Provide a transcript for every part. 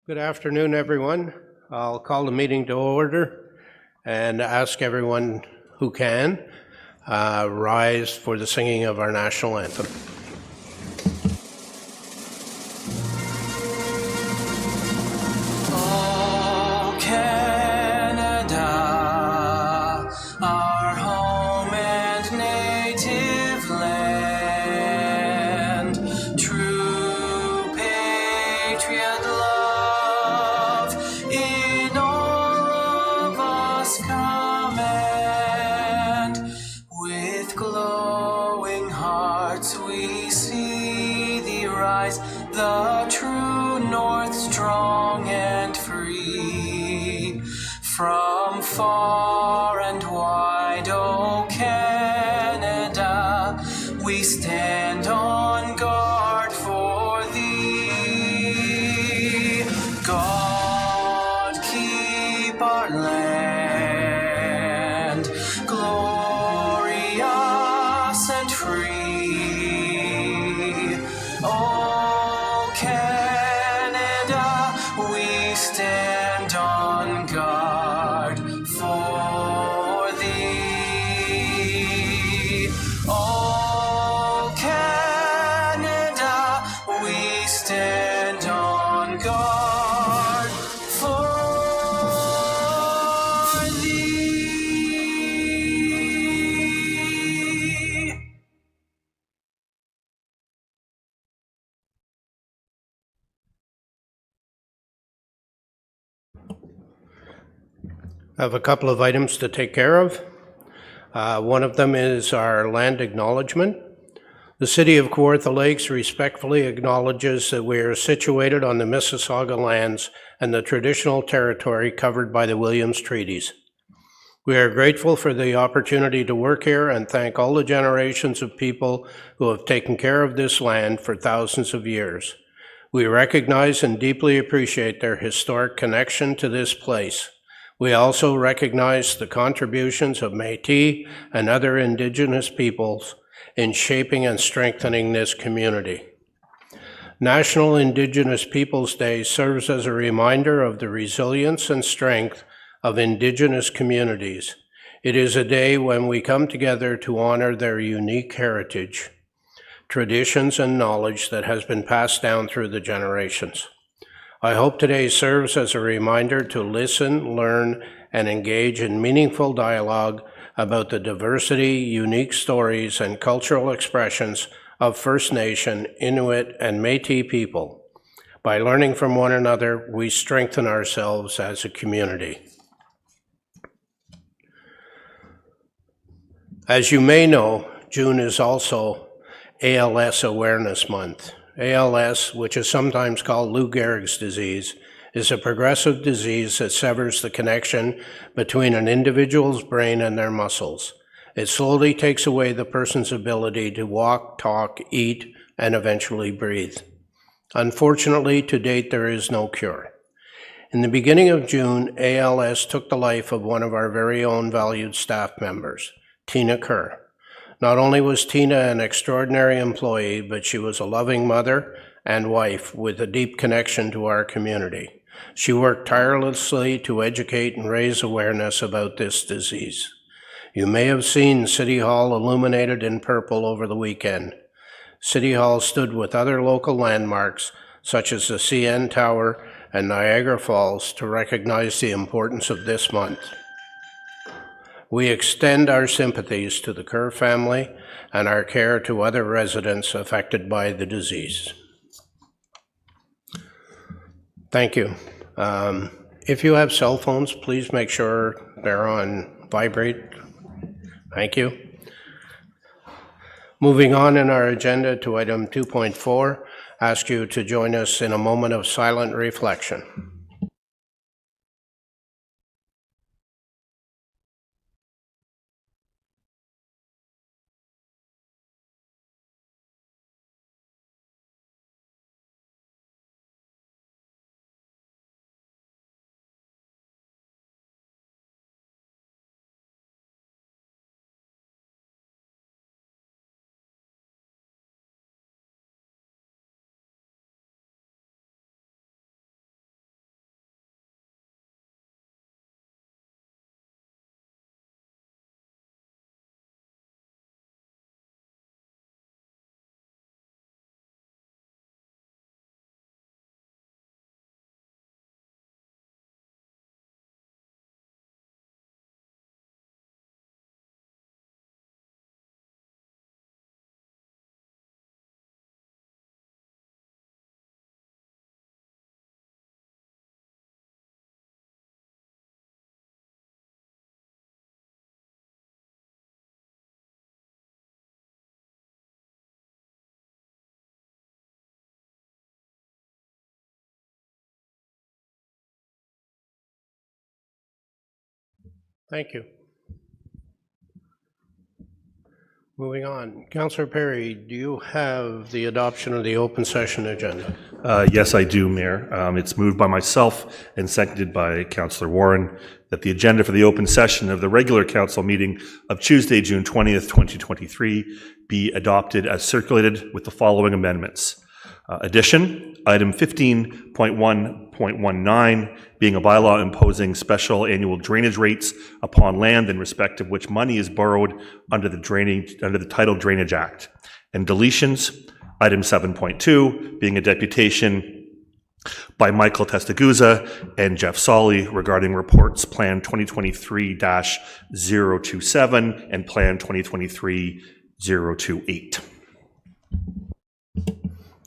Good afternoon, everyone. I'll call the meeting to order and ask everyone who can rise for the singing of our national anthem. Oh, Canada, our home and native land, true patriot love in all of us command. With glowing hearts we see thee rise, the true north strong and free. From far and wide, O Canada, we stand on guard for thee. God keep our land glorious and free. Oh, Canada, we stand on guard for thee. Oh, Canada, we stand on guard for thee. I have a couple of items to take care of. One of them is our land acknowledgement. The City of Kawartha Lakes respectfully acknowledges that we are situated on the Mississauga lands and the traditional territory covered by the Williams Treaties. We are grateful for the opportunity to work here and thank all the generations of people who have taken care of this land for thousands of years. We recognize and deeply appreciate their historic connection to this place. We also recognize the contributions of Métis and other Indigenous peoples in shaping and strengthening this community. National Indigenous Peoples Day serves as a reminder of the resilience and strength of Indigenous communities. It is a day when we come together to honor their unique heritage, traditions, and knowledge that has been passed down through the generations. I hope today serves as a reminder to listen, learn, and engage in meaningful dialogue about the diversity, unique stories, and cultural expressions of First Nation, Inuit, and Métis people. By learning from one another, we strengthen ourselves as a community. As you may know, June is also ALS Awareness Month. ALS, which is sometimes called Lou Gehrig's disease, is a progressive disease that severs the connection between an individual's brain and their muscles. It slowly takes away the person's ability to walk, talk, eat, and eventually breathe. Unfortunately, to date, there is no cure. In the beginning of June, ALS took the life of one of our very own valued staff members, Tina Kerr. Not only was Tina an extraordinary employee, but she was a loving mother and wife with a deep connection to our community. She worked tirelessly to educate and raise awareness about this disease. You may have seen City Hall illuminated in purple over the weekend. City Hall stood with other local landmarks, such as the CN Tower and Niagara Falls, to recognize the importance of this month. We extend our sympathies to the Kerr family and our care to other residents affected by the disease. Thank you. If you have cell phones, please make sure they're on vibrate. Thank you. Moving on in our agenda to item 2.4, ask you to join us in a moment of silent reflection. Thank you. Moving on. Councillor Perry, do you have the adoption of the open session agenda? Yes, I do, Mayor. It's moved by myself and seconded by Councillor Warren that the agenda for the open session of the regular council meeting of Tuesday, June 20th, 2023 be adopted as circulated with the following amendments. Addition, item 15.1.19 being a bylaw imposing special annual drainage rates upon land in respect of which money is borrowed under the Title Drainage Act. And deletions, item 7.2 being a deputation by Michael Testaguza and Jeff Solly regarding reports Plan 2023-027 and Plan 2023-028.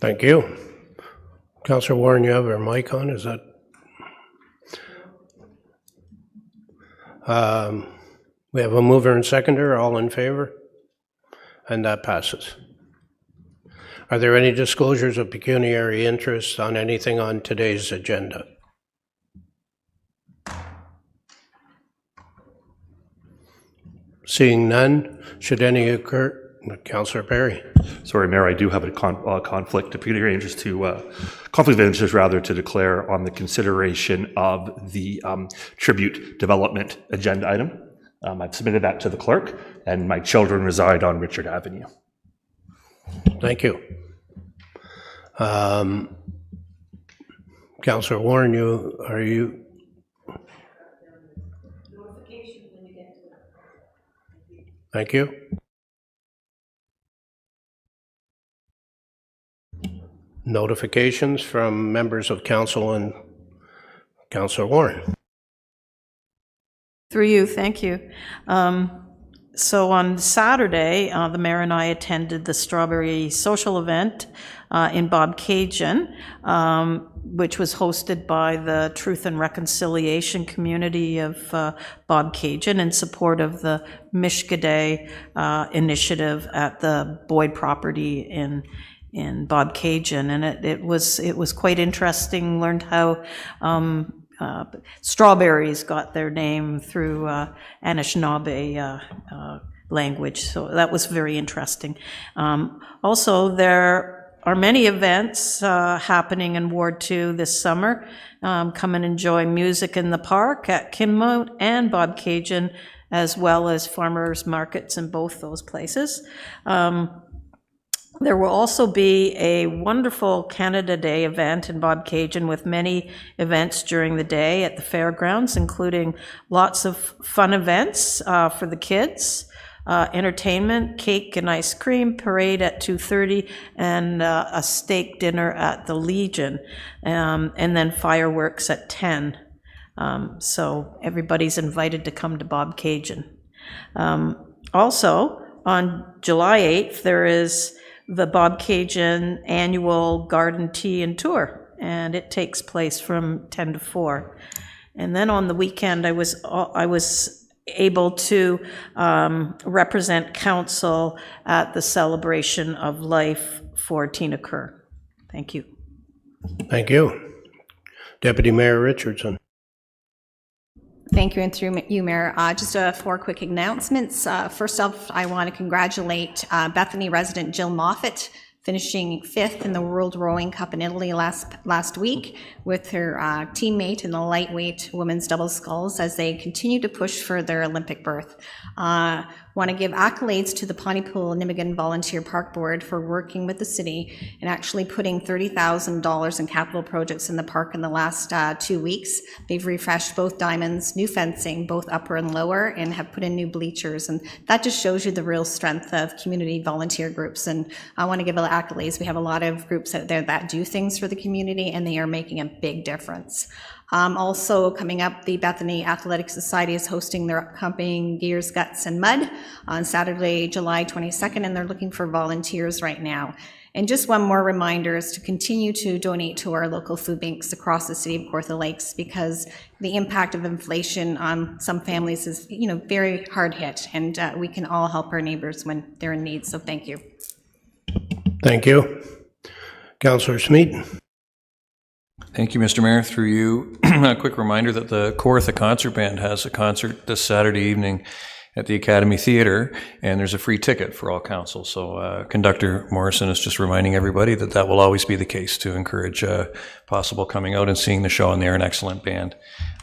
Thank you. Councillor Warren, you have your mic on, is that? We have a mover and seconder, all in favor? And that passes. Are there any disclosures of pecuniary interest on anything on today's agenda? Seeing none, should any occur? Councillor Perry. Sorry, Mayor, I do have a conflict of pecuniary interest conflict of interest rather, to declare on the consideration of the tribute development agenda item. I've submitted that to the clerk, and my children reside on Richard Avenue. Thank you. Councillor Warren, are you? Notification when you get to it. Thank you. Notifications from members of council and Councillor Warren. Through you, thank you. So on Saturday, the mayor and I attended the Strawberry Social event in Bobcaygeon, which was hosted by the Truth and Reconciliation community of Bobcaygeon in support of the Mishka Day initiative at the Boyd property in Bobcaygeon, and it was quite interesting. Learned how strawberries got their name through Anishinaabe language, so that was very interesting. Also, there are many events happening in Ward 2 this summer. Come and enjoy music in the park at Kinmount and Bobcaygeon, as well as farmers markets in both those places. There will also be a wonderful Canada Day event in Bobcaygeon with many events during the day at the fairgrounds, including lots of fun events for the kids, entertainment, cake and ice cream, parade at 2:30, and a steak dinner at the Legion, and then fireworks at 10. So everybody's invited to come to Bobcaygeon. Also, on July 8th, there is the Bobcaygeon annual garden tea and tour, and it takes place from 10 to 4. And then on the weekend, I was able to represent council at the celebration of life for Tina Kerr. Thank you. Thank you. Deputy Mayor Richardson. Thank you, and through you, Mayor. Just 4 quick announcements. First off, I want to congratulate Bethany resident Jill Moffat, finishing 5th in the World Rowing Cup in Italy last week with her teammate in the lightweight women's double sculls as they continue to push for their Olympic berth. Want to give accolades to the Pontypool Nimigan Volunteer Park Board for working with the city and actually putting $30,000 in capital projects in the park in the last 2 weeks. They've refreshed both diamonds, new fencing, both upper and lower, and have put in new bleachers. And that just shows you the real strength of community volunteer groups. And I want to give accolades. We have a lot of groups out there that do things for the community, and they are making a big difference. Also coming up, the Bethany Athletic Society is hosting their upcoming Gears, Guts, and Mud on Saturday, July 22nd, and they're looking for volunteers right now. And just one more reminder is to continue to donate to our local food banks across the city of Kawartha Lakes, because the impact of inflation on some families is, very hard hit, and we can all help our neighbors when they're in need. So thank you. Thank you. Councillor Smeaton. Thank you, Mr. Mayor. Through you, a quick reminder that the Kawartha Concert Band has a concert this Saturday evening at the Academy Theatre, and there's a free ticket for all council. So Conductor Morrison is just reminding everybody that that will always be the case to encourage possible coming out and seeing the show, and they're an excellent band.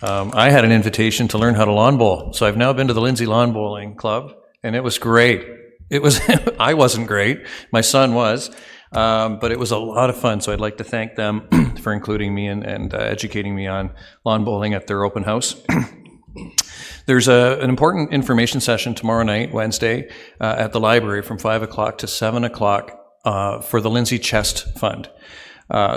I had an invitation to learn how to lawn bowl, so I've now been to the Lindsay Lawn Bowling Club, and it was great. It was, I wasn't great, my son was, but it was a lot of fun, so I'd like to thank them for including me and educating me on lawn bowling at their open house. There's an important information session tomorrow night, Wednesday, at the library from 5 o'clock to 7 o'clock for the Lindsay Chest Fund.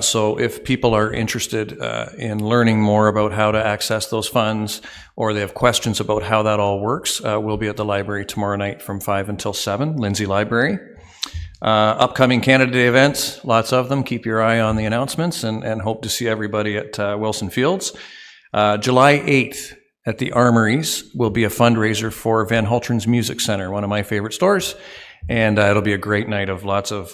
So if people are interested in learning more about how to access those funds, or they have questions about how that all works, we'll be at the library tomorrow night from 5 until 7, Lindsay Library. Upcoming Canada Day events, lots of them. Keep your eye on the announcements, and hope to see everybody at Wilson Fields. July 8th at the Armories will be a fundraiser for Van Hultren's Music Center, one of my favorite stores. And it'll be a great night of lots of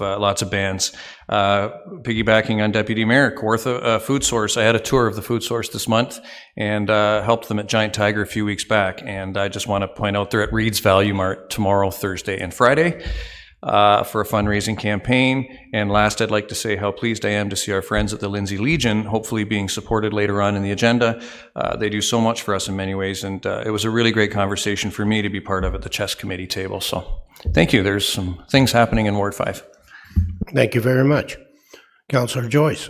bands. Piggybacking on Deputy Mayor, Kawartha Food Source. I had a tour of the food source this month and helped them at Giant Tiger a few weeks back. And I just want to point out they're at Reed's Value Mart tomorrow, Thursday, and Friday for a fundraising campaign. And last, I'd like to say how pleased I am to see our friends at the Lindsay Legion hopefully being supported later on in the agenda. They do so much for us in many ways, and it was a really great conversation for me to be part of at the chess committee table. So thank you. There's some things happening in Ward 5. Thank you very much. Councillor Joyce.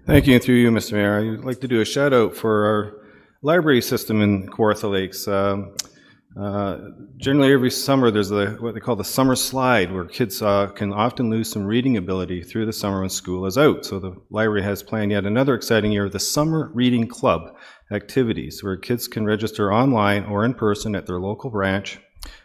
Thank you, and through you, Mr. Mayor. I'd like to do a shout out for our library system in Kawartha Lakes. Generally every summer there's what they call the summer slide, where kids can often lose some reading ability through the summer when school is out. So the library has planned yet another exciting year of the Summer Reading Club activities, where kids can register online or in person at their local branch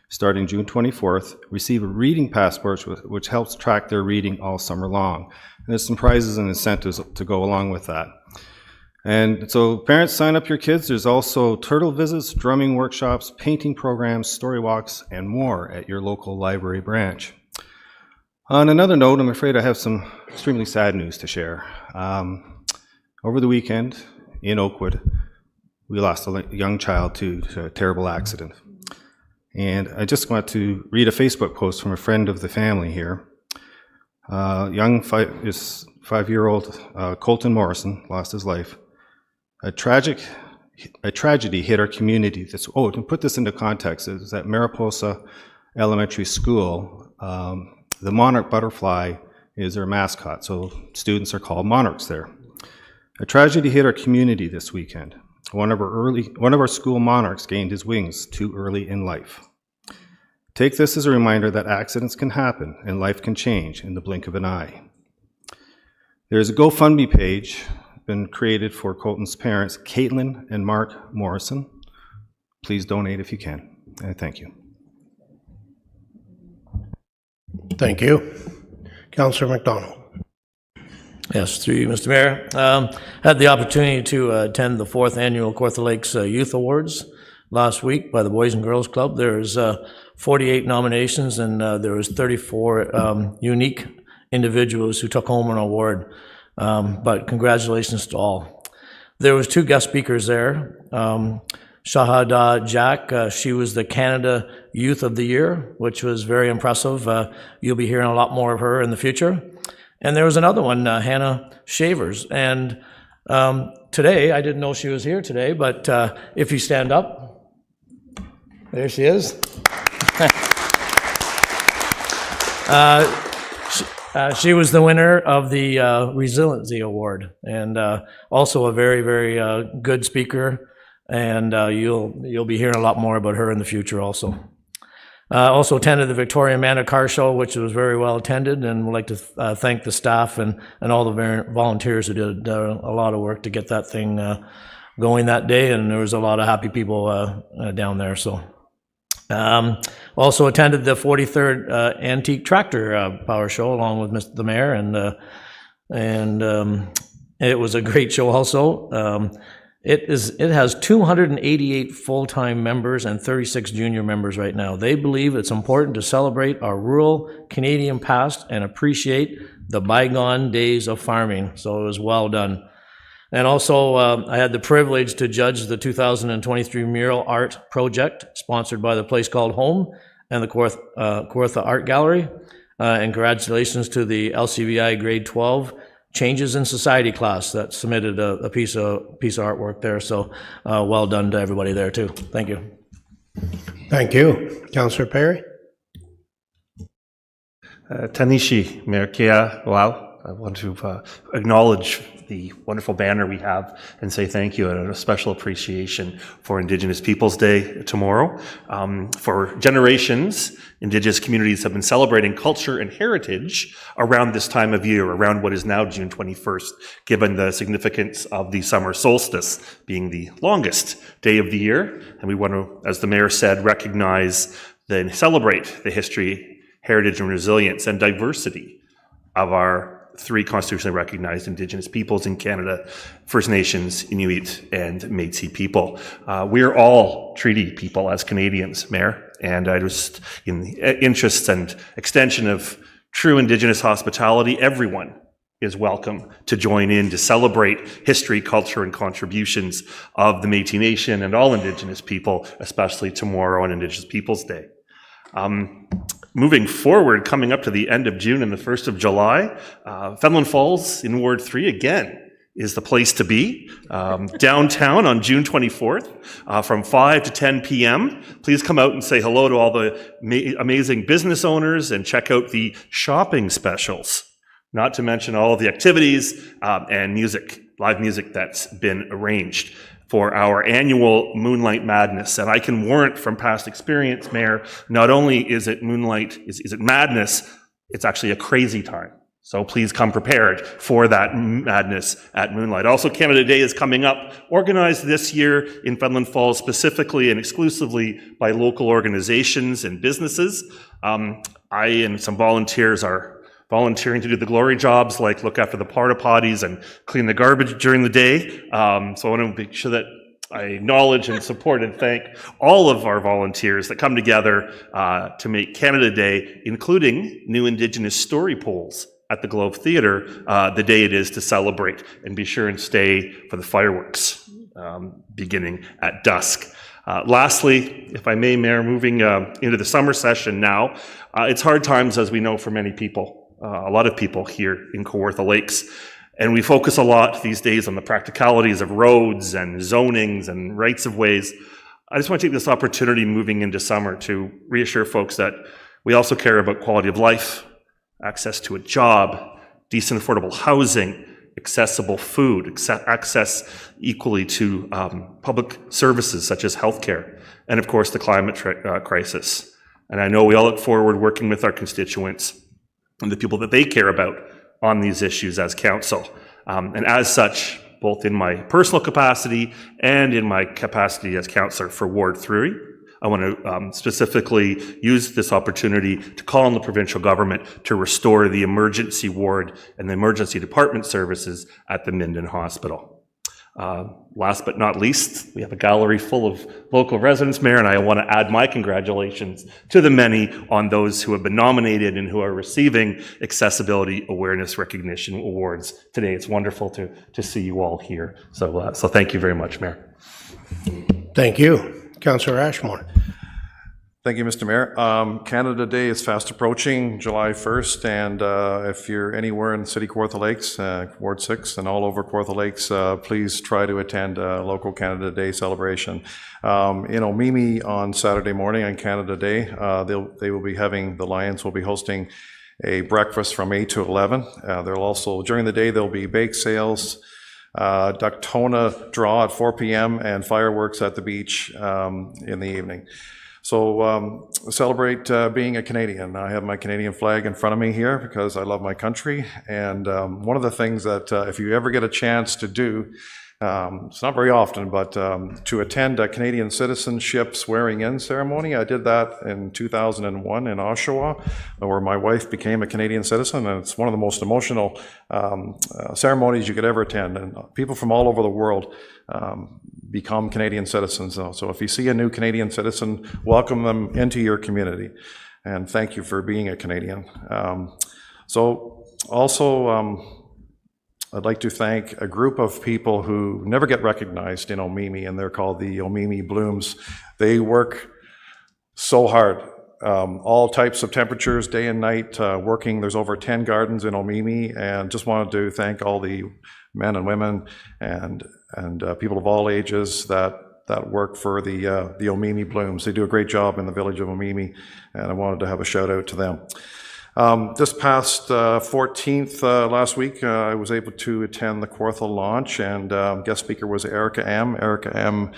starting June 24th, receive a reading passport which helps track their reading all summer long. And there's some prizes and incentives to go along with that. And so parents, sign up your kids. There's also turtle visits, drumming workshops, painting programs, story walks, and more at your local library branch. On another note, I'm afraid I have some extremely sad news to share. Over the weekend in Oakwood, we lost a young child to a terrible accident. And I just want to read a Facebook post from a friend of the family here. Young 5-year-old Colton Morrison lost his life. A tragedy hit our community. To put this into context, is at Mariposa Elementary School, the monarch butterfly is their mascot, so students are called monarchs there. A tragedy hit our community this weekend. One of our school monarchs gained his wings too early in life. Take this as a reminder that accidents can happen and life can change in the blink of an eye. There's a GoFundMe page been created for Colton's parents, Caitlin and Mark Morrison. Please donate if you can. And thank you. Thank you. Councillor McDonald. Yes, through you, Mr. Mayor. Had the opportunity to attend the 4th Annual Kawartha Lakes Youth Awards last week by the Boys and Girls Club. There's 48 nominations, and there was 34 unique individuals who took home an award. But congratulations to all. There was 2 guest speakers there. Shahada Jack, she was the Canada Youth of the Year, which was very impressive. You'll be hearing a lot more of her in the future. And there was another one, Hannah Shavers. And today, I didn't know she was here today, but if you stand up, there she is. She was the winner of the Resiliency Award, and also a very, very good speaker. And you'll be hearing a lot more about her in the future also. Also attended the Victoria Amanda Car Show, which was very well attended, and would like to thank the staff and all the volunteers who did a lot of work to get that thing going that day, and there was a lot of happy people down there. So also attended the 43rd Antique Tractor Power Show along with the mayor, and it was a great show also. It has 288 full-time members and 36 junior members right now. They believe it's important to celebrate our rural Canadian past and appreciate the bygone days of farming. So it was well done. And also, I had the privilege to judge the 2023 mural art project sponsored by the place called Home and the Kawartha Art Gallery. And congratulations to the LCVI grade 12 Changes in Society class that submitted a piece of artwork there. So well done to everybody there too. Thank you. Thank you. Councillor Perry? Tanishi Merkia, wow. I want to acknowledge the wonderful banner we have and say thank you and a special appreciation for Indigenous Peoples Day tomorrow. For generations, Indigenous communities have been celebrating culture and heritage around this time of year, around what is now June 21st, given the significance of the summer solstice being the longest day of the year. And we want to, as the mayor said, recognize and celebrate the history, heritage, and resilience and diversity of our three constitutionally recognized Indigenous peoples in Canada: First Nations, Inuit, and Métis people. We are all treaty people as Canadians, Mayor, and I just, in the interests and extension of true Indigenous hospitality, everyone is welcome to join in to celebrate history, culture, and contributions of the Métis Nation and all Indigenous people, especially tomorrow on Indigenous Peoples Day. Moving forward, coming up to the end of June and the 1st of July, Fenelon Falls in Ward 3 again is the place to be. Downtown on June 24th from 5 to 10 p.m. Please come out and say hello to all the amazing business owners and check out the shopping specials, not to mention all of the activities and music, live music that's been arranged for our annual Moonlight Madness. And I can warrant from past experience, Mayor, not only is it is it madness, it's actually a crazy time. So please come prepared for that madness at Moonlight. Also, Canada Day is coming up, organized this year in Fenelon Falls specifically and exclusively by local organizations and businesses. I and some volunteers are volunteering to do the glory jobs, like look after the porta potties and clean the garbage during the day. So I want to make sure that I acknowledge and support and thank all of our volunteers that come together to make Canada Day, including new Indigenous story polls at the Globe Theatre, the day it is to celebrate. And be sure and stay for the fireworks beginning at dusk. Lastly, if I may, Mayor, moving into the summer session now, it's hard times, as we know, for many people. A lot of people here in Kawartha Lakes. And we focus a lot these days on the practicalities of roads and zonings and rights of ways. I just want to take this opportunity moving into summer to reassure folks that we also care about quality of life, access to a job, decent affordable housing, accessible food, access equally to public services such as healthcare, and of course the climate crisis. And I know we all look forward working with our constituents and the people that they care about on these issues as council. And as such, both in my personal capacity and in my capacity as councillor for Ward 3, I want to specifically use this opportunity to call on the provincial government to restore the emergency ward and the emergency department services at the Minden Hospital. Last but not least, we have a gallery full of local residents, Mayor, and I want to add my congratulations to the many on those who have been nominated and who are receiving Accessibility Awareness Recognition Awards today. It's wonderful to see you all here. So thank you very much, Mayor. Thank you. Councillor Ashmore. Thank you, Mr. Mayor. Canada Day is fast approaching, July 1st, and if you're anywhere in City Kawartha Lakes, Ward 6 and all over Kawartha Lakes, please try to attend a local Canada Day celebration. Mimi on Saturday morning on Canada Day, they will be having, the Lions will be hosting a breakfast from 8 to 11. They'll also, during the day, there'll be bake sales, Ducktona draw at 4 p.m. and fireworks at the beach in the evening. So celebrate being a Canadian. I have my Canadian flag in front of me here because I love my country. And one of the things that if you ever get a chance to do, it's not very often, but to attend a Canadian citizenship swearing-in ceremony. I did that in 2001 in Oshawa, where my wife became a Canadian citizen, and it's one of the most emotional ceremonies you could ever attend. And people from all over the world become Canadian citizens. So if you see a new Canadian citizen, welcome them into your community, and thank you for being a Canadian. So Also, I'd like to thank a group of people who never get recognized in Omemee, and they're called the Omemee Blooms. They work so hard, all types of temperatures, day and night, working. There's over 10 gardens in Omemee, and just wanted to thank all the men and women and people of all ages that work for the Omemee Blooms. They do a great job in the village of Omemee, and I wanted to have a shout out to them. This past 14th, last week, I was able to attend the Kawartha launch, and guest speaker was Erica M. Erica M.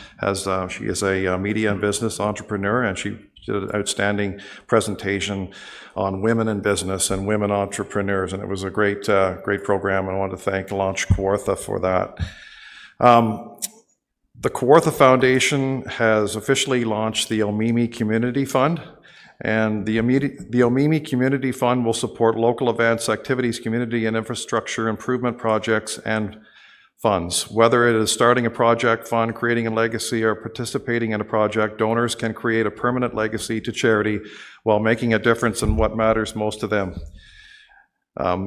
She is a media and business entrepreneur, and she did an outstanding presentation on women in business and women entrepreneurs, and it was a great program, and I wanted to thank Launch Kawartha for that. The Kawartha Foundation has officially launched the Omemee Community Fund. And the Omemee Community Fund will support local events, activities, community and infrastructure improvement projects and funds. Whether it is starting a project fund, creating a legacy, or participating in a project, donors can create a permanent legacy to charity while making a difference in what matters most to them.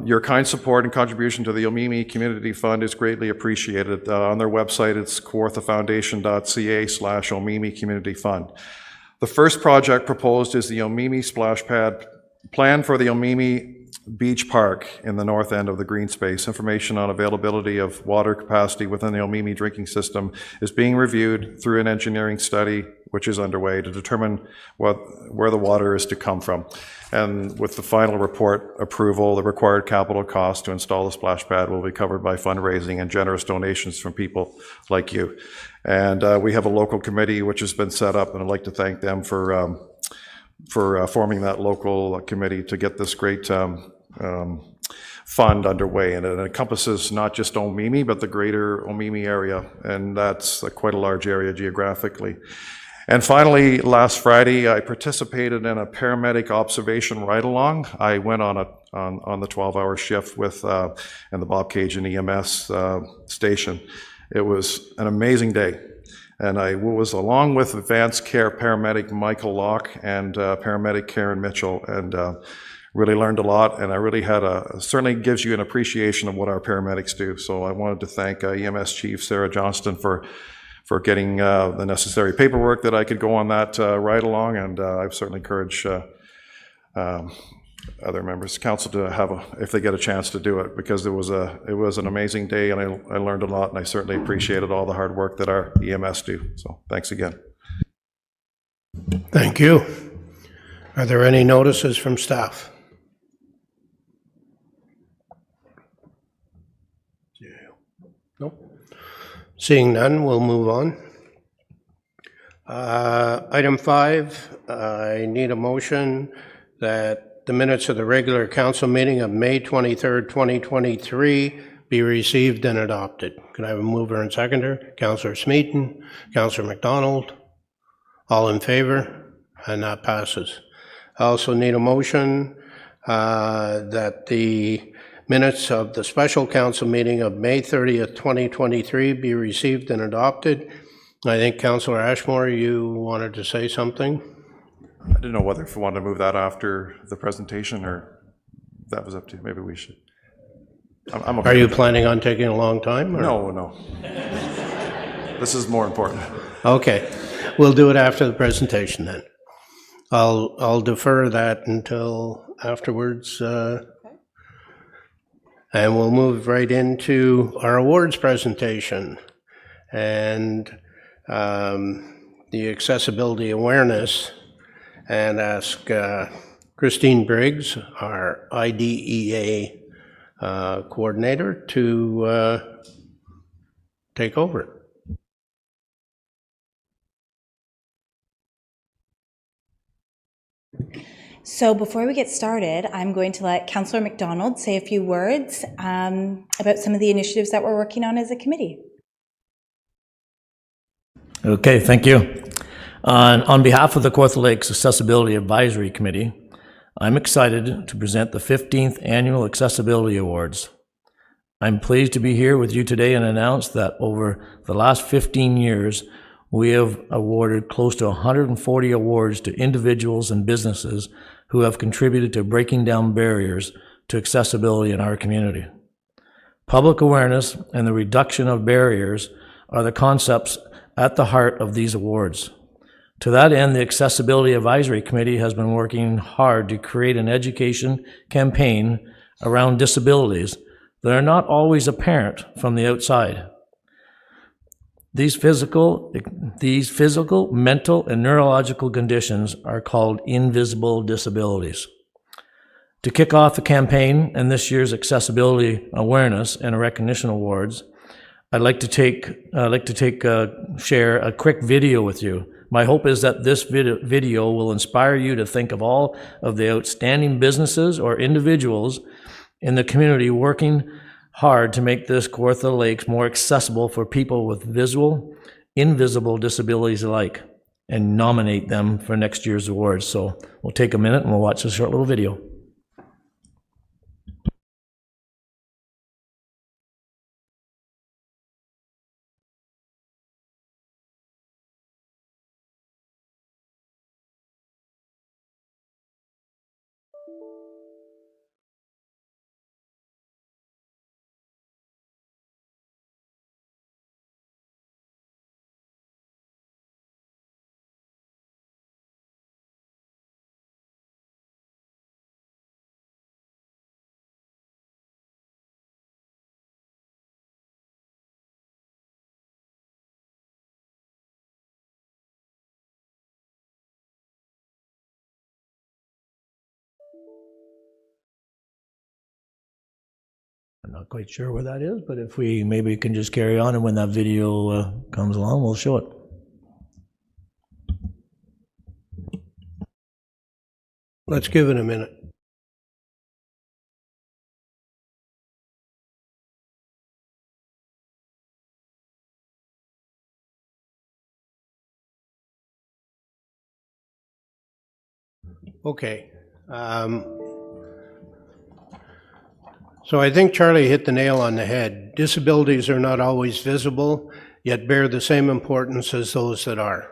Your kind support and contribution to the Omemee Community Fund is greatly appreciated. On their website, it's kawarthafoundation.ca/Omemee Community Fund. The first project proposed is the Omemee Splash Pad plan for the Omemee Beach Park in the north end of the green space. Information on availability of water capacity within the Omemee drinking system is being reviewed through an engineering study which is underway to determine where the water is to come from. And with the final report approval, the required capital cost to install the splash pad will be covered by fundraising and generous donations from people like you. And we have a local committee which has been set up, and I'd like to thank them for forming that local committee to get this great fund underway. And it encompasses not just Omemee, but the greater Omemee area, and that's quite a large area geographically. And finally, last Friday, I participated in a paramedic observation ride-along. I went on the 12-hour shift with in the Bob Cajun EMS station. It was an amazing day, and I was along with advanced care paramedic Michael Locke and paramedic Karen Mitchell, and really learned a lot. And I really certainly gives you an appreciation of what our paramedics do. So I wanted to thank EMS Chief Sarah Johnston for getting the necessary paperwork that I could go on that ride-along, and I've certainly encouraged other members of council to if they get a chance to do it, because it was an amazing day, and I learned a lot, and I certainly appreciated all the hard work that our EMS do. So thanks again. Thank you. Are there any notices from staff? Nope. Seeing none, we'll move on. Item 5, I need a motion that the minutes of the regular council meeting of May 23rd, 2023 be received and adopted. Can I have a mover and seconder? Councillor Smeaton, Councillor McDonald, all in favor, and that passes. I also need a motion that the minutes of the special council meeting of May 30th, 2023 be received and adopted. I think Councillor Ashmore, you wanted to say something? I didn't know whether if we wanted to move that after the presentation, or that was up to you. Maybe we should. I'm okay. Are you planning on taking a long time? Or? No. This is more important. Okay, we'll do it after the presentation then. I'll defer that until afterwards. And we'll move right into our awards presentation and the accessibility awareness, and ask Christine Briggs, our IDEA coordinator, to take over. So before we get started, I'm going to let Councillor McDonald say a few words about some of the initiatives that we're working on as a committee. Okay, thank you. On behalf of the Kawartha Lakes Accessibility Advisory Committee, I'm excited to present the 15th Annual Accessibility Awards. I'm pleased to be here with you today and announce that over the last 15 years, we have awarded close to 140 awards to individuals and businesses who have contributed to breaking down barriers to accessibility in our community. Public awareness and the reduction of barriers are the concepts at the heart of these awards. To that end, the Accessibility Advisory Committee has been working hard to create an education campaign around disabilities that are not always apparent from the outside. These physical, mental, and neurological conditions are called invisible disabilities. To kick off the campaign and this year's Accessibility Awareness and Recognition Awards, I'd like to share a quick video with you. My hope is that this video will inspire you to think of all of the outstanding businesses or individuals in the community working hard to make this Kawartha Lakes more accessible for people with visual, invisible disabilities alike, and nominate them for next year's awards. So we'll take a minute and we'll watch this short little video. I'm not quite sure where that is, but if we maybe can just carry on, and when that video comes along, we'll show it. Let's give it a minute. Okay. So I think Charlie hit the nail on the head. Disabilities are not always visible, yet bear the same importance as those that are.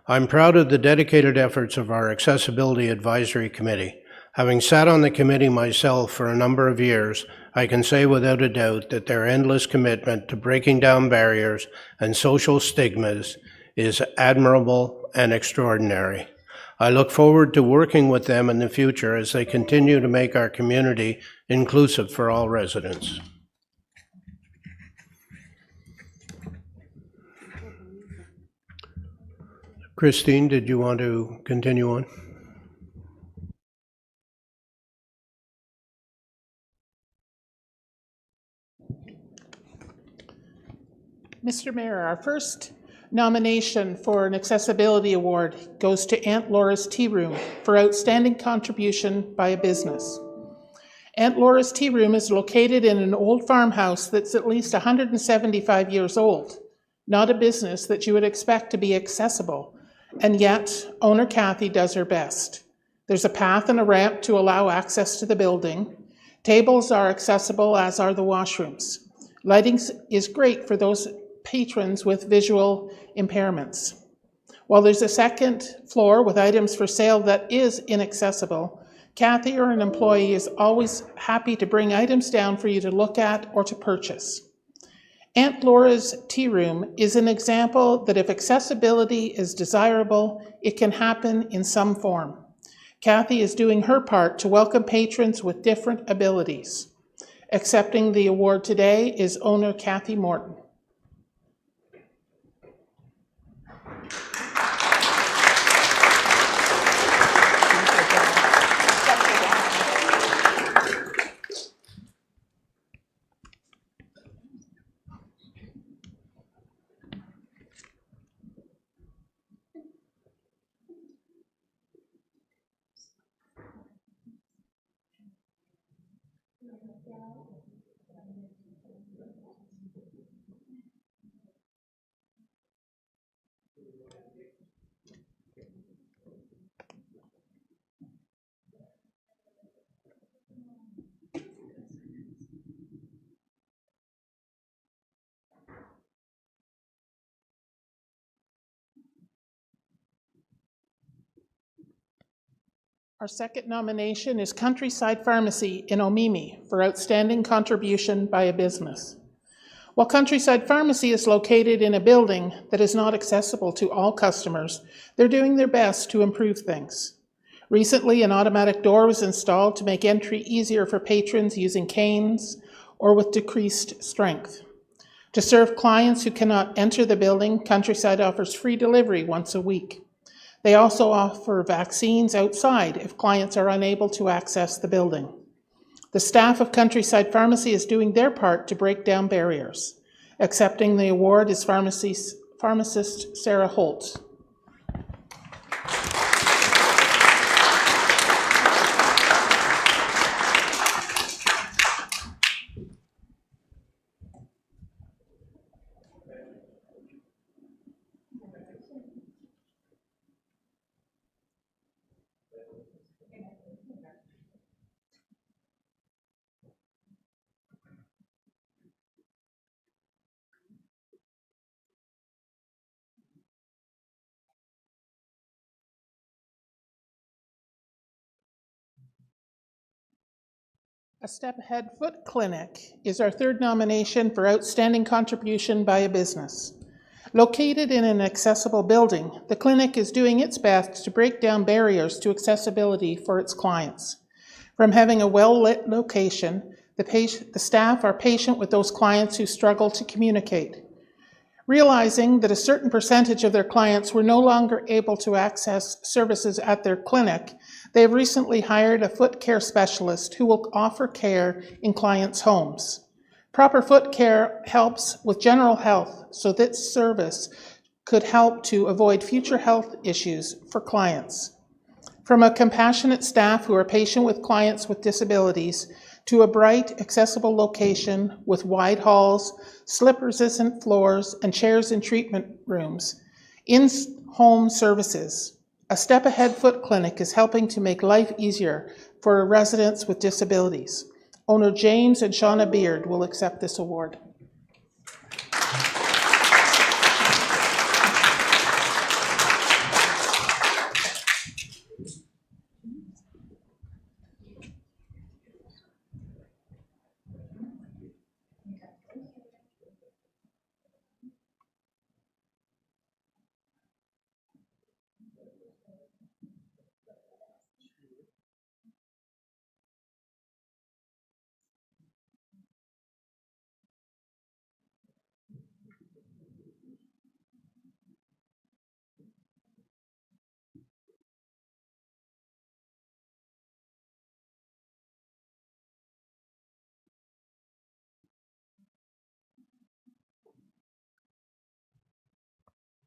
I'm proud of the dedicated efforts of our Accessibility Advisory Committee. Having sat on the committee myself for a number of years, I can say without a doubt that their endless commitment to breaking down barriers and social stigmas is admirable and extraordinary. I look forward to working with them in the future as they continue to make our community inclusive for all residents. Christine, did you want to continue on? Mr. Mayor, our first nomination for an Accessibility Award goes to Aunt Laura's Tea Room for outstanding contribution by a business. Aunt Laura's Tea Room is located in an old farmhouse that's at least 175 years old, not a business that you would expect to be accessible, and yet owner Kathy does her best. There's a path and a ramp to allow access to the building. Tables are accessible, as are the washrooms. Lighting is great for those patrons with visual impairments. While there's a second floor with items for sale that is inaccessible, Kathy or an employee is always happy to bring items down for you to look at or to purchase. Aunt Laura's Tea Room is an example that if accessibility is desirable, it can happen in some form. Kathy is doing her part to welcome patrons with different abilities. Accepting the award today is owner Kathy Morton. Our second nomination is Countryside Pharmacy in Omimi for outstanding contribution by a business. While Countryside Pharmacy is located in a building that is not accessible to all customers, they're doing their best to improve things. Recently, an automatic door was installed to make entry easier for patrons using canes or with decreased strength. To serve clients who cannot enter the building, Countryside offers free delivery once a week. They also offer vaccines outside if clients are unable to access the building. The staff of Countryside Pharmacy is doing their part to break down barriers. Accepting the award is pharmacist Sarah Holtz. A Step Ahead Foot Clinic is our third nomination for outstanding contribution by a business. Located in an accessible building, the clinic is doing its best to break down barriers to accessibility for its clients. From having a well-lit location, the staff are patient with those clients who struggle to communicate. Realizing that a certain percentage of their clients were no longer able to access services at their clinic, they have recently hired a foot care specialist who will offer care in clients' homes. Proper foot care helps with general health, so this service could help to avoid future health issues for clients. From a compassionate staff who are patient with clients with disabilities, to a bright, accessible location with wide halls, slip-resistant floors, and chairs in treatment rooms. In-home services. A Step Ahead Foot Clinic is helping to make life easier for residents with disabilities. Owner James and Shauna Beard will accept this award.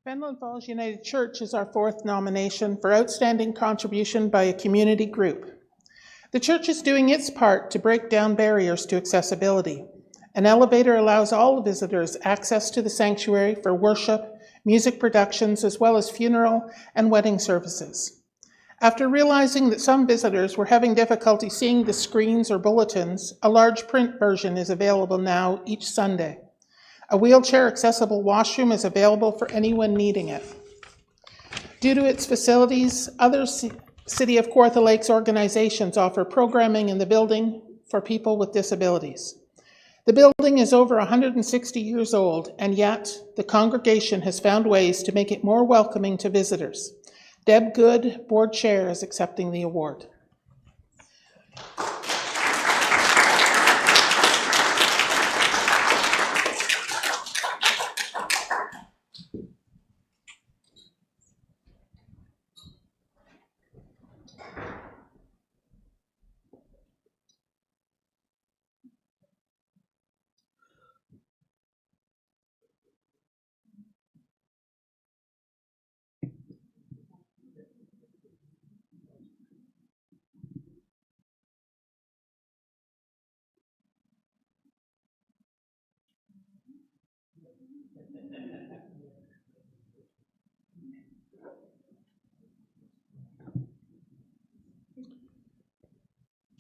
Fenland Falls United Church is our fourth nomination for outstanding contribution by a community group. The church is doing its part to break down barriers to accessibility. An elevator allows all visitors access to the sanctuary for worship, music productions, as well as funeral and wedding services. After realizing that some visitors were having difficulty seeing the screens or bulletins, a large print version is available now each Sunday. A wheelchair-accessible washroom is available for anyone needing it. Due to its facilities, other City of Kawartha Lakes organizations offer programming in the building for people with disabilities. The building is over 160 years old, and yet the congregation has found ways to make it more welcoming to visitors. Deb Good, Board Chair, is accepting the award.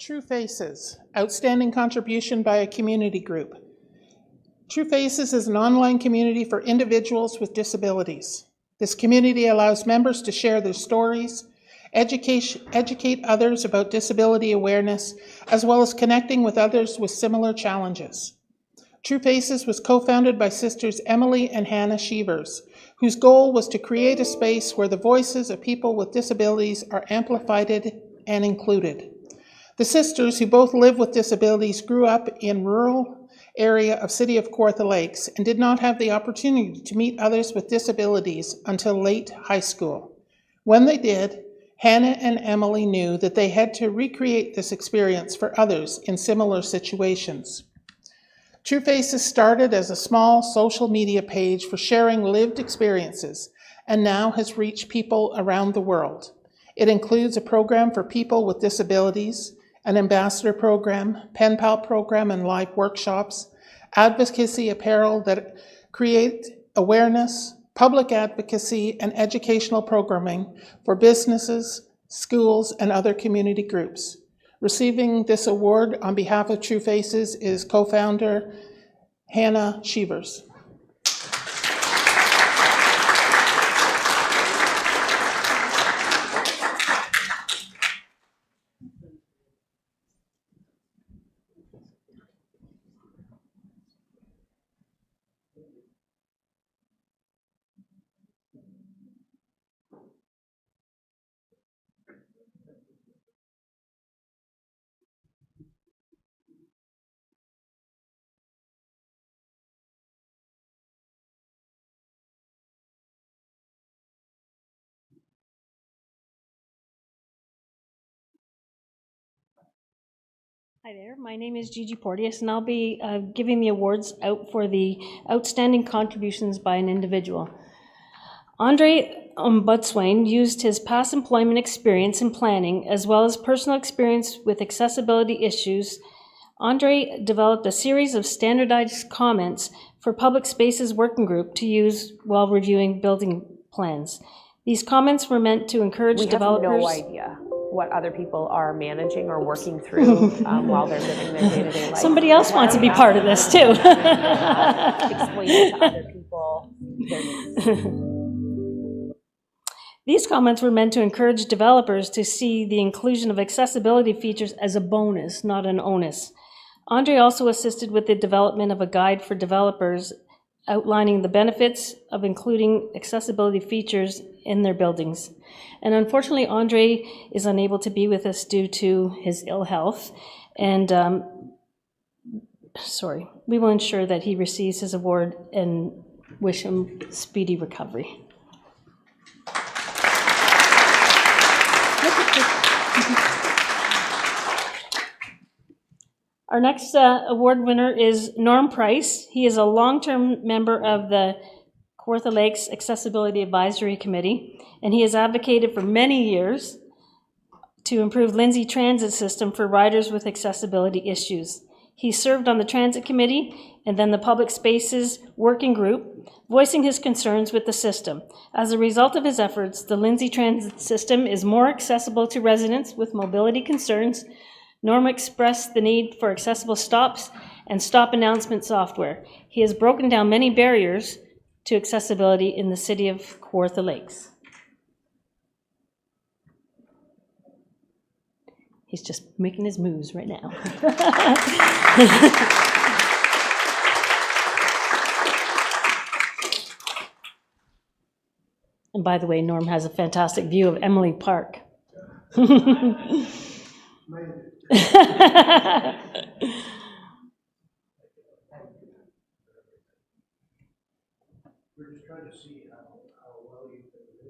True Faces, outstanding contribution by a community group. True Faces is an online community for individuals with disabilities. This community allows members to share their stories, educate others about disability awareness, as well as connecting with others with similar challenges. True Faces was co-founded by sisters Emily and Hannah Shevers, whose goal was to create a space where the voices of people with disabilities are amplified and included. The sisters, who both live with disabilities, grew up in rural area of City of Kawartha Lakes and did not have the opportunity to meet others with disabilities until late high school. When they did, Hannah and Emily knew that they had to recreate this experience for others in similar situations. True Faces started as a small social media page for sharing lived experiences and now has reached people around the world. It includes a program for people with disabilities, an ambassador program, pen pal program and live workshops, advocacy apparel that create awareness, public advocacy, and educational programming for businesses, schools, and other community groups. Receiving this award on behalf of True Faces is co-founder Hannah Shevers. Hi there, my name is Gigi Porteous, and I'll be giving the awards out for the outstanding contributions by an individual. Andre Ombudswain used his past employment experience in planning, as well as personal experience with accessibility issues. Andre developed a series of standardized comments for Public Spaces Working Group to use while reviewing building plans. These comments were meant to encourage developers. We have no idea what other people are managing or working through while they're living their day-to-day life. Somebody else wants to be part of this too. Explain it to other people their needs. These comments were meant to encourage developers to see the inclusion of accessibility features as a bonus, not an onus. Andre also assisted with the development of a guide for developers outlining the benefits of including accessibility features in their buildings. And unfortunately, Andre is unable to be with us due to his ill health. And we will ensure that he receives his award and wish him speedy recovery. Our next award winner is Norm Price. He is a long-term member of the Kawartha Lakes Accessibility Advisory Committee, and he has advocated for many years to improve Lindsay Transit System for riders with accessibility issues. He served on the Transit Committee and then the Public Spaces Working Group, voicing his concerns with the system. As a result of his efforts, the Lindsay Transit System is more accessible to residents with mobility concerns. Norm expressed the need for accessible stops and stop announcement software. He has broken down many barriers to accessibility in the city of Kawartha Lakes. He's just making his moves right now. And by the way, Norm has a fantastic view of Emily Park. We're just trying to see how well you can do.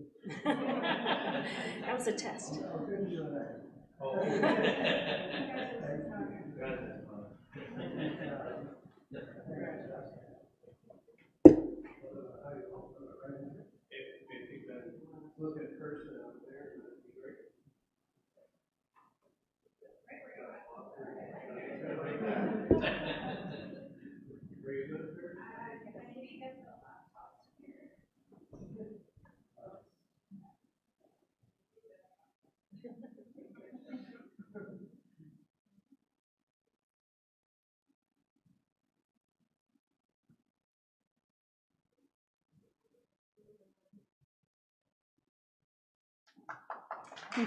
That was a test. If you can look at person out there, that'd be great. Very good. We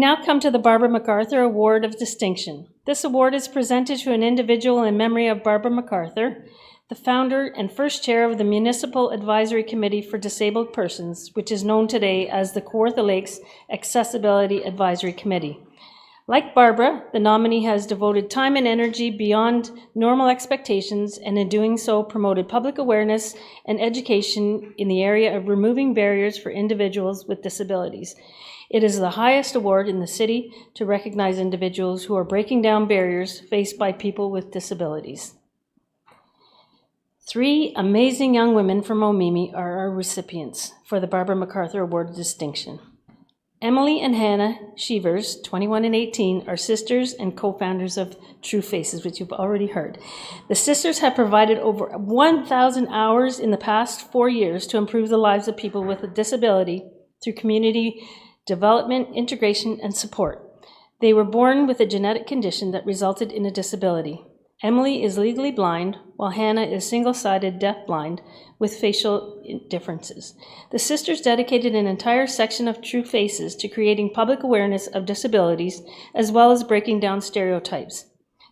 now come to the Barbara MacArthur Award of Distinction. This award is presented to an individual in memory of Barbara MacArthur, the founder and first chair of the Municipal Advisory Committee for Disabled Persons, which is known today as the Kawartha Lakes Accessibility Advisory Committee. Like Barbara, the nominee has devoted time and energy beyond normal expectations, and in doing so promoted public awareness and education in the area of removing barriers for individuals with disabilities. It is the highest award in the city to recognize individuals who are breaking down barriers faced by people with disabilities. 3 amazing young women from Omemee are our recipients for the Barbara MacArthur Award of Distinction. Emily and Hannah Shevers, 21 and 18, are sisters and co-founders of True Faces, which you've already heard. The sisters have provided over 1,000 hours in the past 4 years to improve the lives of people with a disability through community development, integration, and support. They were born with a genetic condition that resulted in a disability. Emily is legally blind, while Hannah is single-sided deafblind with facial differences. The sisters dedicated an entire section of True Faces to creating public awareness of disabilities, as well as breaking down stereotypes.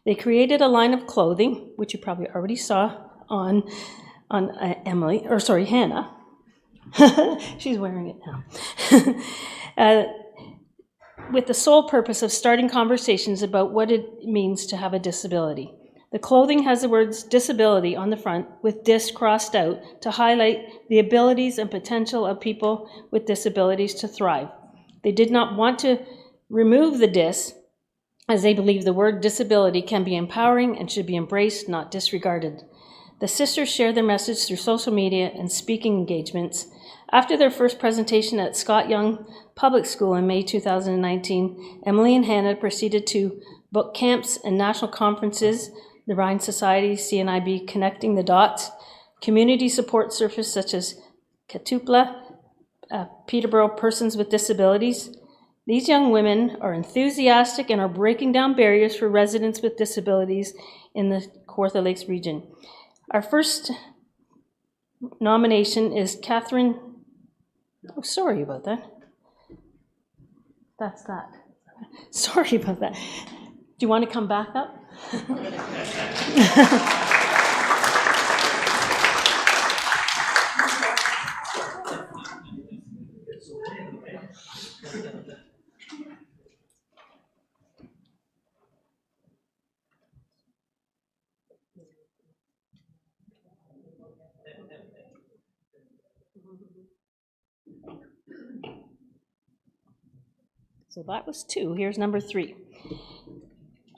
They created a line of clothing, which you probably already saw on Hannah. She's wearing it now. With the sole purpose of starting conversations about what it means to have a disability. The clothing has the words disability on the front with dis crossed out to highlight the abilities and potential of people with disabilities to thrive. They did not want to remove the dis, as they believe the word disability can be empowering and should be embraced, not disregarded. The sisters share their message through social media and speaking engagements. After their first presentation at Scott Young Public School in May 2019, Emily and Hannah proceeded to book camps and national conferences, the Rhine Society, CNIB Connecting the Dots, community support services such as Katupla, Peterborough Persons with Disabilities. These young women are enthusiastic and are breaking down barriers for residents with disabilities in the Kawartha Lakes region. Our first nomination is Catherine. Oh, sorry about that. That's that. Sorry about that. Do you want to come back up? So that was 2. Here's number 3.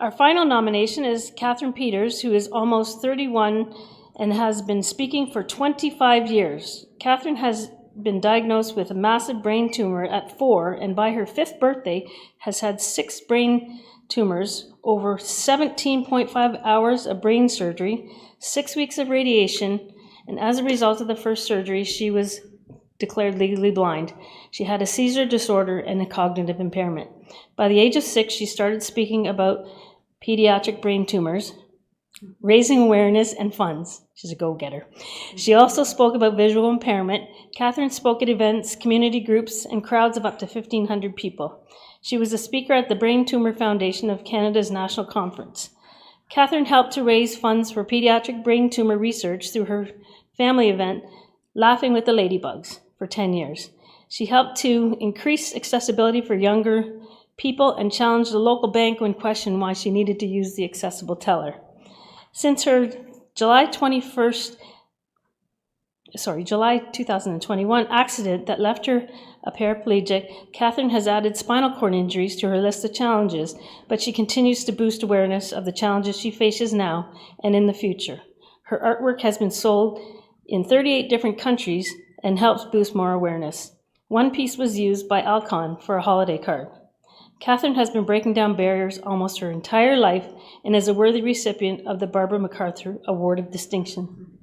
Our final nomination is Catherine Peters, who is almost 31 and has been speaking for 25 years. Catherine has been diagnosed with a massive brain tumor at 4, and by her 5th birthday has had 6 brain tumors, over 17.5 hours of brain surgery, 6 weeks of radiation, and as a result of the first surgery, she was declared legally blind. She had a seizure disorder and a cognitive impairment. By the age of 6, she started speaking about pediatric brain tumors, raising awareness and funds. She's a go-getter. She also spoke about visual impairment. Catherine spoke at events, community groups, and crowds of up to 1,500 people. She was a speaker at the Brain Tumor Foundation of Canada's National Conference. Catherine helped to raise funds for pediatric brain tumor research through her family event, Laughing with the Ladybugs, for 10 years. She helped to increase accessibility for younger people and challenged the local bank when questioned why she needed to use the accessible teller. Since her July 2021 accident that left her a paraplegic, Catherine has added spinal cord injuries to her list of challenges, but she continues to boost awareness of the challenges she faces now and in the future. Her artwork has been sold in 38 different countries and helps boost more awareness. One piece was used by Alcon for a holiday card. Catherine has been breaking down barriers almost her entire life and is a worthy recipient of the Barbara MacArthur Award of Distinction.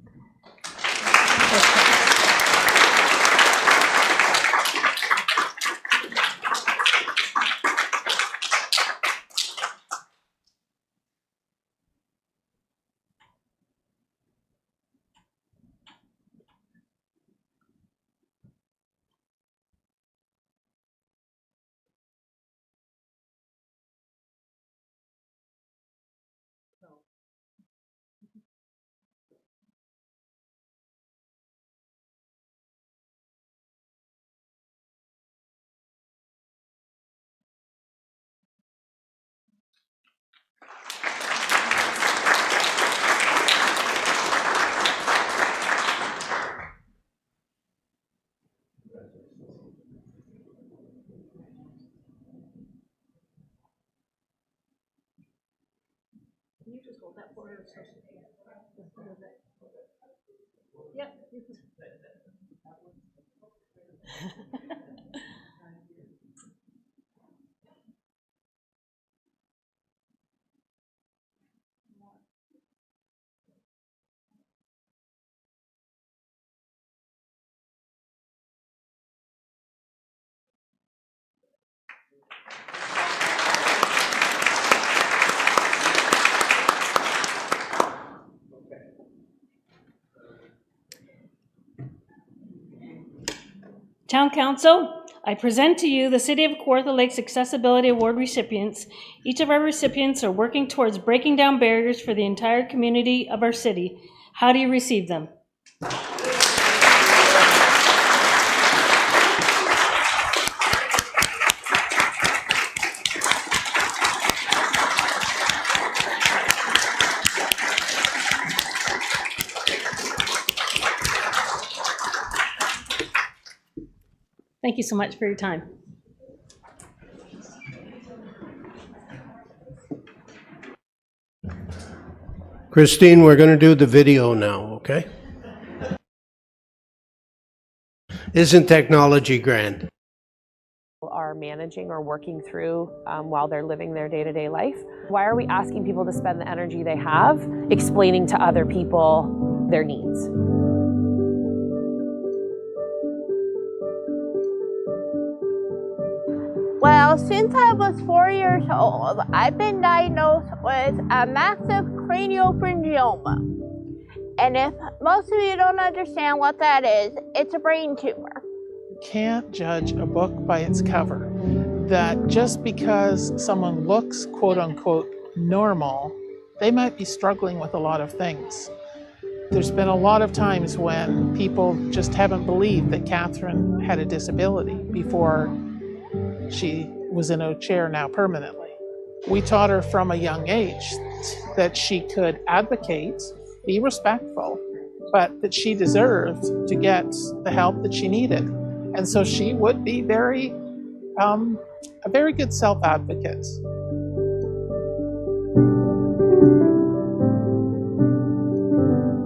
Yep. Town Council, I present to you the City of Kawartha Lakes Accessibility Award recipients. Each of our recipients are working towards breaking down barriers for the entire community of our city. How do you receive them? Thank you so much for your time. Christine, we're going to do the video now, okay? Isn't technology grand? Are managing or working through while they're living their day-to-day life. Why are we asking people to spend the energy they have explaining to other people their needs? Well, since I was 4 years old, I've been diagnosed with a massive craniopharyngioma. And if most of you don't understand what that is, it's a brain tumor. You can't judge a book by its cover. That just because someone looks quote unquote normal, they might be struggling with a lot of things. There's been a lot of times when people just haven't believed that Catherine had a disability before she was in a chair now permanently. We taught her from a young age that she could advocate, be respectful, but that she deserved to get the help that she needed. And so she would be a very good self-advocate.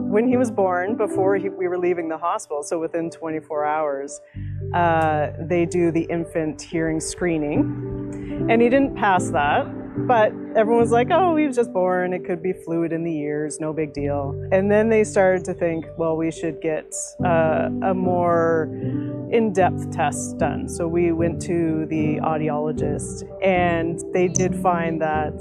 When he was born, before we were leaving the hospital, so within 24 hours, they do the infant hearing screening. And he didn't pass that, but everyone was like, oh, he was just born, it could be fluid in the ears, no big deal. And then they started to think, well, we should get a more in-depth test done. So we went to the audiologist, and they did find that,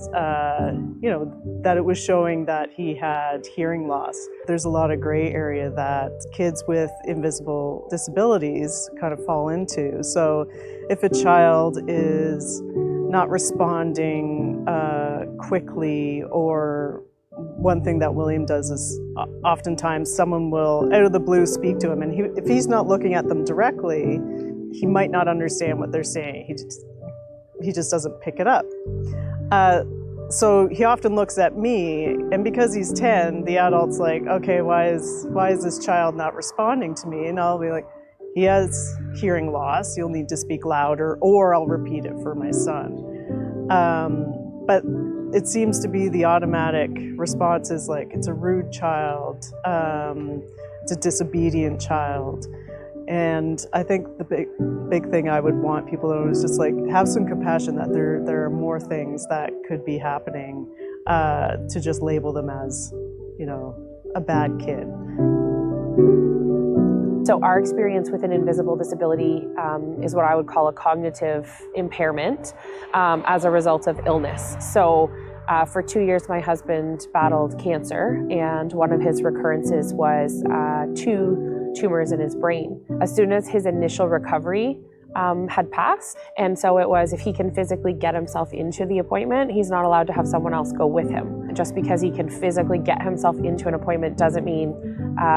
that it was showing that he had hearing loss. There's a lot of gray area that kids with invisible disabilities kind of fall into. So if a child is not responding quickly, or one thing that William does is oftentimes someone will, out of the blue, speak to him, and if he's not looking at them directly, he might not understand what they're saying. He just doesn't pick it up. So he often looks at me, and because he's 10, the adult's like, okay, why is this child not responding to me? And I'll be like, he has hearing loss, you'll need to speak louder, or I'll repeat it for my son. But it seems to be the automatic response is like, it's a rude child, it's a disobedient child. And I think the big thing I would want people to know is just like, have some compassion that there are more things that could be happening to just label them as, a bad kid. So our experience with an invisible disability is what I would call a cognitive impairment as a result of illness. So for 2 years, my husband battled cancer, and one of his recurrences was 2 tumors in his brain. As soon as his initial recovery had passed, and so it was, if he can physically get himself into the appointment, he's not allowed to have someone else go with him. Just because he can physically get himself into an appointment doesn't mean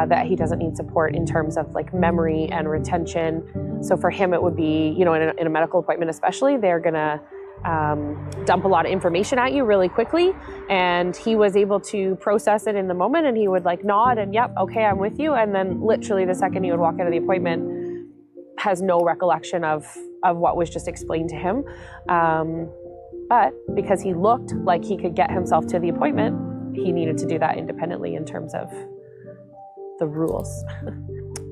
that he doesn't need support in terms of like memory and retention. So for him, it would be, in a medical appointment especially, they're gonna dump a lot of information at you really quickly, and he was able to process it in the moment, and he would like nod and yep, okay, I'm with you, and then literally the second he would walk out of the appointment, has no recollection of what was just explained to him. But because he looked like he could get himself to the appointment, he needed to do that independently in terms of the rules.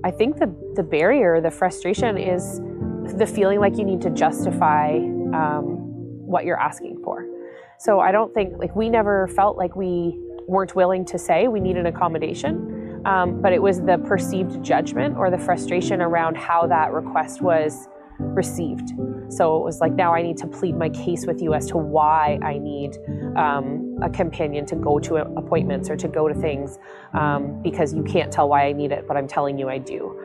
I think the barrier, the frustration is the feeling like you need to justify what you're asking for. So I don't think, like, we never felt like we weren't willing to say we need an accommodation, but it was the perceived judgment or the frustration around how that request was received. So it was like, now I need to plead my case with you as to why I need a companion to go to appointments or to go to things, because you can't tell why I need it, but I'm telling you I do.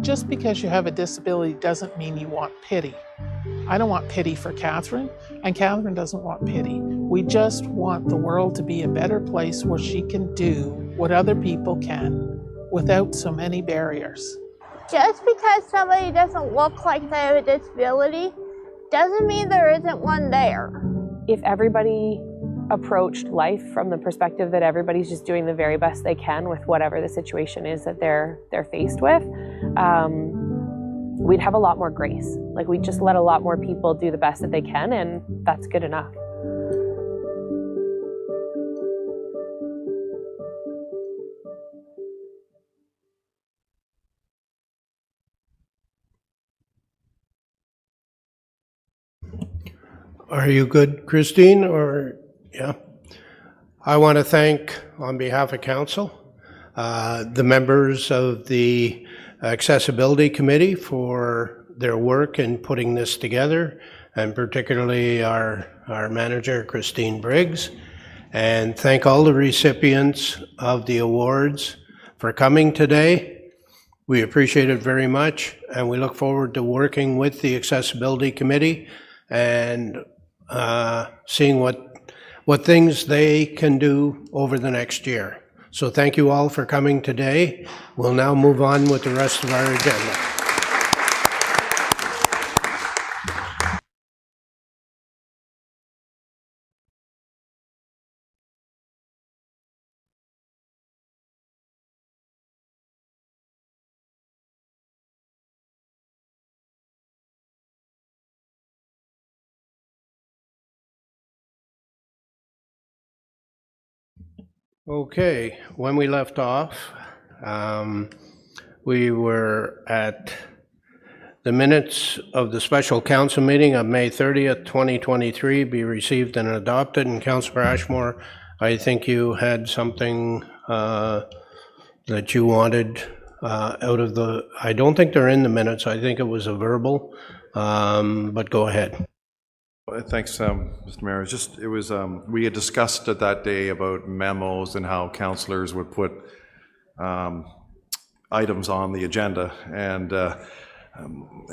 Just because you have a disability doesn't mean you want pity. I don't want pity for Catherine, and Catherine doesn't want pity. We just want the world to be a better place where she can do what other people can without so many barriers. Just because somebody doesn't look like they have a disability doesn't mean there isn't one there. If everybody approached life from the perspective that everybody's just doing the very best they can with whatever the situation is that they're faced with, we'd have a lot more grace. Like, we'd just let a lot more people do the best that they can, and that's good enough. Are you good, Christine, or, yeah? I want to thank, on behalf of council, the members of the Accessibility Committee for their work in putting this together, and particularly our manager, Christine Briggs, and thank all the recipients of the awards for coming today. We appreciate it very much, and we look forward to working with the Accessibility Committee and seeing what things they can do over the next year. So thank you all for coming today. We'll now move on with the rest of our agenda. Okay, when we left off, we were at the minutes of the special council meeting of May 30th, 2023 be received and adopted. And Councillor Ashmore, I think you had something that you wanted out of the, I don't think they're in the minutes, I think it was a verbal, but go ahead. Thanks, Mr. Mayor. It was we had discussed it that day about memos and how councillors would put items on the agenda, and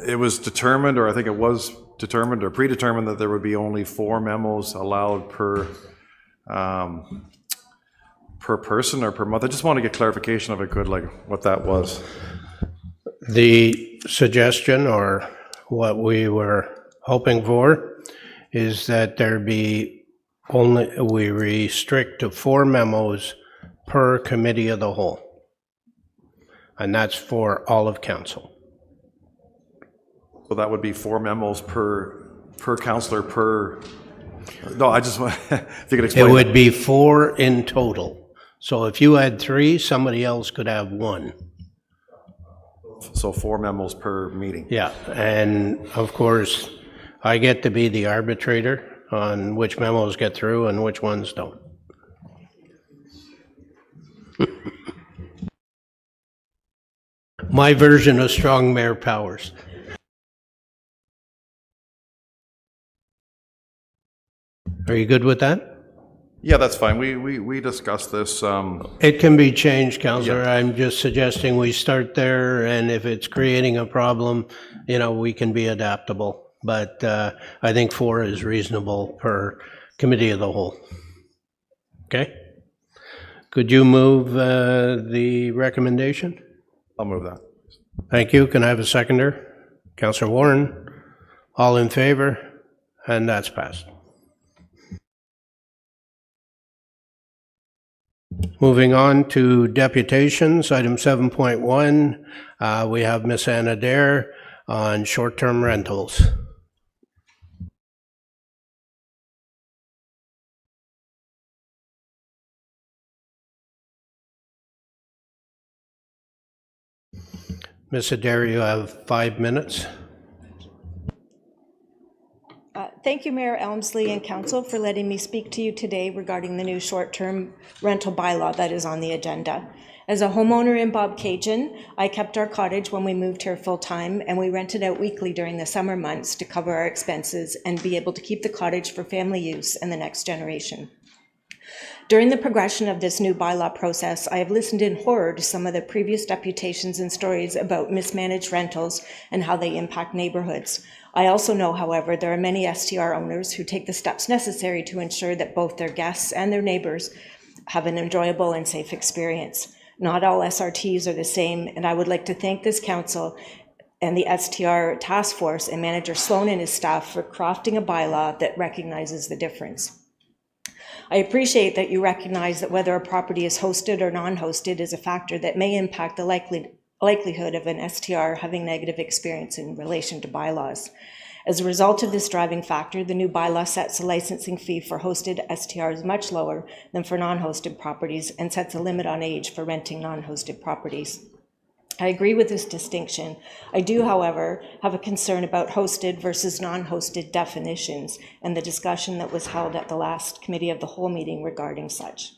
it was determined, or I think it was determined or predetermined, that there would be only 4 memos allowed per person or per month. I just want to get clarification if I could, like what that was. The suggestion, or what we were hoping for, is that there be only, we restrict to 4 memos per committee of the whole. And that's for all of council. So that would be 4 memos per councillor per, no, I just want, if you could explain. It would be 4 in total. So if you had 3, somebody else could have 1. So 4 memos per meeting. Yeah, and of course, I get to be the arbitrator on which memos get through and which ones don't. My version of strong mayor powers. Are you good with that? Yeah, that's fine. We discussed this. It can be changed, Councillor. Yeah. I'm just suggesting we start there, and if it's creating a problem, you know, we can be adaptable. But I think 4 is reasonable per committee of the whole. Okay? Could you move the recommendation? I'll move that. Thank you. Can I have a seconder? Councillor Warren. All in favor? And that's passed. Moving on to deputations, item 7.1, we have Miss Anna Dare on short-term rentals. Ms. Adair, you have 5 minutes. Thank you, Mayor Elmsley and Council, for letting me speak to you today regarding the new short-term rental bylaw that is on the agenda. As a homeowner in Bobcaygeon, I kept our cottage when we moved here full-time, and we rented out weekly during the summer months to cover our expenses and be able to keep the cottage for family use and the next generation. During the progression of this new bylaw process, I have listened in horror to some of the previous deputations and stories about mismanaged rentals and how they impact neighborhoods. I also know, however, there are many STR owners who take the steps necessary to ensure that both their guests and their neighbors have an enjoyable and safe experience. Not all SRTs are the same, and I would like to thank this council and the STR task force and Manager Sloan and his staff for crafting a bylaw that recognizes the difference. I appreciate that you recognize that whether a property is hosted or non-hosted is a factor that may impact the likelihood of an STR having negative experience in relation to bylaws. As a result of this driving factor, the new bylaw sets the licensing fee for hosted STRs much lower than for non-hosted properties and sets a limit on age for renting non-hosted properties. I agree with this distinction. I do, however, have a concern about hosted versus non-hosted definitions and the discussion that was held at the last Committee of the Whole meeting regarding such.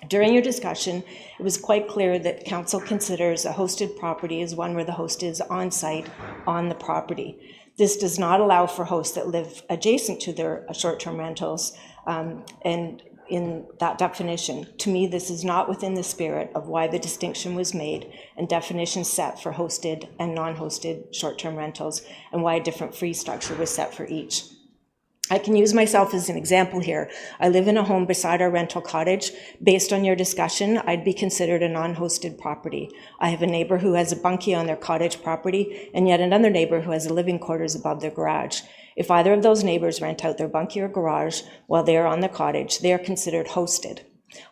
During your discussion, it was quite clear that Council considers a hosted property as one where the host is on site on the property. This does not allow for hosts that live adjacent to their short-term rentals, and in that definition. To me, this is not within the spirit of why the distinction was made and definitions set for hosted and non-hosted short-term rentals, and why a different fee structure was set for each. I can use myself as an example here. I live in a home beside our rental cottage. Based on your discussion, I'd be considered a non-hosted property. I have a neighbor who has a bunkie on their cottage property, and yet another neighbor who has a living quarters above their garage. If either of those neighbors rent out their bunkie or garage while they are on the cottage, they are considered hosted.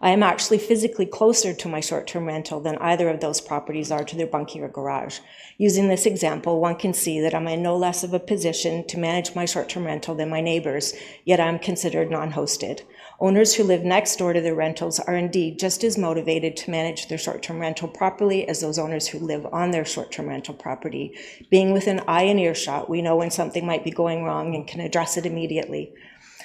I am actually physically closer to my short-term rental than either of those properties are to their bunkie or garage. Using this example, one can see that I'm in no less of a position to manage my short-term rental than my neighbors, yet I'm considered non-hosted. Owners who live next door to their rentals are indeed just as motivated to manage their short-term rental properly as those owners who live on their short-term rental property. Being within eye and earshot, we know when something might be going wrong and can address it immediately.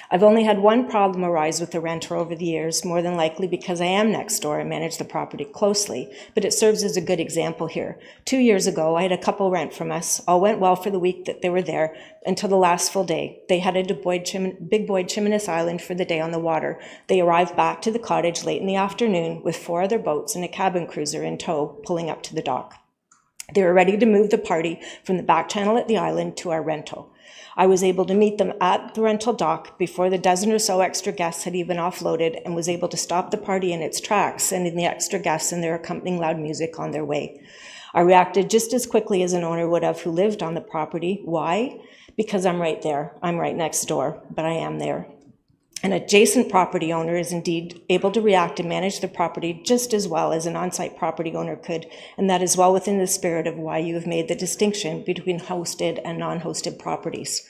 I've only had one problem arise with the renter over the years, more than likely because I am next door and manage the property closely, but it serves as a good example here. 2 years ago, I had a couple rent from us. All went well for the week that they were there until the last full day. They headed to Big Boyd Chimneys Island for the day on the water. They arrived back to the cottage late in the afternoon with 4 other boats and a cabin cruiser in tow pulling up to the dock. They were ready to move the party from the back channel at the island to our rental. I was able to meet them at the rental dock before the dozen or so extra guests had even offloaded, and was able to stop the party in its tracks, sending the extra guests and their accompanying loud music on their way. I reacted just as quickly as an owner would have who lived on the property. Why? Because I'm right there. I'm right next door, but I am there. An adjacent property owner is indeed able to react and manage the property just as well as an on-site property owner could, and that is well within the spirit of why you have made the distinction between hosted and non-hosted properties.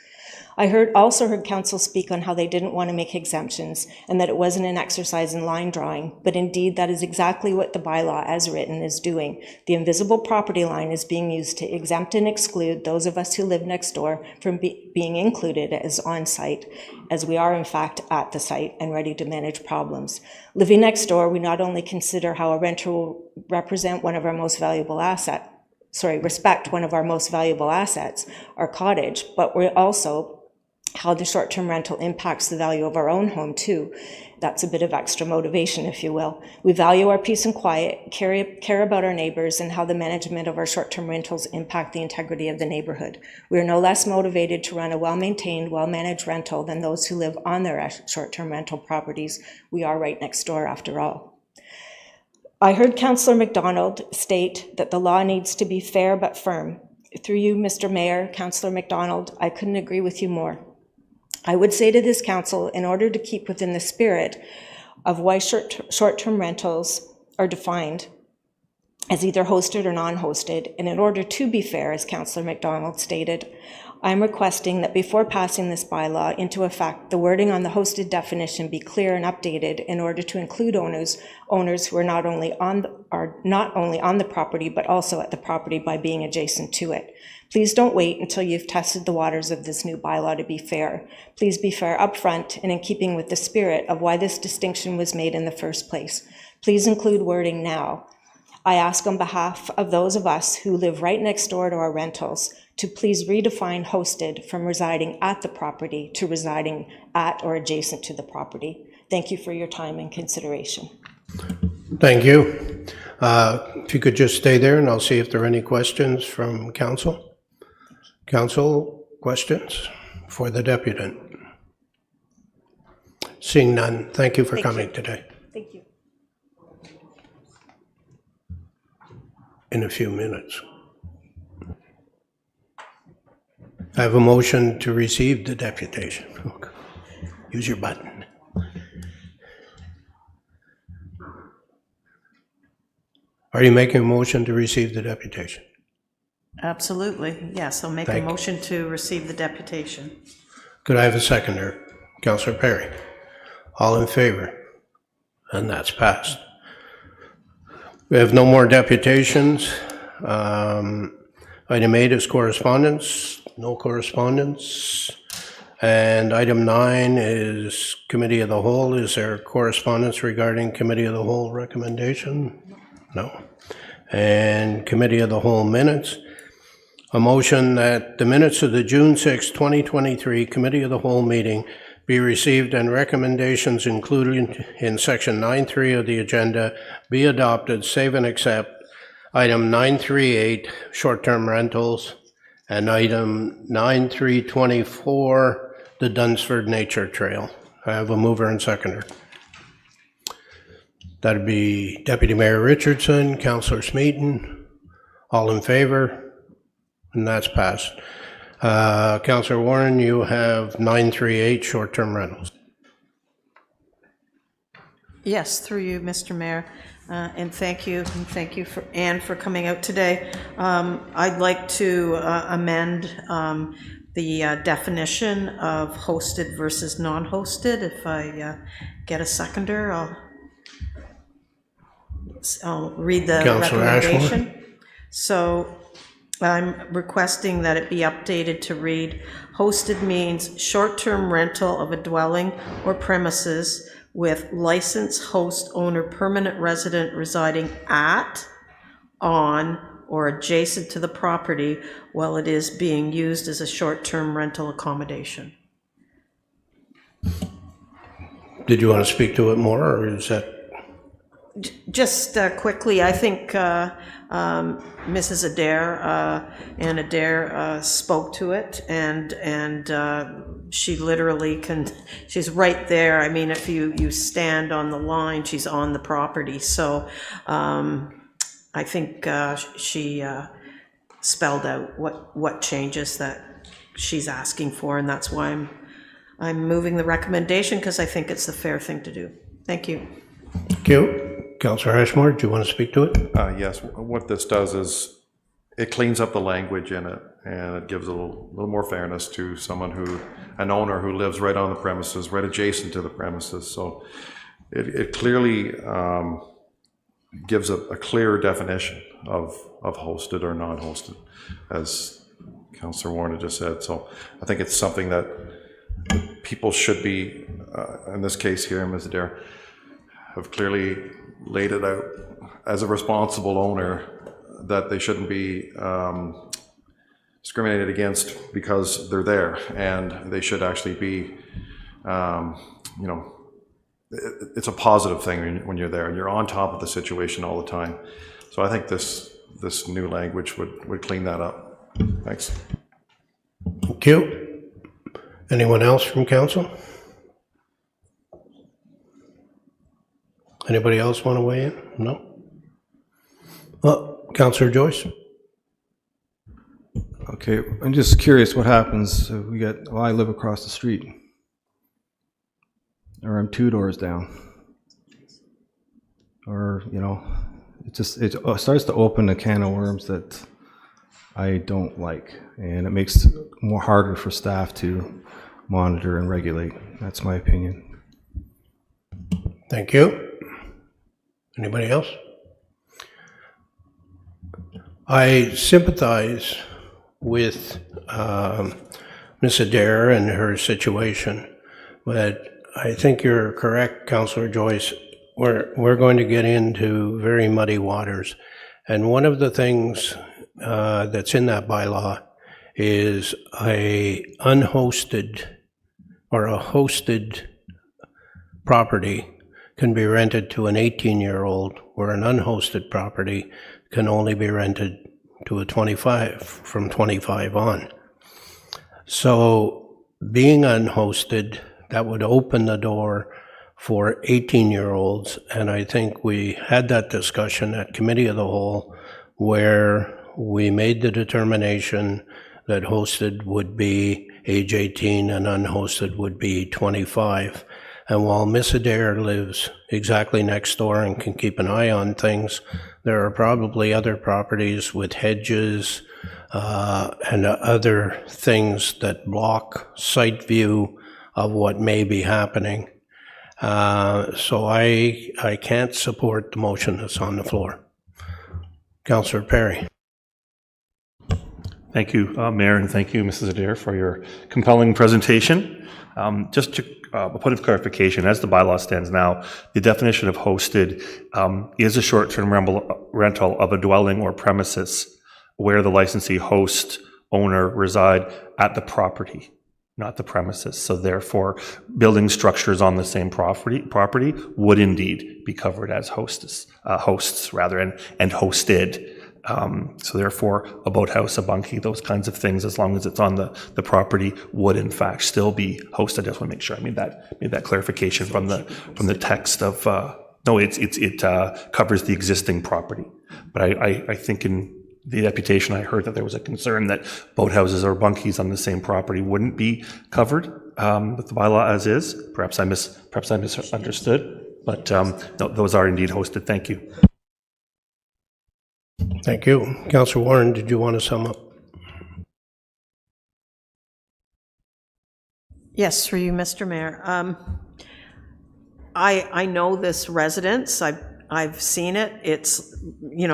I also heard council speak on how they didn't want to make exemptions and that it wasn't an exercise in line drawing, but indeed that is exactly what the bylaw as written is doing. The invisible property line is being used to exempt and exclude those of us who live next door from being included as on-site, as we are in fact at the site and ready to manage problems. Living next door, we not only consider how a renter will represent one of our most valuable respect one of our most valuable assets, our cottage, but we're also how the short-term rental impacts the value of our own home too. That's a bit of extra motivation, if you will. We value our peace and quiet, care about our neighbors, and how the management of our short-term rentals impact the integrity of the neighborhood. We are no less motivated to run a well-maintained, well-managed rental than those who live on their short-term rental properties. We are right next door, after all. I heard Councillor McDonald state that the law needs to be fair but firm. Through you, Mr. Mayor, Councillor McDonald, I couldn't agree with you more. I would say to this council, in order to keep within the spirit of why short-term rentals are defined as either hosted or non-hosted. And in order to be fair, as Councillor MacDonald stated, I'm requesting that before passing this bylaw into effect, the wording on the hosted definition be clear and updated in order to include owners who are not only on the property, but also at the property by being adjacent to it. Please don't wait until you've tested the waters of this new bylaw to be fair. Please be fair upfront and in keeping with the spirit of why this distinction was made in the first place. Please include wording now. I ask on behalf of those of us who live right next door to our rentals to please redefine hosted from residing at the property to residing at or adjacent to the property. Thank you for your time and consideration. Thank you. If you could just stay there and I'll see if there are any questions from council. Council, questions for the deputant? Seeing none, thank you for coming today. Thank you. In a few minutes. I have a motion to receive the deputation. Use your button. Are you making a motion to receive the deputation? Absolutely, yes, I'll make a motion to receive the deputation. Could I have a seconder? Councillor Perry. All in favor? And that's passed. We have no more deputations. Item 8 is correspondence. No correspondence. And item 9 is Committee of the Whole. Is there correspondence regarding Committee of the Whole recommendation? No. And Committee of the Whole minutes. A motion that the minutes of the June 6, 2023 Committee of the Whole meeting be received and recommendations included in section 9.3 of the agenda be adopted, save and accept item 938, short-term rentals, and item 9324, the Dunsford Nature Trail. I have a mover and seconder. That'd be Deputy Mayor Richardson, Councillor Smeaton, all in favor, and that's passed. Councillor Warren, you have 938 short-term rentals. Yes, through you, Mr. Mayor, and thank you for Anne for coming out today. I'd like to amend the definition of hosted versus non-hosted. If I get a seconder, I'll read the Councillor recommendation. Ashmore. So I'm requesting that it be updated to read, hosted means short-term rental of a dwelling or premises with licensed host owner permanent resident residing at, on, or adjacent to the property while it is being used as a short-term rental accommodation. Did you want to speak to it more, or is that? Just quickly, I think Mrs. Adair, Ann Adair, spoke to it, and she literally can, she's right there. I mean, if you stand on the line, she's on the property. So I think she spelled out what changes that she's asking for, and that's why I'm moving the recommendation, because I think it's the fair thing to do. Thank you. Thank you. Councillor Ashmore, do you want to speak to it? Yes, what this does is it cleans up the language in it, and it gives a little more fairness to an owner who lives right on the premises, right adjacent to the premises. So it clearly gives a clear definition of hosted or non-hosted, as Councillor Warner just said. So I think it's something that people should be, in this case here, Ms. Adair, have clearly laid it out as a responsible owner, that they shouldn't be discriminated against because they're there, and they should actually be, it's a positive thing when you're there and you're on top of the situation all the time. So I think this new language would clean that up. Thanks. Thank you. Anyone else from council? Anybody else want to weigh in? No? Well, Councillor Joyce? Okay, I'm just curious what happens. I live across the street, or I'm 2 doors down. or, it starts to open a can of worms that I don't like, and it makes it more harder for staff to monitor and regulate. That's my opinion. Thank you. Anybody else? I sympathize with Ms. Adair and her situation, but I think you're correct, Councillor Joyce. We're going to get into very muddy waters, and one of the things that's in that bylaw is a unhosted or a hosted property can be rented to an 18-year-old, where an unhosted property can only be rented to a 25, from 25 on. So being unhosted, that would open the door for 18-year-olds, and I think we had that discussion at Committee of the Whole, where we made the determination that hosted would be age 18 and unhosted would be 25. And while Miss Adair lives exactly next door and can keep an eye on things, there are probably other properties with hedges and other things that block sight view of what may be happening. So I can't support the motion that's on the floor. Councillor Perry. Thank you, Mayor, and thank you, Mrs. Adair, for your compelling presentation. Just to a point of clarification, as the bylaw stands now, the definition of hosted is a short-term rental of a dwelling or premises where the licensee host owner reside at the property, not the premises. So therefore, building structures on the same property would indeed be covered as hosts rather, and hosted. So therefore, a boathouse, a bunkie, those kinds of things, as long as it's on the property, would in fact still be hosted. I just want to make sure I made that clarification from the text of. No, it covers the existing property. But I think in the deputation I heard that there was a concern that boathouses or bunkies on the same property wouldn't be covered with the bylaw as is. Perhaps I misunderstood. But no, those are indeed hosted. Thank you. Thank you. Councillor Warren, did you want to sum up? Yes, through you, Mr. Mayor. I know this residence. I've seen it. It's,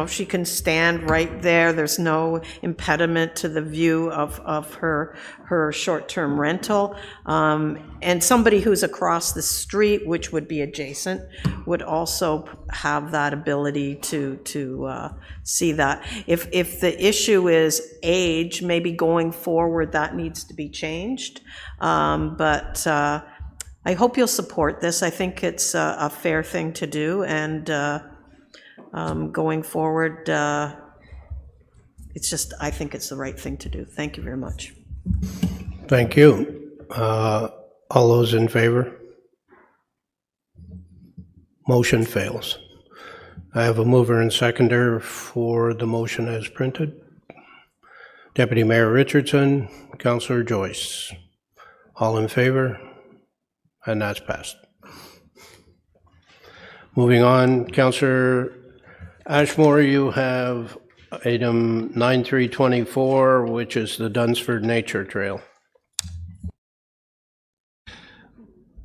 she can stand right there. There's no impediment to the view of her short-term rental. And somebody who's across the street, which would be adjacent, would also have that ability to see that. If the issue is age, maybe going forward that needs to be changed. But I hope you'll support this. I think it's a fair thing to do, and going forward, I think it's the right thing to do. Thank you very much. Thank you. All those in favor? Motion fails. I have a mover and seconder for the motion as printed. Deputy Mayor Richardson, Councillor Joyce. All in favor? And that's passed. Moving on, Councillor Ashmore, you have item 9324, which is the Dunsford Nature Trail.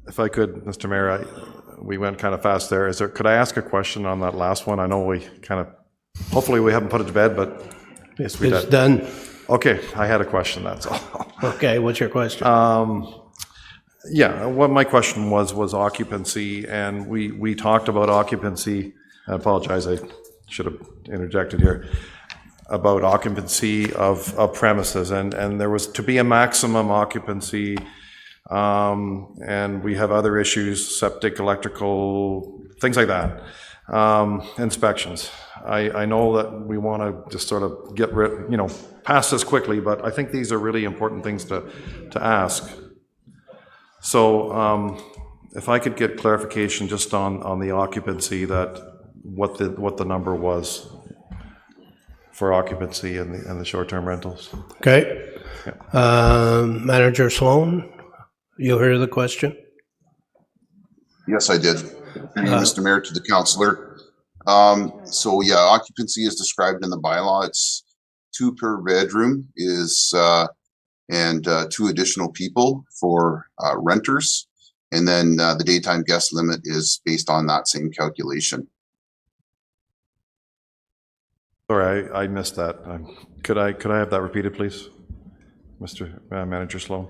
If I could, Mr. Mayor, we went kind of fast there. Could I ask a question on that last one? I know we hopefully we haven't put it to bed, but yes, we did. It's done. Okay, I had a question, that's all. Okay, what's your question? Yeah, what my question was occupancy, and we talked about occupancy. I apologize, I should have interjected here, about occupancy of premises, and there was to be a maximum occupancy, and we have other issues, septic, electrical, things like that, inspections. I know that we want to just sort of get rid, pass this quickly, but I think these are really important things to ask. So if I could get clarification just on the occupancy, that what the number was for occupancy and the short-term rentals. Okay. Yeah. Manager Sloan, you heard the question? Yes, I did. Mr. Mayor, to the councillor, So yeah, occupancy is described in the bylaw. It's 2 per bedroom and 2 additional people for renters. And then the daytime guest limit is based on that same calculation. Sorry, I missed that. Could I have that repeated, please, Mr. Manager Sloan?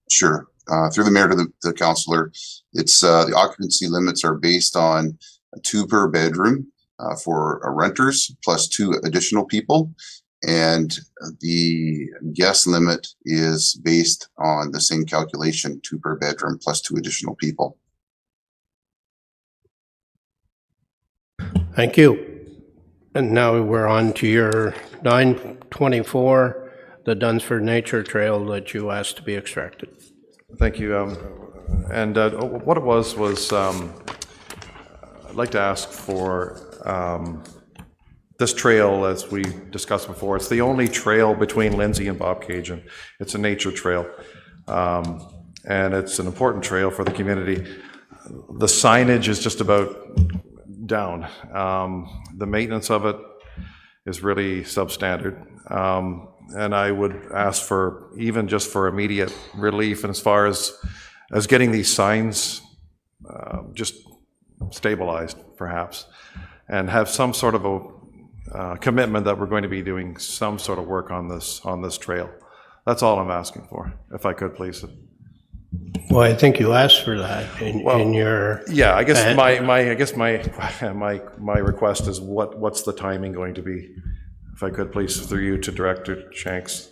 Sure. Through the mayor to the councillor, it's the occupancy limits are based on 2 per bedroom for renters plus 2 additional people, and the guest limit is based on the same calculation, 2 per bedroom plus 2 additional people. Thank you. And now we're on to your 924, the Dunsford Nature Trail that you asked to be extracted. Thank you. And what it was I'd like to ask for this trail, as we discussed before. It's the only trail between Lindsay and Bobcaygeon. It's a nature trail, and it's an important trail for the community. The signage is just about down. The maintenance of it is really substandard. And I would ask for, even just for immediate relief, and as far as getting these signs just stabilized, perhaps, and have some sort of a commitment that we're going to be doing some sort of work on this trail. That's all I'm asking for, if I could, please. Well, I think you asked for that in your. Yeah, I guess my request is what's the timing going to be? If I could, please, through you to Director Shanks.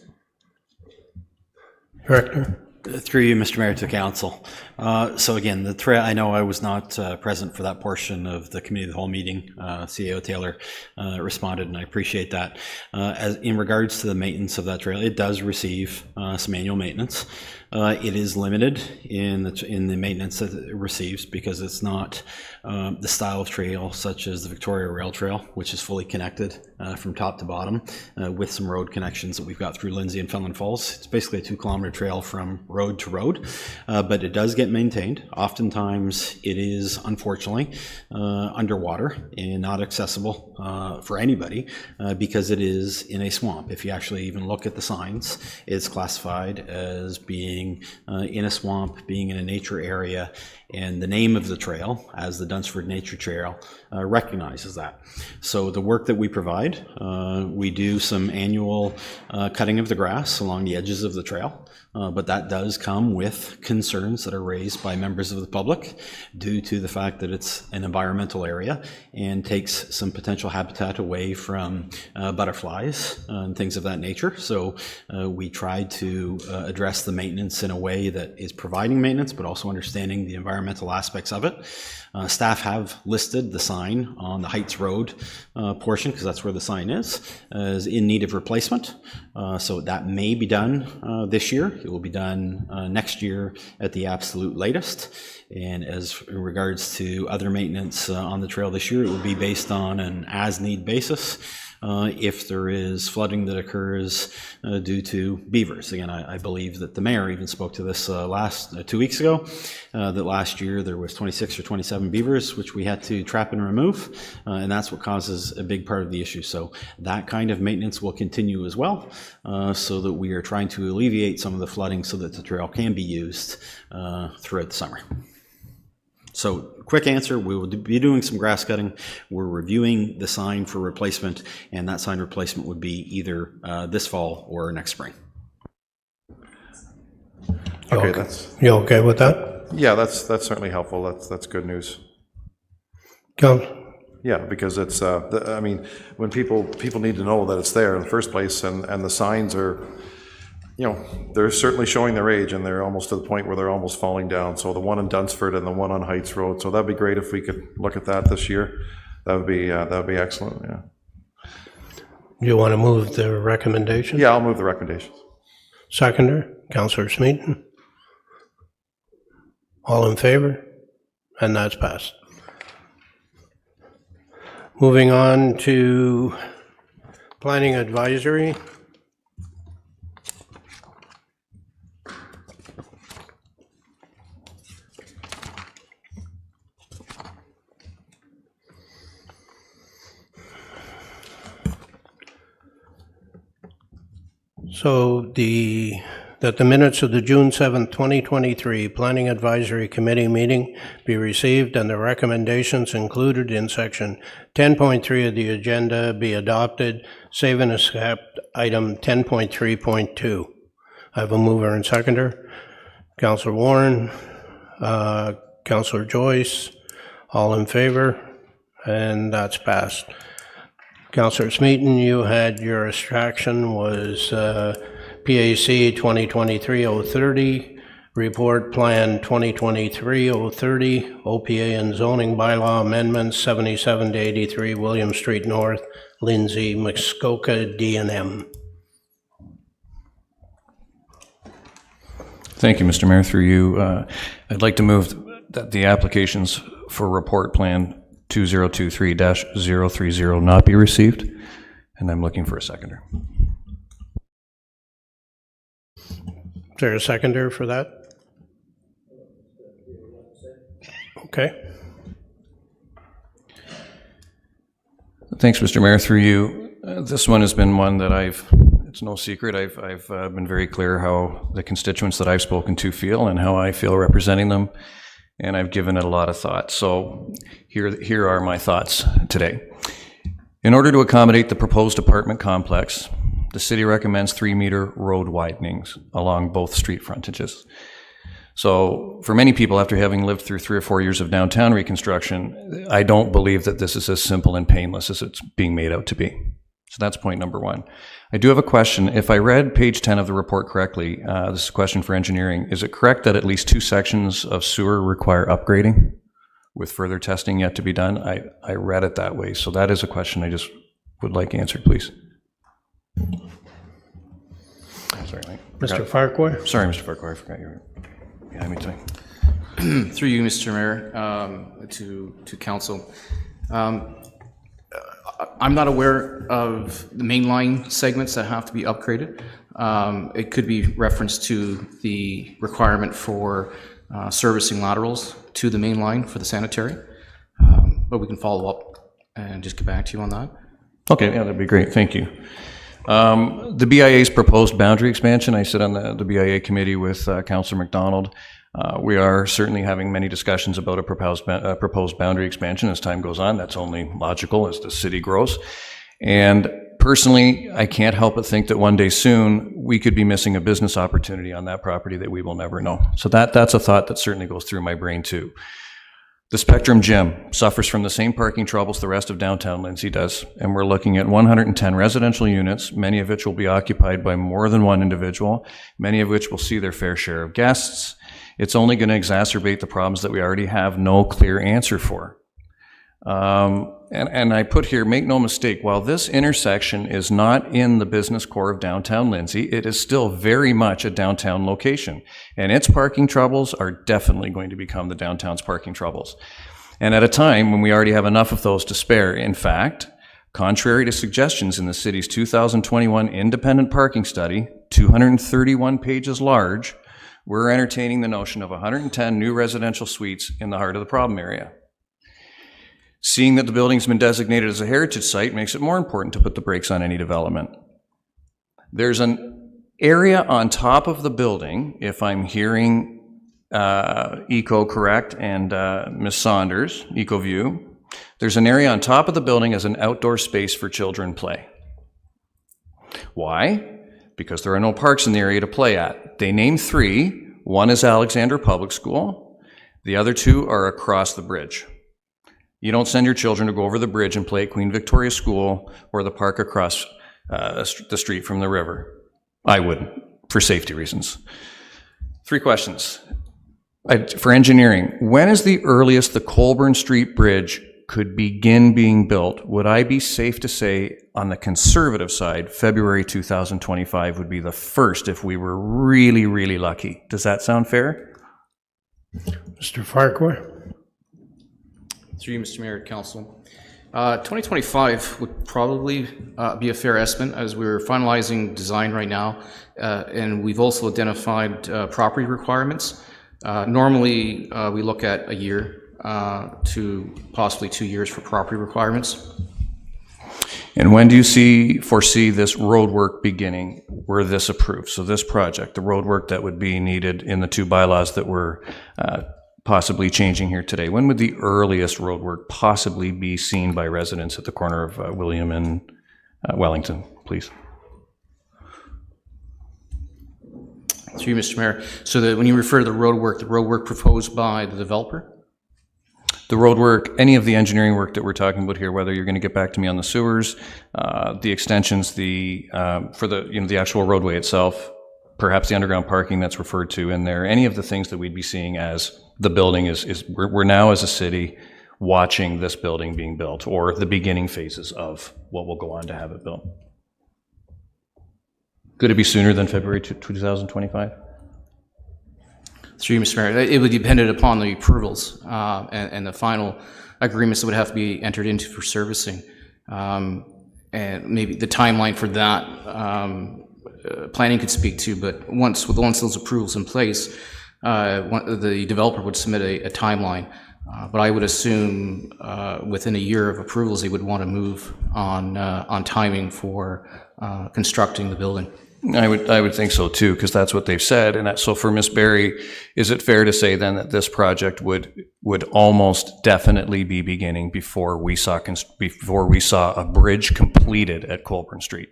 Director. Through you, Mr. Mayor, to council. So again, the trail, I know I was not present for that portion of the committee of the whole meeting. CAO Taylor responded, and I appreciate that. As in regards to the maintenance of that trail, it does receive some annual maintenance. It is limited in the maintenance that it receives because it's not the style of trail such as the Victoria Rail Trail, which is fully connected from top to bottom with some road connections that we've got through Lindsay and Fenelon Falls. It's basically a 2-kilometer trail from road to road, but it does get maintained. Oftentimes it is, unfortunately, underwater and not accessible for anybody because it is in a swamp. If you actually even look at the signs, it's classified as being in a swamp, being in a nature area, and the name of the trail, as the Dunsford Nature Trail, recognizes that. So the work that we provide, we do some annual cutting of the grass along the edges of the trail, but that does come with concerns that are raised by members of the public due to the fact that it's an environmental area and takes some potential habitat away from butterflies and things of that nature. So we try to address the maintenance in a way that is providing maintenance, but also understanding the environmental aspects of it. Staff have listed the sign on the Heights Road portion, because that's where the sign is, as in need of replacement. So that may be done this year. It will be done next year at the absolute latest. And as in regards to other maintenance on the trail this year, it will be based on an as-need basis. If there is flooding that occurs due to beavers. Again, I believe that the mayor even spoke to this 2 weeks ago, that last year there was 26 or 27 beavers, which we had to trap and remove, and that's what causes a big part of the issue. So that kind of maintenance will continue as well, so that we are trying to alleviate some of the flooding so that the trail can be used throughout the summer. So quick answer, we will be doing some grass cutting. We're reviewing the sign for replacement, and that sign replacement would be either this fall or next spring. Okay, you okay with that? Yeah, that's certainly helpful. That's good news. Yeah, because it's I mean, when people need to know that it's there in the first place, and the signs are, you know, they're certainly showing their age, and they're almost to the point where they're almost falling down. So the one in Dunsford and the one on Heights Road. So that'd be great if we could look at that this year. That would be excellent. Yeah. Do you want to move the recommendation? Yeah, I'll move the recommendations. Seconder, Councillor Smeaton. All in favor? And that's passed. Moving on to Planning Advisory. So that the minutes of the June 7th, 2023 Planning Advisory Committee meeting be received and the recommendations included in section 10.3 of the agenda be adopted, save and accept item 10.3.2. I have a mover and seconder. Councillor Warren, Councillor Joyce, all in favor, and that's passed. Councillor Smeaton, you had your extraction was PAC 2023-030, Report Plan 2023-030, OPA and Zoning Bylaw Amendments 77 to 83, William Street North, Lindsay, Muskoka, D&M. Thank you, Mr. Mayor. Through you, I'd like to move that the applications for Report Plan 2023-030 not be received, and I'm looking for a seconder. Is there a seconder for that? Okay. Thanks, Mr. Mayor. Through you, this one has been one that it's no secret, I've been very clear how the constituents that I've spoken to feel and how I feel representing them, and I've given it a lot of thought. So here are my thoughts today. In order to accommodate the proposed apartment complex, the city recommends 3-meter road widenings along both street frontages. So for many people, after having lived through 3 or 4 years of downtown reconstruction, I don't believe that this is as simple and painless as it's being made out to be. So that's point number one. I do have a question. If I read page 10 of the report correctly, this is a question for engineering. Is it correct that at least 2 sections of sewer require upgrading with further testing yet to be done? I read it that way. So that is a question I just would like answered, please. Sorry, Mr. Farquhar? Sorry, Mr. Farquhar, I forgot you were behind me today. Through you, Mr. Mayor, to council. I'm not aware of the mainline segments that have to be upgraded. It could be referenced to the requirement for servicing laterals to the main line for the sanitary, but we can follow up and just get back to you on that. Okay, yeah, that'd be great. Thank you. The BIA's proposed boundary expansion, I sit on the BIA committee with Councillor McDonald. We are certainly having many discussions about a proposed boundary expansion as time goes on. That's only logical as the city grows. And personally, I can't help but think that one day soon, we could be missing a business opportunity on that property that we will never know. So that's a thought that certainly goes through my brain too. The Spectrum Gym suffers from the same parking troubles the rest of downtown Lindsay does, and we're looking at 110 residential units, many of which will be occupied by more than one individual, many of which will see their fair share of guests. It's only going to exacerbate the problems that we already have no clear answer for. And I put here, make no mistake, while this intersection is not in the business core of downtown Lindsay, it is still very much a downtown location. And its parking troubles are definitely going to become the downtown's parking troubles. And at a time when we already have enough of those to spare. In fact, contrary to suggestions in the city's 2021 independent parking study, 231 pages large, we're entertaining the notion of 110 new residential suites in the heart of the problem area. Seeing that the building's been designated as a heritage site makes it more important to put the brakes on any development. There's an area on top of the building, if I'm hearing Eco correct and Ms. Saunders, EcoView, there's an area on top of the building as an outdoor space for children play. Why? Because there are no parks in the area to play at. They name 3. One is Alexander Public School. The other 2 are across the bridge. You don't send your children to go over the bridge and play at Queen Victoria School or the park across the street from the river. I wouldn't, for safety reasons. 3 questions. For engineering, when is the earliest the Colburn Street Bridge could begin being built? Would I be safe to say, on the conservative side, February 2025 would be the first if we were really, really lucky? Does that sound fair? Mr. Farquhar? Through you, Mr. Mayor, Council. 2025 would probably be a fair estimate, as we're finalizing design right now, and we've also identified property requirements. Normally, we look at a year to possibly 2 years for property requirements. And when do you foresee this road work beginning were this approved? So this project, the road work that would be needed in the two bylaws that we're possibly changing here today, when would the earliest road work possibly be seen by residents at the corner of William and Wellington, please? Through you, Mr. Mayor. So when you refer to the road work proposed by the developer? The road work, any of the engineering work that we're talking about here, whether you're going to get back to me on the sewers, the extensions, for the actual roadway itself, perhaps the underground parking that's referred to in there, any of the things that we'd be seeing as the building we're now as a city watching this building being built, or the beginning phases of what will go on to have it built. Could it be sooner than February 2025? Through you, Mr. Mayor, it would depend upon the approvals and the final agreements that would have to be entered into for servicing. And maybe the timeline for that, planning could speak to, but once those approvals in place, the developer would submit a timeline. But I would assume within a year of approvals, they would want to move on timing for constructing the building. I would think so too, because that's what they've said. And so for Ms. Berry, is it fair to say then that this project would almost definitely be beginning before we saw a bridge completed at Colburn Street?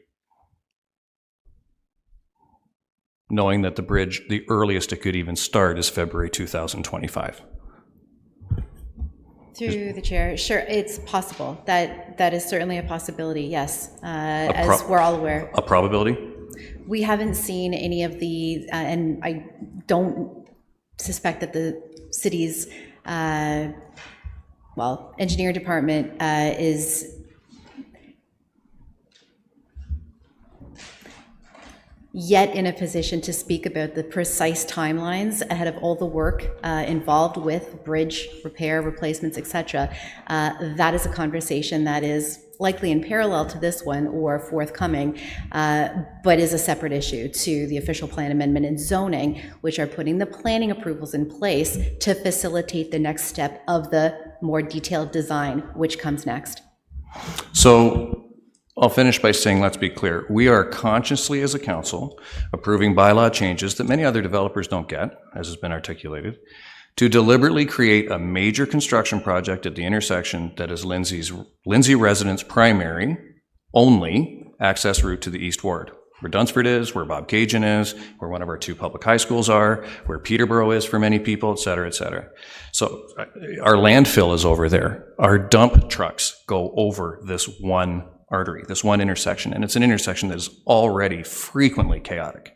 Knowing that the bridge, the earliest it could even start is February 2025. Through the chair, sure, it's possible. That is certainly a possibility, yes, as we're all aware. A probability? We haven't seen any of the, and I don't suspect that the city's, engineering department is yet in a position to speak about the precise timelines ahead of all the work involved with bridge repair, replacements, etc. That is a conversation that is likely in parallel to this one or forthcoming, but is a separate issue to the official plan amendment and zoning, which are putting the planning approvals in place to facilitate the next step of the more detailed design, which comes next. So I'll finish by saying, let's be clear. We are consciously, as a council, approving bylaw changes that many other developers don't get, as has been articulated, to deliberately create a major construction project at the intersection that is Lindsay residents' primary, only access route to the East Ward. Where Dunsford is, where Bob Cajun is, where one of our two public high schools are, where Peterborough is for many people, et cetera, et cetera. So our landfill is over there. Our dump trucks go over this one artery, this one intersection, and it's an intersection that is already frequently chaotic.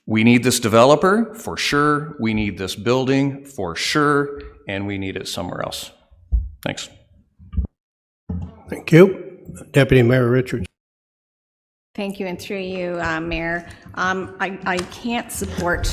We need this developer, for sure. We need this building, for sure. And we need it somewhere else. Thanks. Thank you. Deputy Mayor Richards. Thank you, and through you, Mayor. I can't support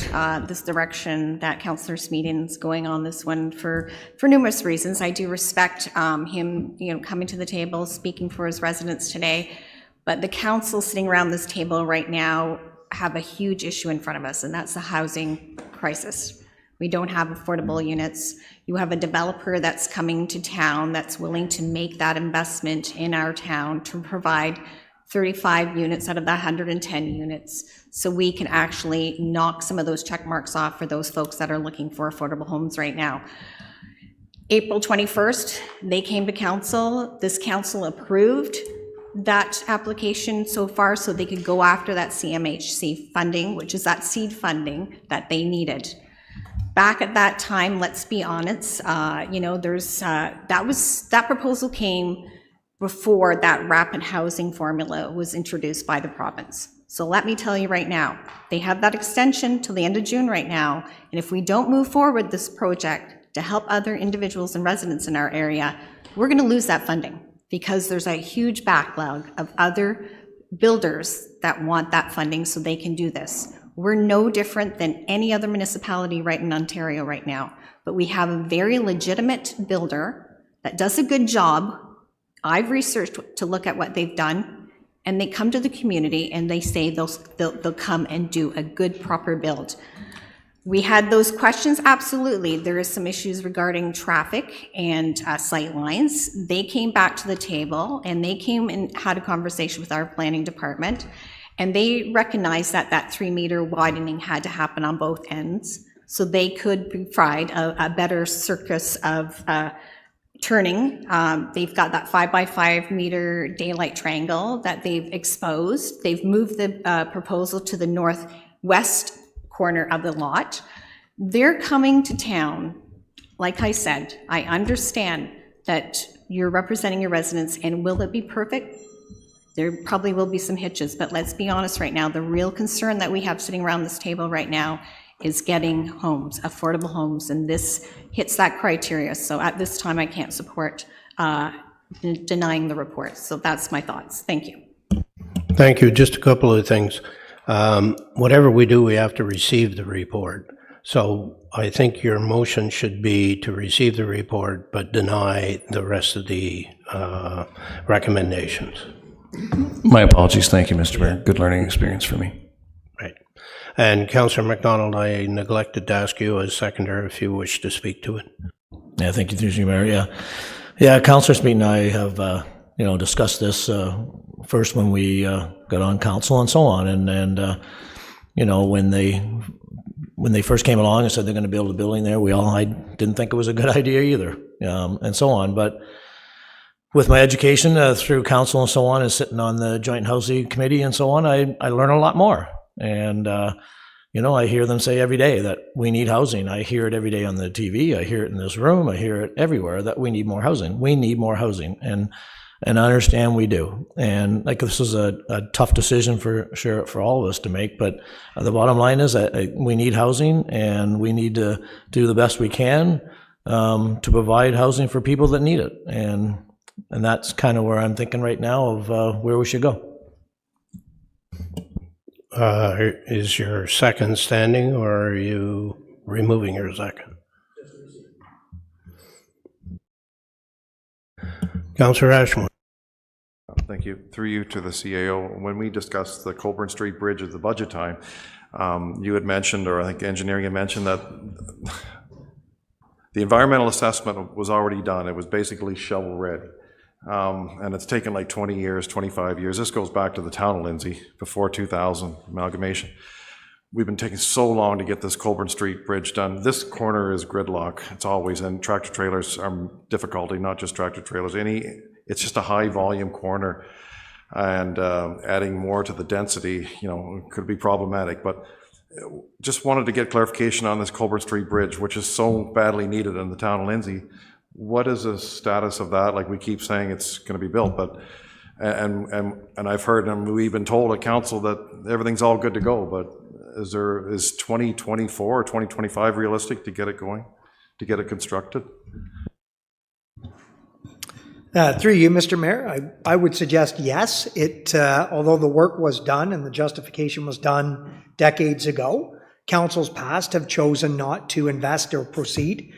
this direction that Councillor Smeaton's going on this one for numerous reasons. I do respect him, coming to the table, speaking for his residents today, but the council sitting around this table right now have a huge issue in front of us, and that's the housing crisis. We don't have affordable units. You have a developer that's coming to town that's willing to make that investment in our town to provide 35 units out of the 110 units, so we can actually knock some of those check marks off for those folks that are looking for affordable homes right now. April 21st, they came to council. This council approved that application so far so they could go after that CMHC funding, which is that seed funding that they needed. Back at that time, let's be honest, that proposal came before that rapid housing formula was introduced by the province. So let me tell you right now, they have that extension till the end of June right now, and if we don't move forward this project to help other individuals and residents in our area, we're going to lose that funding, because there's a huge backlog of other builders that want that funding so they can do this. We're no different than any other municipality right in Ontario right now, but we have a very legitimate builder that does a good job. I've researched to look at what they've done, and they come to the community and they say they'll come and do a good, proper build. We had those questions, absolutely. There is some issues regarding traffic and sight lines. They came back to the table and they came and had a conversation with our planning department, and they recognized that that 3-meter widening had to happen on both ends so they could provide a better circus of turning. They've got that 5 by 5 meter daylight triangle that they've exposed. They've moved the proposal to the northwest corner of the lot. They're coming to town. Like I said, I understand that you're representing your residents, and will it be perfect? There probably will be some hitches, but let's be honest right now, the real concern that we have sitting around this table right now is getting homes, affordable homes, and this hits that criteria. So at this time, I can't support denying the report. So that's my thoughts. Thank you. Thank you. Just a couple of things. Whatever we do, we have to receive the report. So I think your motion should be to receive the report but deny the rest of the recommendations. My apologies. Thank you, Mr. Mayor. Good learning experience for me. Right. And Councillor MacDonald, I neglected to ask you as seconder if you wish to speak to it. Yeah, thank you, through you, Mayor. Yeah, Councillor Smeet and I have discussed this first when we got on council and so on, and when they first came along and said they're going to build a building there, I didn't think it was a good idea either, and so on. But with my education through council and so on, and sitting on the Joint Housing Committee and so on, I learn a lot more. And I hear them say every day that we need housing. I hear it every day on the TV. I hear it in this room. I hear it everywhere that we need more housing. We need more housing, and I understand we do. And like, this is a tough decision for sure for all of us to make. But the bottom line is that we need housing, and we need to do the best we can to provide housing for people that need it. And that's kind of where I'm thinking right now of where we should go. Is your second standing, or are you removing your second? Councillor Ashmore. Thank you. Through you to the CAO. When we discussed the Colburn Street Bridge at the budget time, you had mentioned, or I think engineering had mentioned, that the environmental assessment was already done. It was basically shovel ready. And it's taken like 20 years, 25 years. This goes back to the town of Lindsay, before 2000 amalgamation. We've been taking so long to get this Colburn Street Bridge done. This corner is gridlock. It's always, and tractor trailers are difficulty, not just tractor trailers. It's just a high volume corner, and adding more to the density, could be problematic. But just wanted to get clarification on this Colburn Street Bridge, which is so badly needed in the town of Lindsay. What is the status of that? Like, we keep saying it's going to be built, but and I've heard, and we've been told at council that everything's all good to go. But is 2024 or 2025 realistic to get it going, to get it constructed? Through you, Mr. Mayor, I would suggest yes. Although the work was done and the justification was done decades ago, councils past have chosen not to invest or proceed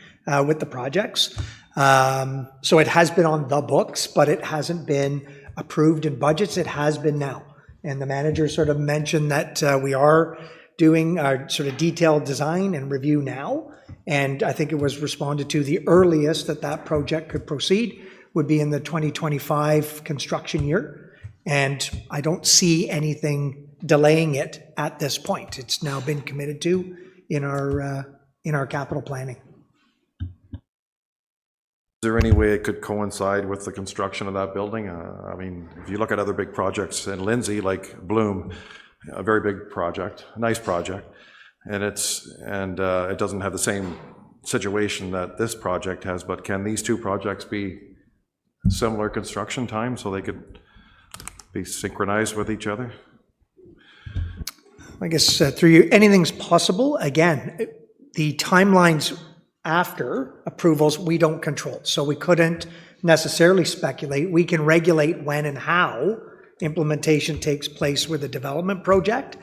with the projects. So it has been on the books, but it hasn't been approved in budgets. It has been now. And the manager sort of mentioned that we are doing our sort of detailed design and review now. And I think it was responded to the earliest that project could proceed would be in the 2025 construction year. And I don't see anything delaying it at this point. It's now been committed to in our capital planning. Is there any way it could coincide with the construction of that building? I mean, if you look at other big projects in Lindsay, like Bloom, a very big project, a nice project, and it doesn't have the same situation that this project has. But can these two projects be similar construction time so they could be synchronized with each other? I guess through you, anything's possible. Again, the timelines after approvals we don't control, so we couldn't necessarily speculate. We can regulate when and how implementation takes place with a development project.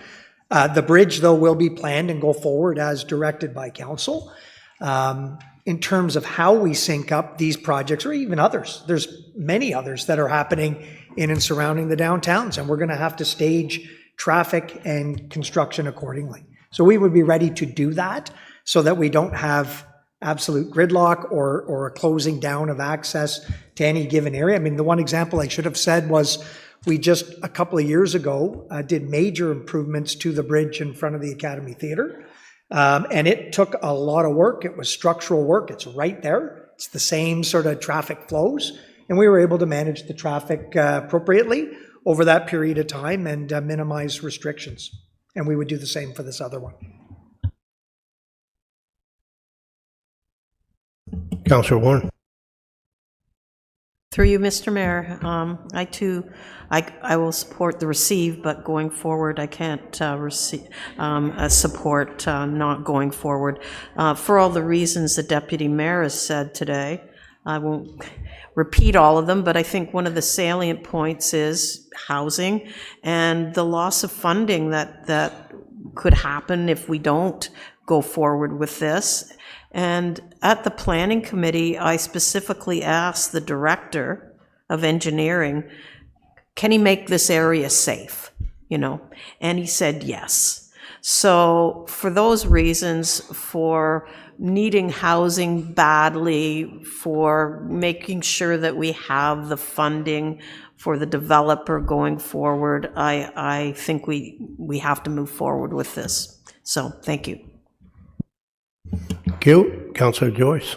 The bridge, though, will be planned and go forward as directed by council. In terms of how we sync up these projects, or even others, there's many others that are happening in and surrounding the downtowns, and we're going to have to stage traffic and construction accordingly. So we would be ready to do that so that we don't have absolute gridlock or a closing down of access to any given area. I mean, the one example I should have said was we just a couple of years ago did major improvements to the bridge in front of the Academy Theatre. And it took a lot of work. It was structural work. It's right there. It's the same sort of traffic flows. And we were able to manage the traffic appropriately over that period of time and minimize restrictions. And we would do the same for this other one. Councillor Warren. Through you, Mr. Mayor, I too, I will support the receive, but going forward, I can't support not going forward. For all the reasons the Deputy Mayor has said today, I won't repeat all of them, but I think one of the salient points is housing and the loss of funding that could happen if we don't go forward with this. And at the Planning Committee, I specifically asked the Director of Engineering, can he make this area safe, you know? And he said yes. So for those reasons, for needing housing badly, for making sure that we have the funding for the developer going forward, I think we have to move forward with this. So thank you. Thank you. Councillor Joyce.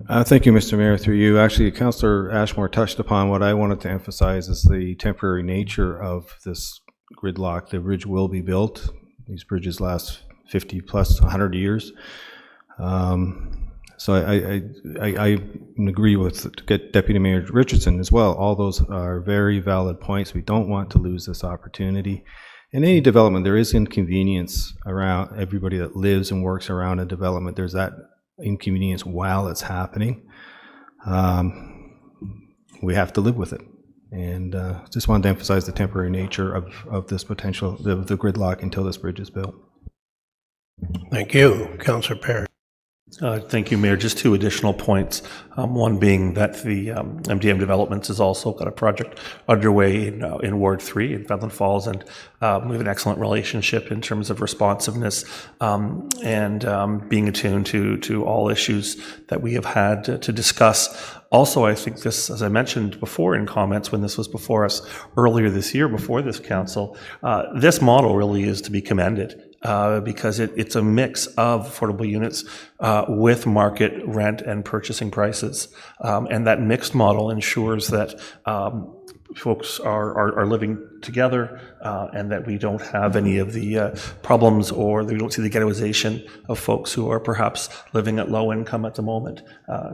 Thank you, Mr. Mayor. Through you, actually, Councillor Ashmore touched upon what I wanted to emphasize is the temporary nature of this gridlock. The bridge will be built. These bridges last 50 plus 100 years. So I agree with Deputy Mayor Richardson as well. All those are very valid points. We don't want to lose this opportunity. In any development, there is inconvenience around everybody that lives and works around a development. There's that inconvenience while it's happening. We have to live with it. And just wanted to emphasize the temporary nature of this potential, the gridlock until this bridge is built. Thank you. Councillor Perry. Thank you, Mayor. Just two additional points. One being that the MDM Developments has also got a project underway in Ward 3 in Fenland Falls, and we have an excellent relationship in terms of responsiveness and being attuned to all issues that we have had to discuss. Also, I think this, as I mentioned before in comments when this was before us earlier this year, before this council, this model really is to be commended. Because it's a mix of affordable units with market rent and purchasing prices. And that mixed model ensures that folks are living together and that we don't have any of the problems, or we don't see the ghettoization of folks who are perhaps living at low income at the moment.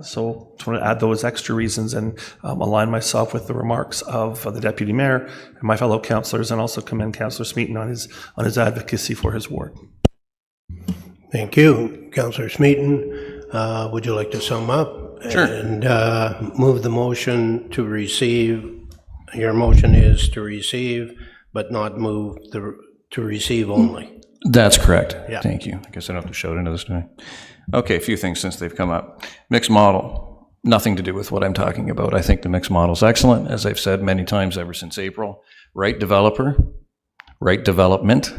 So just want to add those extra reasons and align myself with the remarks of the Deputy Mayor and my fellow councillors, and also commend Councillor Smeaton on his advocacy for his ward. Thank you. Councillor Smeaton, would you like to sum up? Sure. And move the motion to receive. Your motion is to receive, but not move to receive only. That's correct. Yeah. Thank you. I guess I don't have to shout into this, do I? Okay, a few things since they've come up. Mixed model, nothing to do with what I'm talking about. I think the mixed model is excellent, as I've said many times ever since April. Right developer, right development,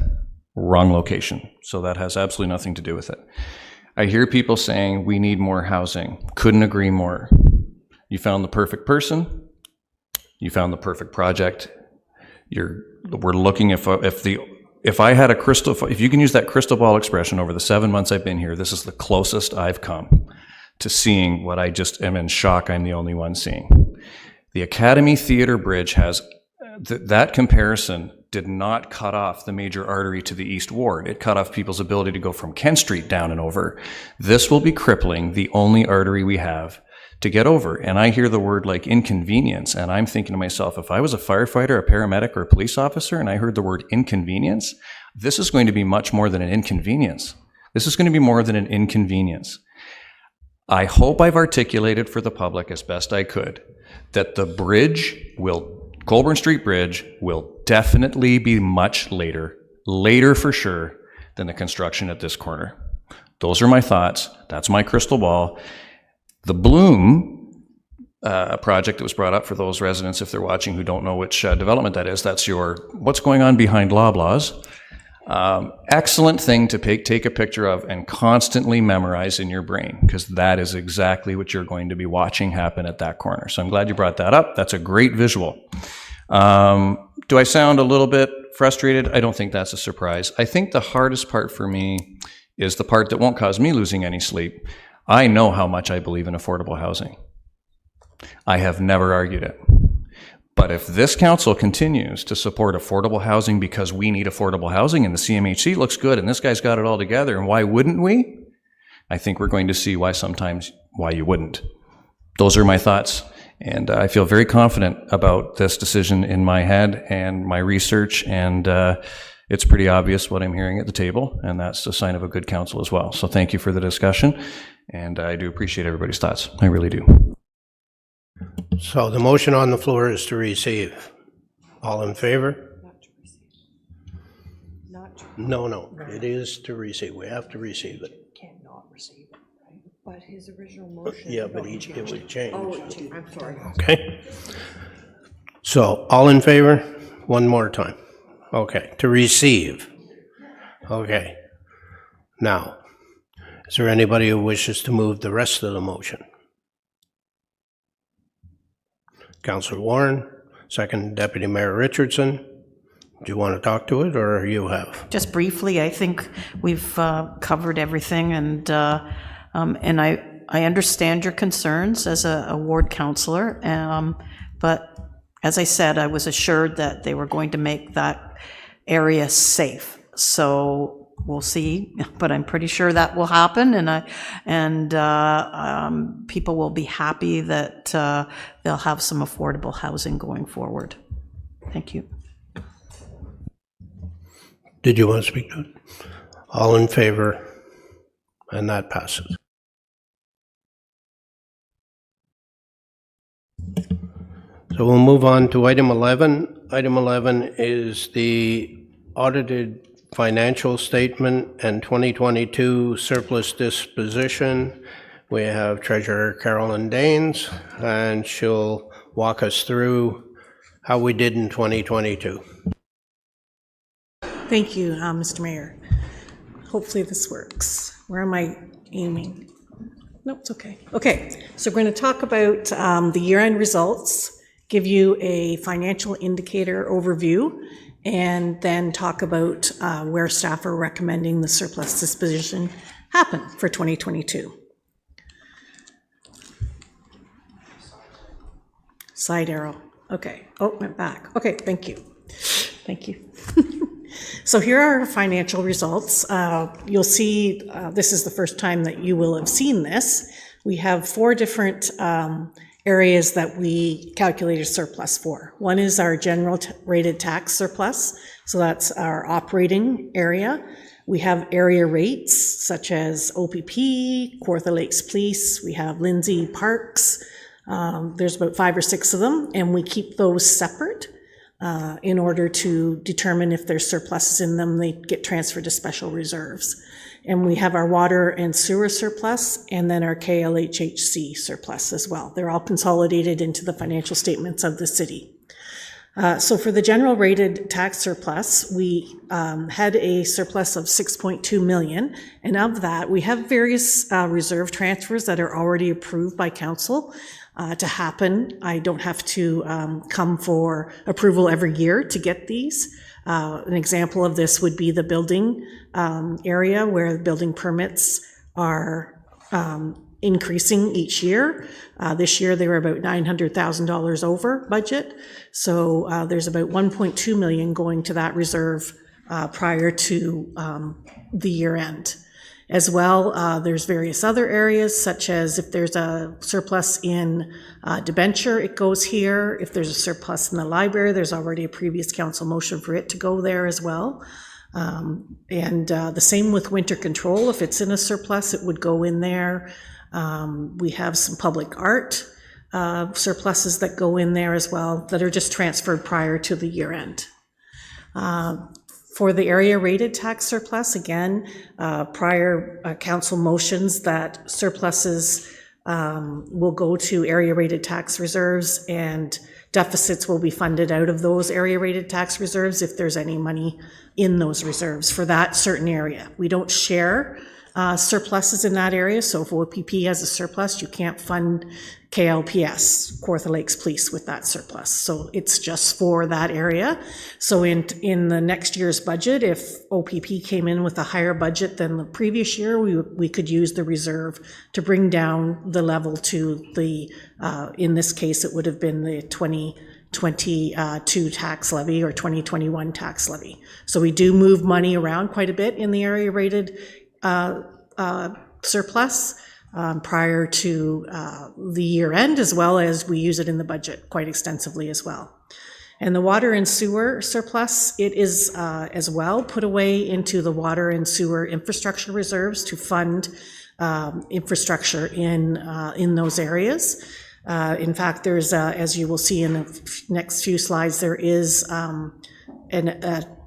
wrong location. So that has absolutely nothing to do with it. I hear people saying we need more housing. Couldn't agree more. You found the perfect person. You found the perfect project. We're looking if I had a crystal, if you can use that crystal ball expression, over the 7 months I've been here, this is the closest I've come to seeing what I just am in shock I'm the only one seeing. The Academy Theatre Bridge has, that comparison did not cut off the major artery to the East Ward. It cut off people's ability to go from Kent Street down and over. This will be crippling the only artery we have to get over. And I hear the word like inconvenience, and I'm thinking to myself, if I was a firefighter, a paramedic, or a police officer, and I heard the word inconvenience, this is going to be much more than an inconvenience. This is going to be more than an inconvenience. I hope I've articulated for the public as best I could that the bridge Colborne Street Bridge will definitely be much later for sure, than the construction at this corner. Those are my thoughts. That's my crystal ball. The Bloom project that was brought up, for those residents, if they're watching, who don't know which development that is, that's what's going on behind Loblaws. Excellent thing to take a picture of and constantly memorize in your brain, because that is exactly what you're going to be watching happen at that corner. So I'm glad you brought that up. That's a great visual. Do I sound a little bit frustrated? I don't think that's a surprise. I think the hardest part for me is the part that won't cause me losing any sleep. I know how much I believe in affordable housing. I have never argued it. But if this council continues to support affordable housing because we need affordable housing and the CMHC looks good and this guy's got it all together, and why wouldn't we? I think we're going to see why you wouldn't. Those are my thoughts. And I feel very confident about this decision in my head and my research, and it's pretty obvious what I'm hearing at the table, and that's a sign of a good council as well. So thank you for the discussion, and I do appreciate everybody's thoughts. I really do. So the motion on the floor is to receive. All in favor? Not to receive. Not to. No, it is to receive. We have to receive it. Cannot receive it, right? But his original motion. Yeah, but it would change. Oh, I'm sorry. Okay. So all in favor? One more time. Okay, to receive. Okay. Now, is there anybody who wishes to move the rest of the motion? Councillor Warren, second Deputy Mayor Richardson. Do you want to talk to it, or you have? Just briefly, I think we've covered everything, and I understand your concerns as a ward councillor, but as I said, I was assured that they were going to make that area safe. So we'll see, but I'm pretty sure that will happen, and people will be happy that they'll have some affordable housing going forward. Thank you. Did you want to speak to it? All in favor? And that passes. So we'll move on to item 11. Item 11 is the audited financial statement and 2022 surplus disposition. We have Treasurer Carolyn Daines, and she'll walk us through how we did in 2022. Thank you, Mr. Mayor. Hopefully this works. Where am I aiming? No, it's okay. Okay, so we're going to talk about the year-end results, give you a financial indicator overview, and then talk about where staff are recommending the surplus disposition happen for 2022. Side arrow. Okay. Oh, went back. Okay, thank you. Thank you. So here are our financial results. You'll see this is the first time that you will have seen this. We have 4 different areas that we calculated surplus for. One is our general rated tax surplus, so that's our operating area. We have area rates such as OPP, Kawartha Lakes Police, we have Lindsay Parks. There's about 5 or 6 of them, and we keep those separate in order to determine if there's surpluses in them. They get transferred to special reserves. And we have our water and sewer surplus, and then our KLHHC surplus as well. They're all consolidated into the financial statements of the city. So for the general rated tax surplus, we had a surplus of 6.2 million, and of that, we have various reserve transfers that are already approved by council to happen. I don't have to come for approval every year to get these. An example of this would be the building area, where the building permits are increasing each year. This year they were about $900,000 over budget. So there's about 1.2 million going to that reserve prior to the year end. As well, there's various other areas, such as if there's a surplus in debenture, it goes here. If there's a surplus in the library, there's already a previous council motion for it to go there as well. The same with winter control. If it's in a surplus, it would go in there. We have some public art surpluses that go in there as well that are just transferred prior to the year end. For the area rated tax surplus, again, prior council motions that surpluses will go to area-rated tax reserves, and deficits will be funded out of those area-rated tax reserves if there's any money in those reserves for that certain area. We don't share surpluses in that area, so if OPP has a surplus, you can't fund KLPS, Kawartha Lakes Police, with that surplus. So it's just for that area. So in the next year's budget, if OPP came in with a higher budget than the previous year, we could use the reserve to bring down the level to the, in this case, it would have been the 2022 tax levy or 2021 tax levy. So we do move money around quite a bit in the area rated surplus prior to the year end, as well as we use it in the budget quite extensively as well. And the water and sewer surplus, it is as well put away into the water and sewer infrastructure reserves to fund infrastructure in those areas. In fact, there's, as you will see in the next few slides, there is a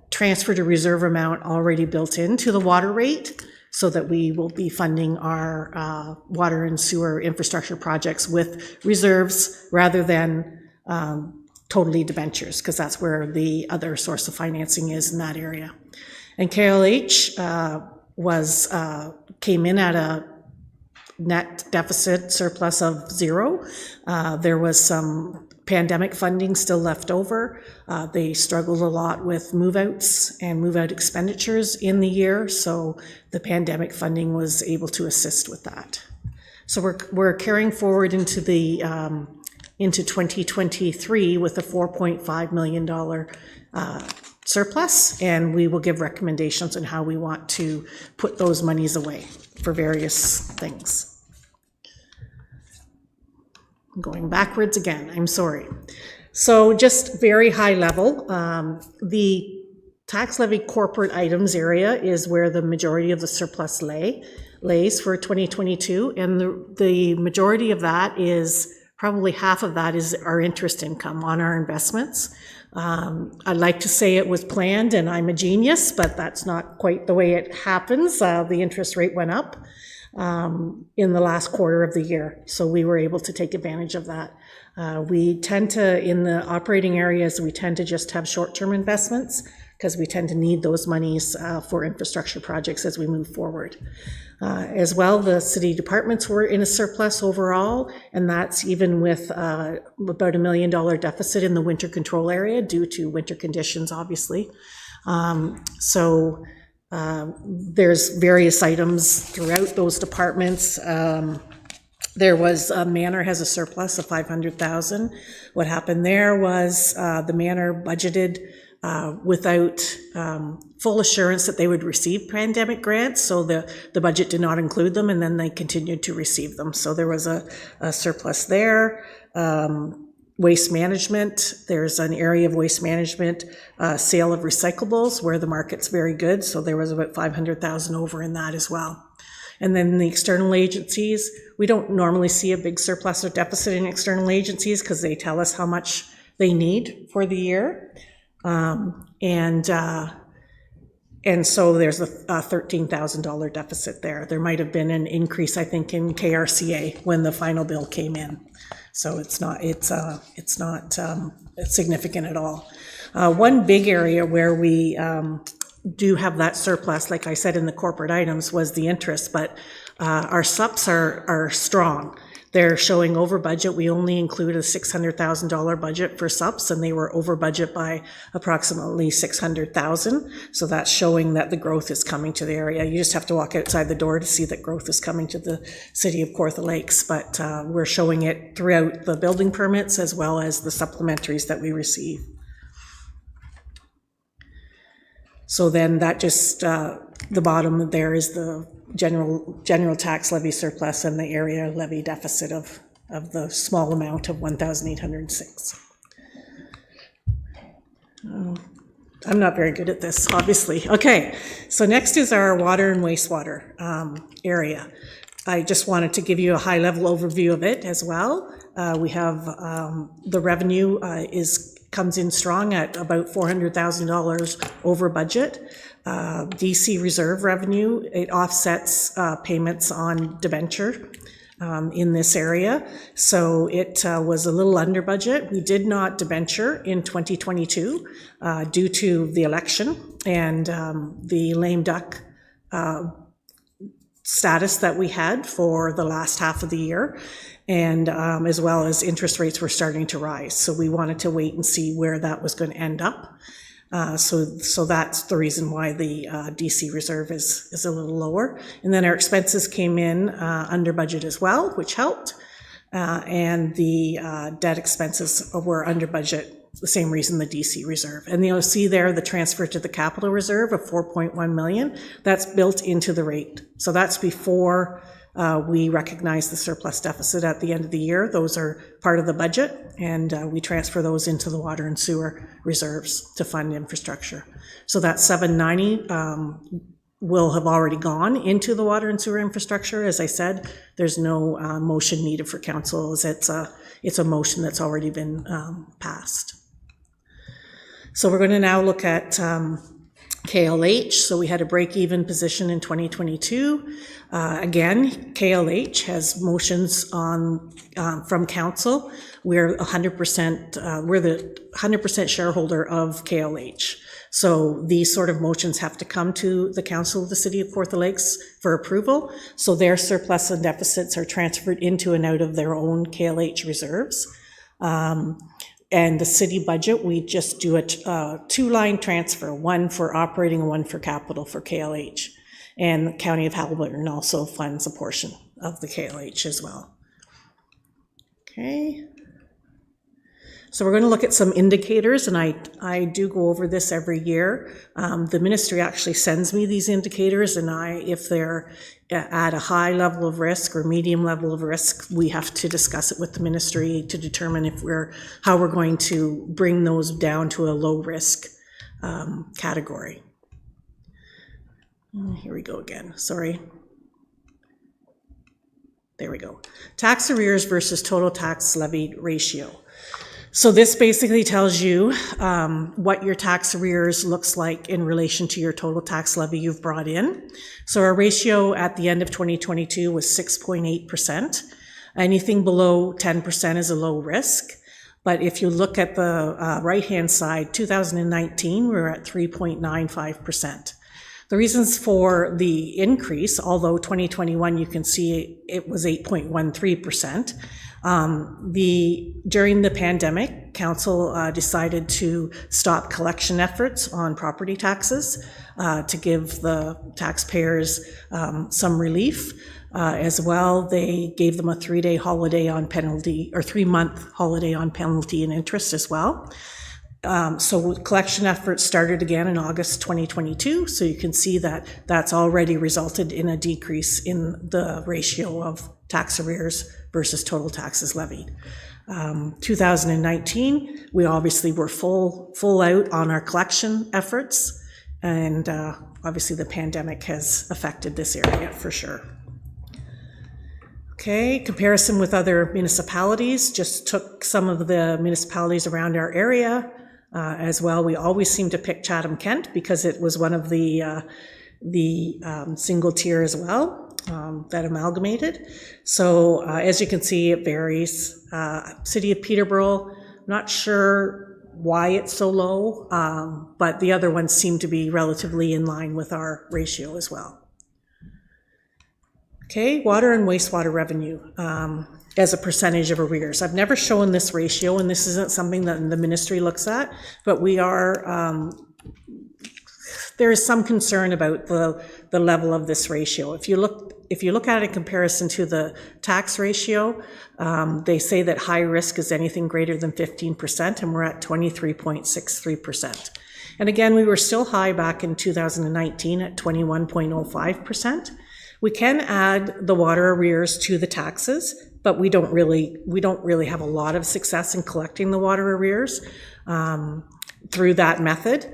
transfer to reserve amount already built into the water rate, so that we will be funding our water and sewer infrastructure projects with reserves rather than totally debentures, because that's where the other source of financing is in that area. And KLH came in at a net deficit surplus of 0. There was some pandemic funding still left over. They struggled a lot with move-outs and move-out expenditures in the year, so the pandemic funding was able to assist with that. So we're carrying forward into the into 2023 with a $4.5 million surplus, and we will give recommendations on how we want to put those monies away for various things. I'm going backwards again, I'm sorry. So just very high level, the tax levy corporate items area is where the majority of the surplus lays for 2022, and the majority of that is, probably half of that is our interest income on our investments. I'd like to say it was planned and I'm a genius, but that's not quite the way it happens. The interest rate went up in the last quarter of the year, so we were able to take advantage of that. We tend to, in the operating areas, we tend to just have short-term investments because we tend to need those monies for infrastructure projects as we move forward. As well, the city departments were in a surplus overall, and that's even with about $1 million deficit in the winter control area due to winter conditions, obviously. There's various items throughout those departments. There was, Manor has a surplus of $500,000. What happened there was the Manor budgeted without full assurance that they would receive pandemic grants, so the budget did not include them, and then they continued to receive them. So there was a surplus there. Waste management, there's an area of waste management, sale of recyclables where the market's very good, so there was about $500,000 over in that as well. And then the external agencies, we don't normally see a big surplus or deficit in external agencies because they tell us how much they need for the year. And so there's a $13,000 deficit there. There might have been an increase, I think, in KRCA when the final bill came in. So it's not significant at all. One big area where we do have that surplus, like I said, in the corporate items was the interest, but our SUPs are strong. They're showing over budget. We only included a $600,000 budget for SUPs, and they were over budget by approximately $600,000. So that's showing that the growth is coming to the area. You just have to walk outside the door to see that growth is coming to the city of Kawartha Lakes, but we're showing it throughout the building permits as well as the supplementaries that we receive. So then that just, the bottom there is the general tax levy surplus and the area levy deficit of the small amount of 1,806. I'm not very good at this, obviously. Okay, so next is our water and wastewater area. I just wanted to give you a high-level overview of it as well. We have the revenue comes in strong at about $400,000 over budget. DC reserve revenue, it offsets payments on debenture in this area. So it was a little under budget. We did not debenture in 2022 due to the election and the lame duck status that we had for the last half of the year, and as well as interest rates were starting to rise. So we wanted to wait and see where that was going to end up. So that's the reason why the DC reserve is a little lower. And then our expenses came in under budget as well, which helped. And the debt expenses were under budget, the same reason the DC reserve. And you'll see there the transfer to the capital reserve of 4.1 million, that's built into the rate. So that's before we recognize the surplus deficit at the end of the year. Those are part of the budget, and we transfer those into the water and sewer reserves to fund infrastructure. So that 790 will have already gone into the water and sewer infrastructure. As I said, there's no motion needed for council, as it's a motion that's already been passed. So we're going to now look at KLH. So we had a break-even position in 2022. Again, KLH has motions on from council. We're 100%. We're the 100% shareholder of KLH. So these sort of motions have to come to the council of the city of Kawartha Lakes for approval. So their surplus and deficits are transferred into and out of their own KLH reserves. And the city budget, we just do a two-line transfer, one for operating and one for capital for KLH. And the County of Haliburton also funds a portion of the KLH as well. Okay. So we're going to look at some indicators, and I do go over this every year. The ministry actually sends me these indicators, and if they're at a high level of risk or medium level of risk, we have to discuss it with the ministry to determine how we're going to bring those down to a low risk category. Here we go again, sorry. There we go. Tax arrears versus total tax levied ratio. So this basically tells you what your tax arrears looks like in relation to your total tax levy you've brought in. So our ratio at the end of 2022 was 6.8%. Anything below 10% is a low risk. But if you look at the right-hand side, 2019, we were at 3.95%. The reasons for the increase, although 2021 you can see it was 8.13%, during the pandemic, council decided to stop collection efforts on property taxes to give the taxpayers some relief. As well, they gave them a 3-day holiday on penalty, or 3-month holiday on penalty and interest as well. So collection efforts started again in August 2022. So you can see that that's already resulted in a decrease in the ratio of tax arrears versus total taxes levied. 2019, we obviously were full out on our collection efforts, and obviously the pandemic has affected this area for sure. Okay, comparison with other municipalities, just took some of the municipalities around our area. As well, we always seem to pick Chatham-Kent because it was one of the single tier as well that amalgamated. So as you can see, it varies. City of Peterborough, I'm not sure why it's so low, but the other ones seem to be relatively in line with our ratio as well. Okay, water and wastewater revenue. As a percentage of arrears. I've never shown this ratio, and this isn't something that the ministry looks at, but we are, there is some concern about the level of this ratio. If you look at it in comparison to the tax ratio, they say that high risk is anything greater than 15%, and we're at 23.63%. And again, we were still high back in 2019 at 21.05%. We can add the water arrears to the taxes, but we don't really have a lot of success in collecting the water arrears through that method.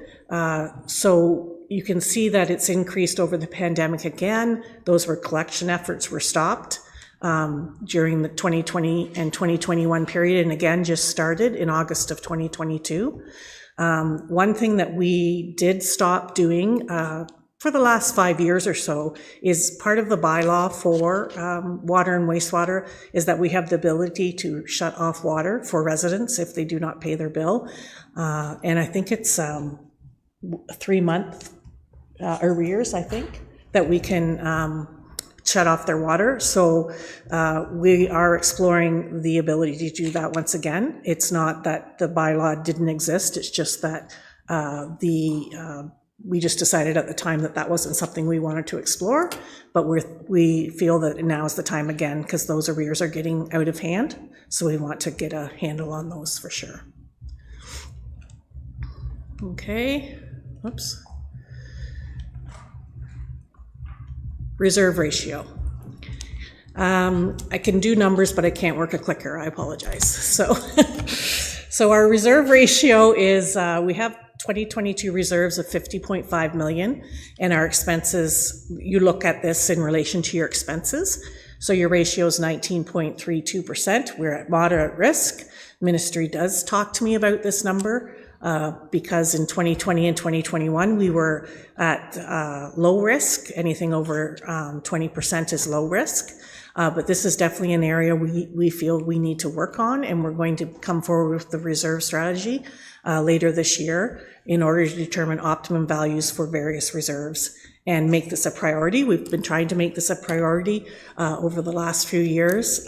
So you can see that it's increased over the pandemic again. Those collection efforts were stopped during the 2020 and 2021 period, and again just started in August of 2022. One thing that we did stop doing for the last 5 years or so, is part of the bylaw for water and wastewater is that we have the ability to shut off water for residents if they do not pay their bill. And I think it's 3-month arrears, I think, that we can shut off their water. So we are exploring the ability to do that once again. It's not that the bylaw didn't exist, it's just that we just decided at the time that that wasn't something we wanted to explore, but we feel that now is the time again because those arrears are getting out of hand. So we want to get a handle on those for sure. Okay, oops. Reserve ratio. I can do numbers, but I can't work a clicker. I apologize. So our reserve ratio is, we have 2022 reserves of 50.5 million, and our expenses, you look at this in relation to your expenses. So your ratio is 19.32%. We're at moderate risk. Ministry does talk to me about this number because in 2020 and 2021, we were at low risk. Anything over 20% is low risk. But this is definitely an area we feel we need to work on, and we're going to come forward with the reserve strategy later this year in order to determine optimum values for various reserves and make this a priority. We've been trying to make this a priority over the last few years,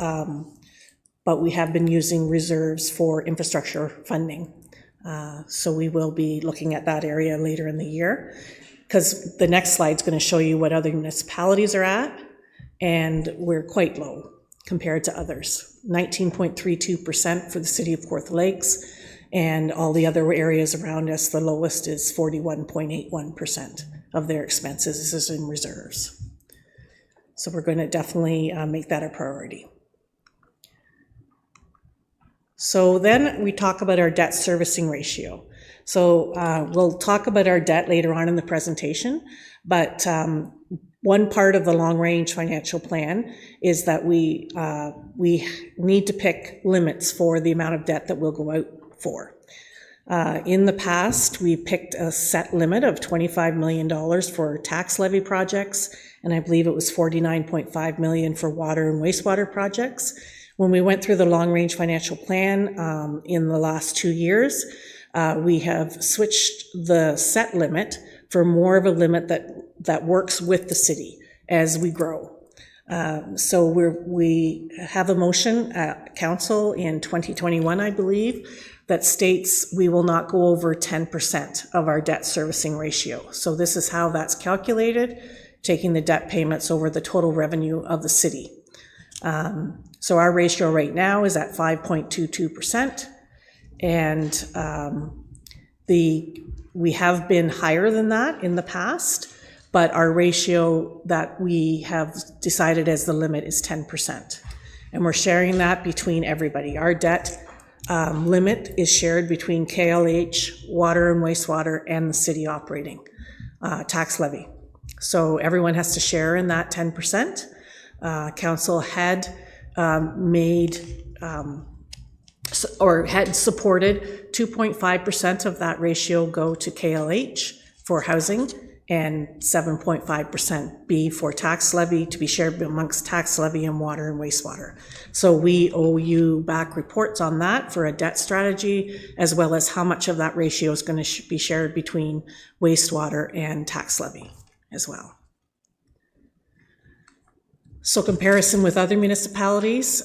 but we have been using reserves for infrastructure funding. So we will be looking at that area later in the year, because the next slide is going to show you what other municipalities are at, and we're quite low compared to others. 19.32% for the city of Kawartha Lakes, and all the other areas around us, the lowest is 41.81% of their expenses is in reserves. So we're going to definitely make that a priority. So then we talk about our debt servicing ratio. So we'll talk about our debt later on in the presentation, but one part of the long-range financial plan is that we need to pick limits for the amount of debt that we'll go out for. In the past, we picked a set limit of $25 million for tax levy projects, and I believe it was $49.5 million for water and wastewater projects. When we went through the long-range financial plan in the last 2 years, we have switched the set limit for more of a limit that works with the city as we grow. So we have a motion at council in 2021, I believe, that states we will not go over 10% of our debt servicing ratio. So this is how that's calculated, taking the debt payments over the total revenue of the city. So our ratio right now is at 5.22%, and we have been higher than that in the past, but our ratio that we have decided as the limit is 10%. And we're sharing that between everybody. Our debt limit is shared between KLH, water and wastewater, and the city operating tax levy. So everyone has to share in that 10%. Council had had supported 2.5% of that ratio go to KLH for housing and 7.5% be for tax levy to be shared amongst tax levy and water and wastewater. So we owe you back reports on that for a debt strategy, as well as how much of that ratio is going to be shared between wastewater and tax levy as well. So comparison with other municipalities,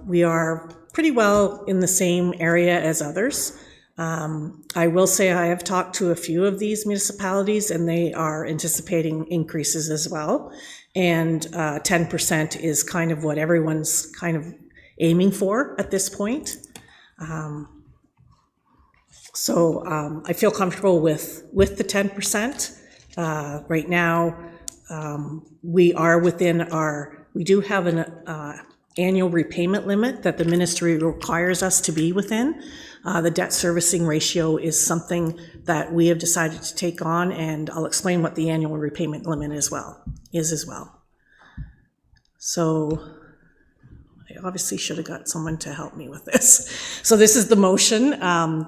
we are pretty well in the same area as others. I will say I have talked to a few of these municipalities and they are anticipating increases as well. And 10% is kind of what everyone's kind of aiming for at this point. So I feel comfortable with the 10%. Right now, we are within we do have an annual repayment limit that the ministry requires us to be within. The debt servicing ratio is something that we have decided to take on, and I'll explain what the annual repayment limit is as well. So I obviously should have got someone to help me with this. So this is the motion that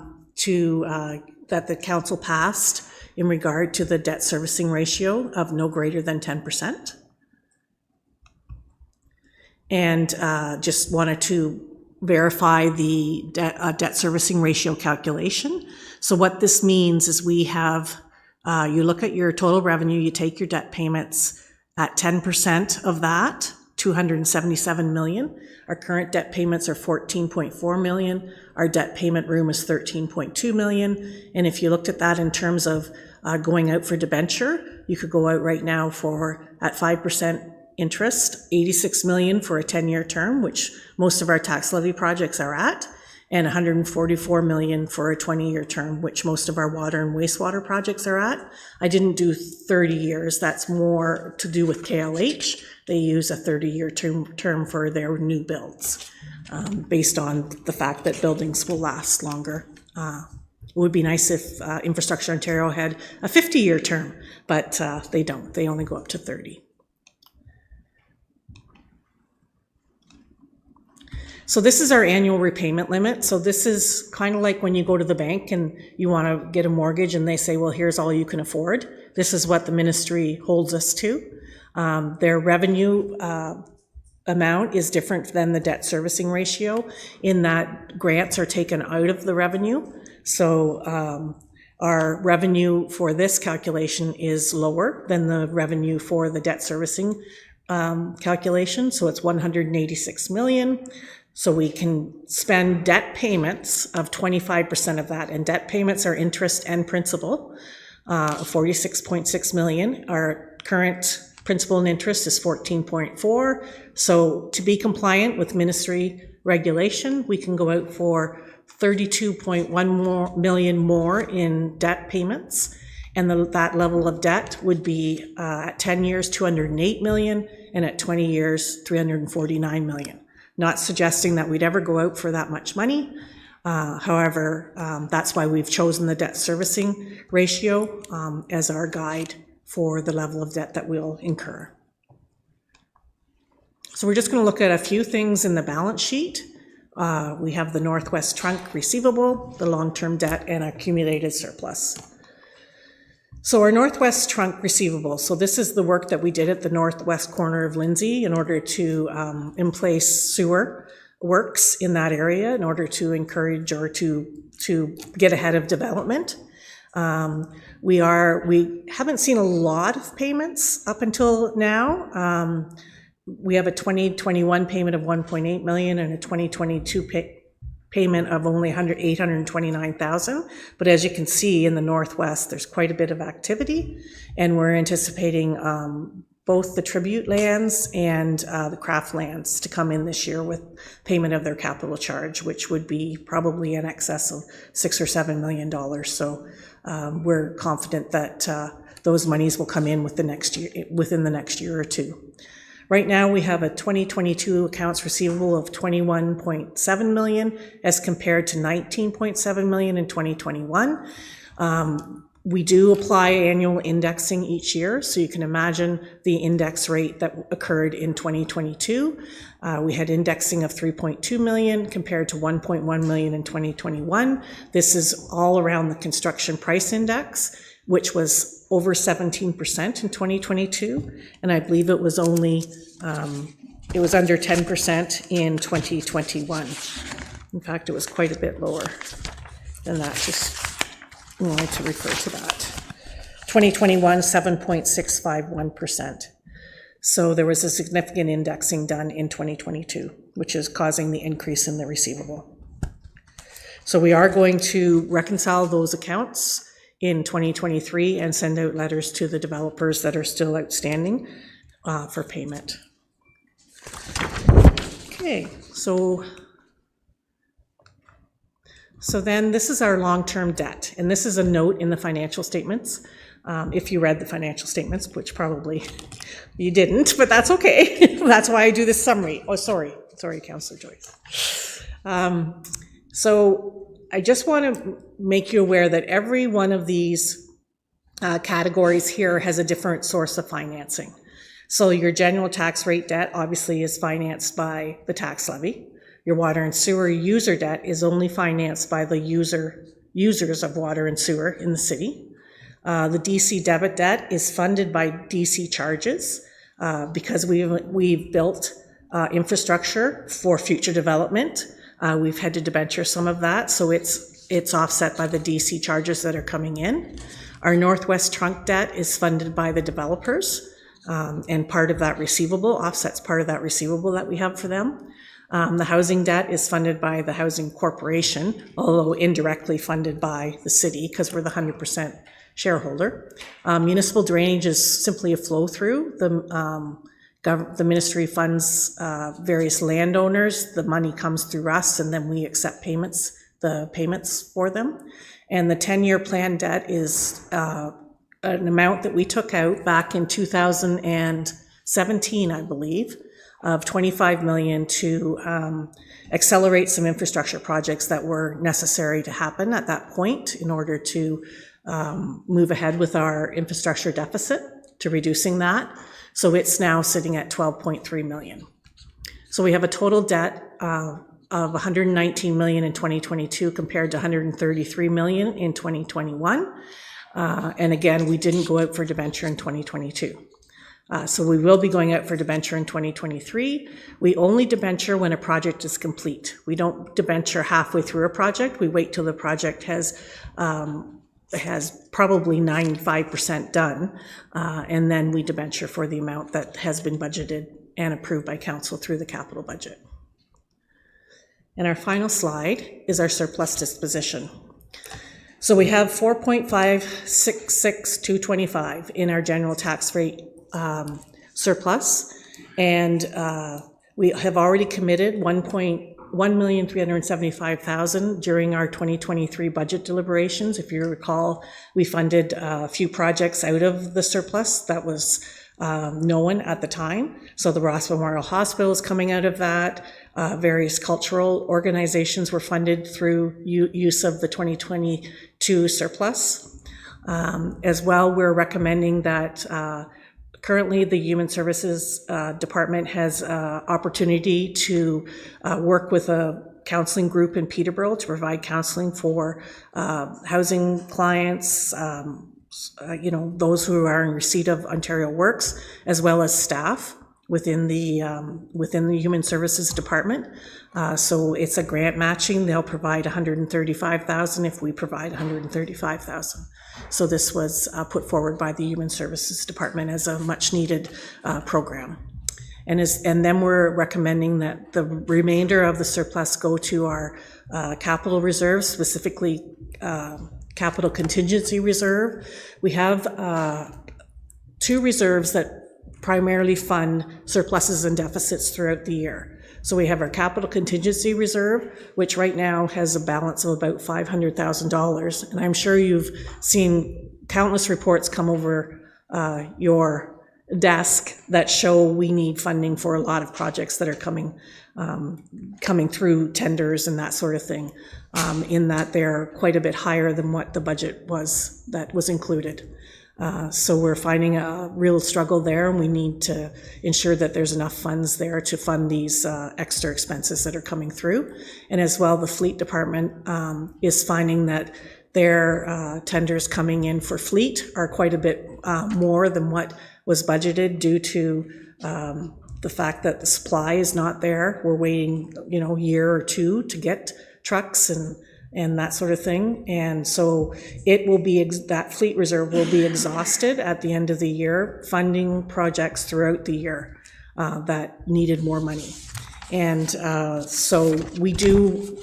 the council passed in regard to the debt servicing ratio of no greater than 10%. And just wanted to verify the debt servicing ratio calculation. So what this means is we have, you look at your total revenue, you take your debt payments at 10% of that, 277 million. Our current debt payments are 14.4 million. Our debt payment room is 13.2 million. And if you looked at that in terms of going out for debenture, you could go out right now for, at 5% interest, 86 million for a 10-year term, which most of our tax levy projects are at, and 144 million for a 20-year term, which most of our water and wastewater projects are at. I didn't do 30 years. That's more to do with KLH. They use a 30-year term for their new builds, based on the fact that buildings will last longer. It would be nice if Infrastructure Ontario had a 50-year term, but they don't. They only go up to 30. So this is our annual repayment limit. So this is kind of like when you go to the bank and you want to get a mortgage and they say, well, here's all you can afford. This is what the ministry holds us to. Their revenue amount is different than the debt servicing ratio in that grants are taken out of the revenue. So our revenue for this calculation is lower than the revenue for the debt servicing calculation. So it's 186 million. So we can spend debt payments of 25% of that, and debt payments are interest and principal, 46.6 million. Our current principal and interest is 14.4. So to be compliant with ministry regulation, we can go out for 32.1 million more in debt payments. And that level of debt would be at 10 years, 208 million, and at 20 years, 349 million. Not suggesting that we'd ever go out for that much money. However, that's why we've chosen the debt servicing ratio as our guide for the level of debt that we'll incur. So we're just going to look at a few things in the balance sheet. We have the Northwest Trunk receivable, the long-term debt, and accumulated surplus. So our Northwest Trunk receivable, so this is the work that we did at the northwest corner of Lindsay in order to in place sewer works in that area in order to encourage or to get ahead of development. We haven't seen a lot of payments up until now. We have a 2021 payment of 1.8 million and a 2022 payment of only 829,000. But as you can see in the Northwest, there's quite a bit of activity, and we're anticipating both the tribute lands and the craft lands to come in this year with payment of their capital charge, which would be probably in excess of $6 or $7 million. So we're confident that those monies will come in within the next year or two. Right now, we have a 2022 accounts receivable of 21.7 million as compared to 19.7 million in 2021. We do apply annual indexing each year, so you can imagine the index rate that occurred in 2022. We had indexing of 3.2 million compared to 1.1 million in 2021. This is all around the construction price index, which was over 17% in 2022, and I believe it was only, it was under 10% in 2021. In fact, it was quite a bit lower than that, just wanted to refer to that. 2021, 7.651%. So there was a significant indexing done in 2022, which is causing the increase in the receivable. So we are going to reconcile those accounts in 2023 and send out letters to the developers that are still outstanding for payment. Okay, so then this is our long-term debt, and this is a note in the financial statements. If you read the financial statements, which probably you didn't, but that's okay. That's why I do this summary. Oh, sorry, Councillor Joyce. So I just want to make you aware that every one of these categories here has a different source of financing. So your general tax rate debt obviously is financed by the tax levy. Your water and sewer user debt is only financed by the users of water and sewer in the city. The DC debit debt is funded by DC charges because we've built infrastructure for future development. We've had to debenture some of that, so it's offset by the DC charges that are coming in. Our Northwest Trunk debt is funded by the developers, and part of that receivable offsets part of that receivable that we have for them. The housing debt is funded by the Housing Corporation, although indirectly funded by the city because we're the 100% shareholder. Municipal drainage is simply a flow through. The ministry funds various landowners. The money comes through us, and then we accept the payments for them. And the 10-year plan debt is an amount that we took out back in 2017, I believe, of $25 million to accelerate some infrastructure projects that were necessary to happen at that point in order to move ahead with our infrastructure deficit, to reducing that. So it's now sitting at $12.3 million. So we have a total debt of $119 million in 2022 compared to $133 million in 2021. And again, we didn't go out for debenture in 2022. So we will be going out for debenture in 2023. We only debenture when a project is complete. We don't debenture halfway through a project. We wait till the project has probably 95% done, and then we debenture for the amount that has been budgeted and approved by council through the capital budget. And our final slide is our surplus disposition. So we have 4.566225 in our general tax rate surplus, and we have already committed $1,375,000 during our 2023 budget deliberations. If you recall, we funded a few projects out of the surplus that was known at the time. So the Ross Memorial Hospital is coming out of that. Various cultural organizations were funded through use of the 2022 surplus. As well, we're recommending that currently the Human Services Department has opportunity to work with a counseling group in Peterborough to provide counseling for housing clients, those who are in receipt of Ontario Works, as well as staff within the Human Services Department. So it's a grant matching. They'll provide $135,000 if we provide $135,000. So this was put forward by the Human Services Department as a much-needed program. And then we're recommending that the remainder of the surplus go to our capital reserves, specifically capital contingency reserve. We have two reserves that primarily fund surpluses and deficits throughout the year. So we have our capital contingency reserve, which right now has a balance of about $500,000. And I'm sure you've seen countless reports come over your desk that show we need funding for a lot of projects that are coming through tenders and that sort of thing, in that they're quite a bit higher than what the budget was that was included. So we're finding a real struggle there, and we need to ensure that there's enough funds there to fund these extra expenses that are coming through. And as well, the fleet department is finding that their tenders coming in for fleet are quite a bit more than what was budgeted due to the fact that the supply is not there. We're waiting, a year or two to get trucks and that sort of thing. And so it will be, that fleet reserve will be exhausted at the end of the year, funding projects throughout the year that needed more money. And so we do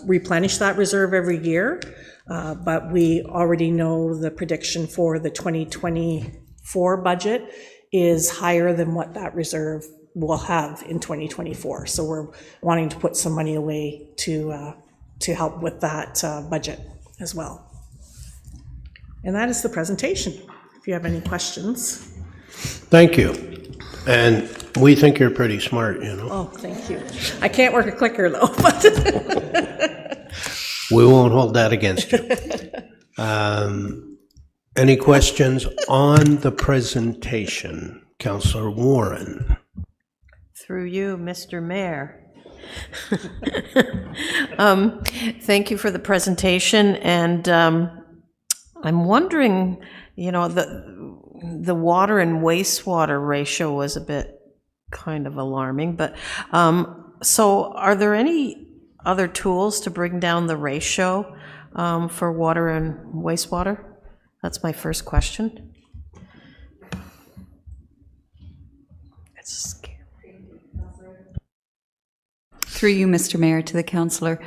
replenish that reserve every year, but we already know the prediction for the 2024 budget is higher than what that reserve will have in 2024. So we're wanting to put some money away to help with that budget as well. And that is the presentation. If you have any questions. Thank you. And we think you're pretty smart, Oh, thank you. I can't work a clicker though, but we won't hold that against you. Any questions on the presentation? Councillor Warren. Through you, Mr. Mayor. Thank you for the presentation, and I'm wondering, the water and wastewater ratio was a bit kind of alarming, but so are there any other tools to bring down the ratio for water and wastewater? That's my first question. It's scary. Through you, Mr. Mayor, to the councillor.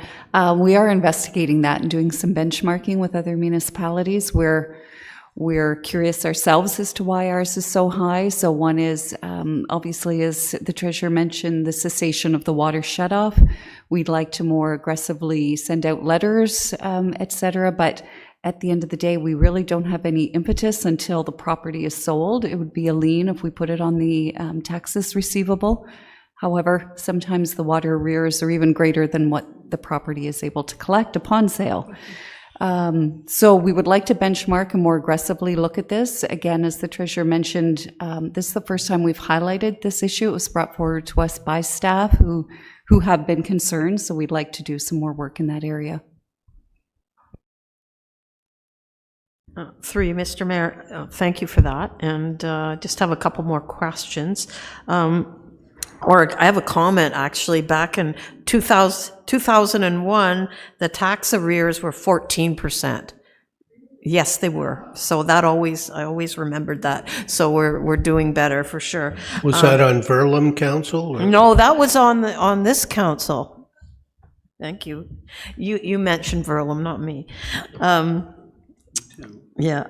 We are investigating that and doing some benchmarking with other municipalities. We're curious ourselves as to why ours is so high. So one is, obviously, as the Treasurer mentioned, the cessation of the water shutoff. We'd like to more aggressively send out letters, et cetera, but at the end of the day, we really don't have any impetus until the property is sold. It would be a lien if we put it on the taxes receivable. However, sometimes the water arrears are even greater than what the property is able to collect upon sale. So we would like to benchmark and more aggressively look at this. Again, as the Treasurer mentioned, this is the first time we've highlighted this issue. It was brought forward to us by staff who have been concerned, so we'd like to do some more work in that area. Through you, Mr. Mayor, thank you for that. And just have a couple more questions. Or I have a comment, actually. Back in 2001, the tax arrears were 14%. Yes, they were. So that I always remembered that. So we're doing better for sure. Was that on Verlam Council? Or? No, that was on this council. Thank you. You mentioned Verlam, not me. Yeah.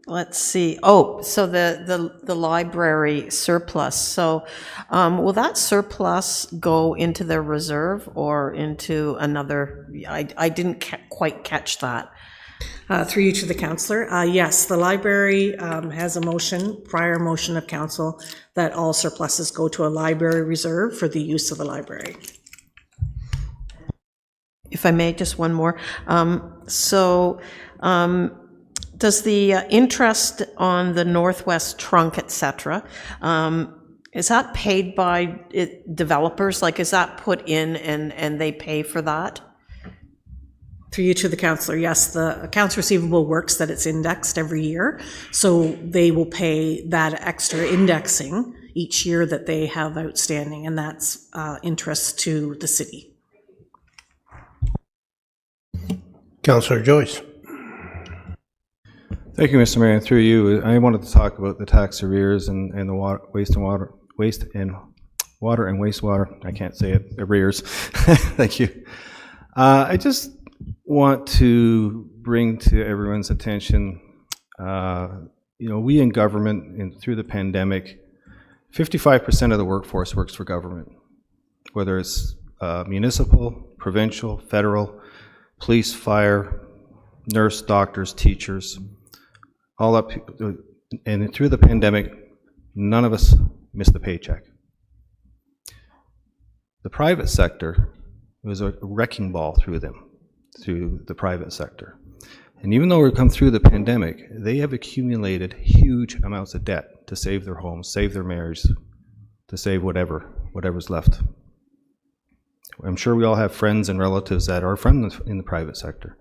Let's see. Oh, so the library surplus. So will that surplus go into their reserve or into another? I didn't quite catch that. Through you to the councillor. Yes, the library has a prior motion of council, that all surpluses go to a library reserve for the use of the library. If I may, just one more. Does the interest on the Northwest Trunk, et cetera, is that paid by developers? Like, is that put in and they pay for that? Through you to the councillor, yes, the accounts receivable works that it's indexed every year, so they will pay that extra indexing each year that they have outstanding, and that's interest to the city. Councillor Joyce. Thank you, Mr. Mayor. Through you, I wanted to talk about the tax arrears and the waste and wastewater. I can't say it. Arrears. Thank you. I just want to bring to everyone's attention. We in government, and through the pandemic, 55% of the workforce works for government, whether it's municipal, provincial, federal, police, fire, nurse, doctors, teachers. All up, and through the pandemic, none of us missed a paycheck. The private sector, it was a wrecking ball through the private sector. And even though we've come through the pandemic, they have accumulated huge amounts of debt to save their homes, save their marriage, to save whatever's left. I'm sure we all have friends and relatives that are from in the private sector.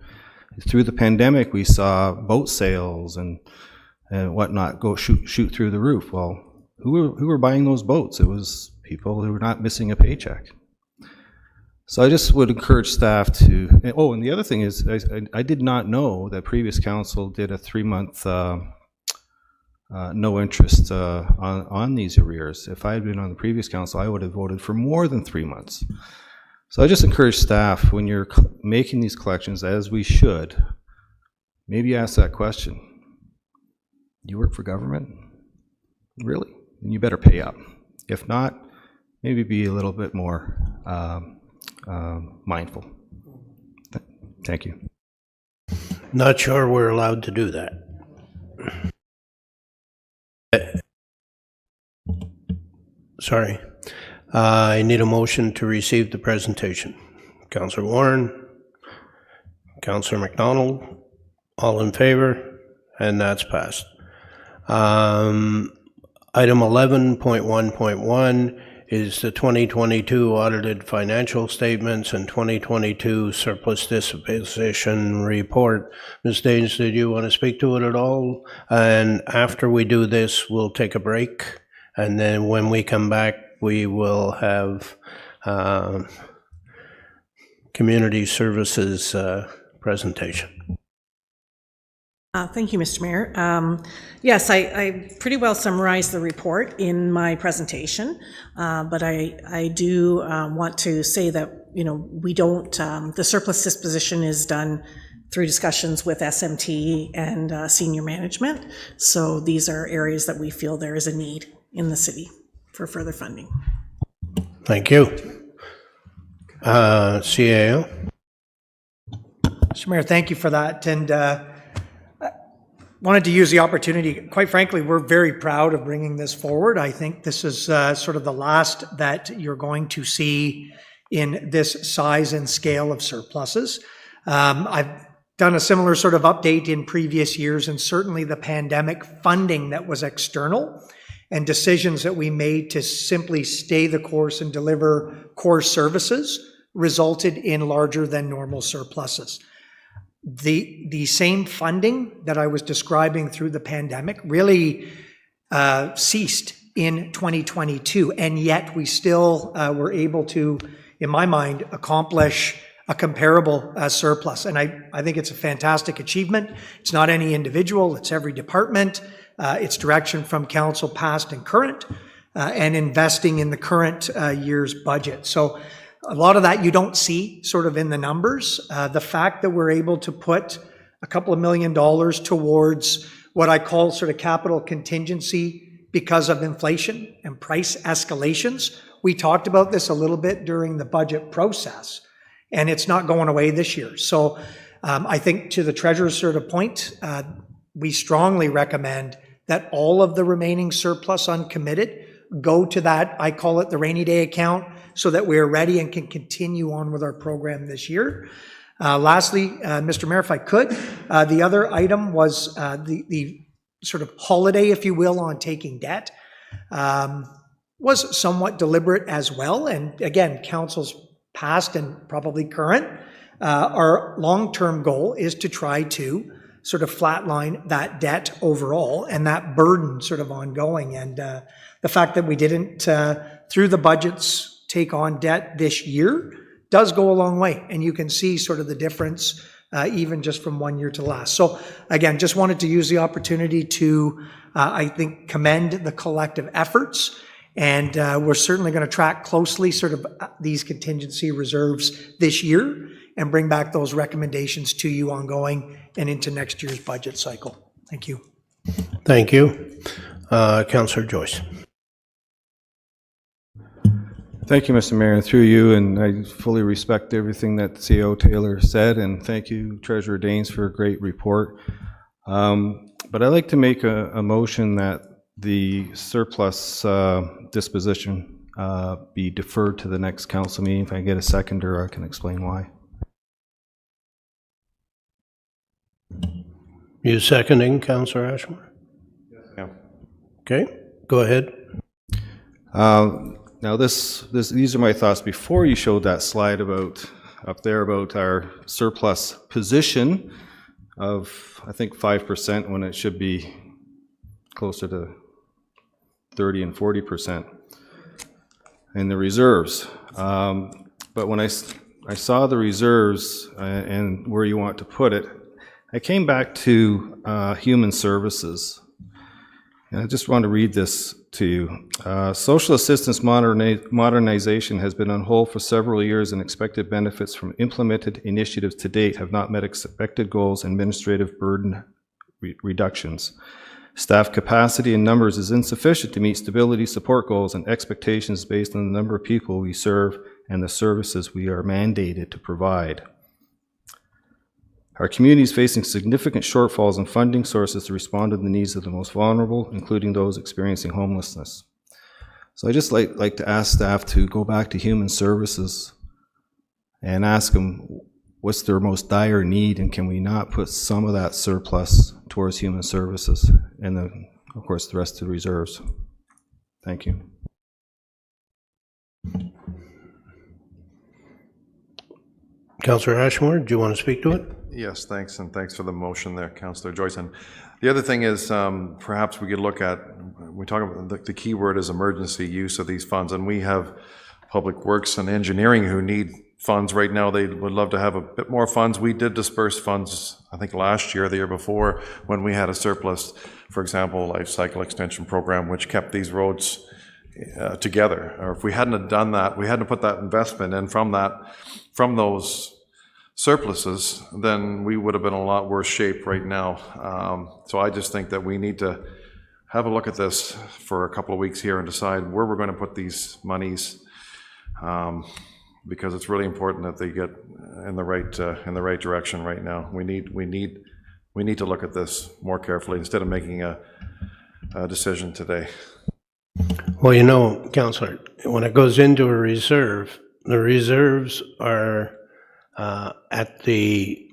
Through the pandemic, we saw boat sales and whatnot go shoot through the roof. Well, who were buying those boats? It was people who were not missing a paycheck. So I just would encourage staff to. And the other thing is, I did not know that previous council did a 3-month no interest on these arrears. If I had been on the previous council, I would have voted for more than 3 months. So I just encourage staff, when you're making these collections, as we should, maybe ask that question. You work for government? Really? Then you better pay up. If not, maybe be a little bit more mindful. Thank you. Not sure we're allowed to do that. Sorry. I need a motion to receive the presentation. Councillor Warren, Councillor McDonald, all in favor, and that's passed. Item 11.1.1 is the 2022 audited financial statements and 2022 surplus disposition report. Ms. Daines, did you want to speak to it at all? And after we do this, we'll take a break. And then when we come back, we will have community services presentation. Thank you, Mr. Mayor. Yes, I pretty well summarized the report in my presentation, but I do want to say that, you know, we don't, the surplus disposition is done through discussions with SMT and senior management. So these are areas that we feel there is a need in the city for further funding. Thank you. CAO. Mr. Mayor, thank you for that. And wanted to use the opportunity. Quite frankly, we're very proud of bringing this forward. I think this is sort of the last that you're going to see in this size and scale of surpluses. I've done a similar sort of update in previous years, and certainly the pandemic funding that was external and decisions that we made to simply stay the course and deliver core services resulted in larger than normal surpluses. The same funding that I was describing through the pandemic really ceased in 2022, and yet we still were able to, in my mind, accomplish a comparable surplus. And I think it's a fantastic achievement. It's not any individual, it's every department. It's direction from council past and current, and investing in the current year's budget. So a lot of that you don't see sort of in the numbers. The fact that we're able to put a couple of $1 million towards what I call sort of capital contingency because of inflation and price escalations. We talked about this a little bit during the budget process, and it's not going away this year. So I think to the Treasurer's sort of point, we strongly recommend that all of the remaining surplus uncommitted go to that, I call it the rainy day account, so that we're ready and can continue on with our program this year. Lastly, Mr. Mayor, if I could, the other item was the sort of holiday, if you will, on taking debt was somewhat deliberate as well. And again, council's past and probably current, our long-term goal is to try to sort of flatline that debt overall and that burden sort of ongoing. And the fact that we didn't, through the budgets, take on debt this year does go a long way. And you can see sort of the difference even just from one year to last. So again, just wanted to use the opportunity to, I think, commend the collective efforts. And we're certainly going to track closely sort of these contingency reserves this year and bring back those recommendations to you ongoing and into next year's budget cycle. Thank you. Thank you. Councillor Joyce. Thank you, Mr. Mayor. Through you, and I fully respect everything that CEO Taylor said, and thank you, Treasurer Daines, for a great report. But I'd like to make a motion that the surplus disposition be deferred to the next council meeting. If I get a seconder, I can explain why. You seconding, Councillor Ashmore? Yeah. Okay, go ahead. Now these are my thoughts before you showed that slide about up there about our surplus position of, I think, 5% when it should be closer to 30 and 40% in the reserves. But when I saw the reserves and where you want to put it, I came back to human services. And I just want to read this to you. Social assistance modernization has been on hold for several years, and expected benefits from implemented initiatives to date have not met expected goals and administrative burden reductions. Staff capacity in numbers is insufficient to meet stability support goals and expectations based on the number of people we serve and the services we are mandated to provide. Our community is facing significant shortfalls in funding sources to respond to the needs of the most vulnerable, including those experiencing homelessness. So I just like to ask staff to go back to human services and ask them what's their most dire need, and can we not put some of that surplus towards human services and then, of course, the rest of the reserves. Thank you. Councillor Ashmore, do you want to speak to it? Yes, thanks, and thanks for the motion there, Councillor Joyce. And the other thing is, perhaps we could look at, we talk about, the key word is emergency use of these funds, and we have Public Works and Engineering who need funds right now. They would love to have a bit more funds. We did disperse funds, I think last year, the year before, when we had a surplus, for example, Life Cycle Extension Program, which kept these roads together. Or if we hadn't have done that, we hadn't put that investment in from those surpluses, then we would have been in a lot worse shape right now. So I just think that we need to have a look at this for a couple of weeks here and decide where we're going to put these monies, because it's really important that they get in the right direction right now. We need to look at this more carefully instead of making a decision today. Well, you know, Councillor, when it goes into a reserve, the reserves are at the,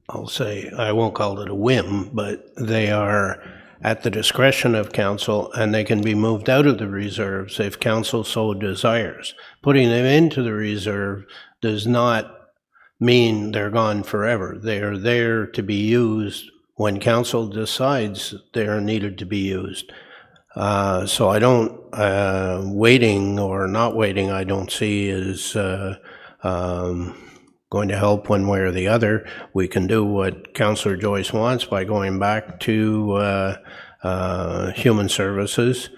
I'll say, I won't call it a whim, but they are at the discretion of council, and they can be moved out of the reserves if council so desires. Putting them into the reserve does not mean they're gone forever. They are there to be used when council decides they are needed to be used. So I don't, waiting or not waiting, I don't see as going to help one way or the other. We can do what Councillor Joyce wants by going back to Human Services.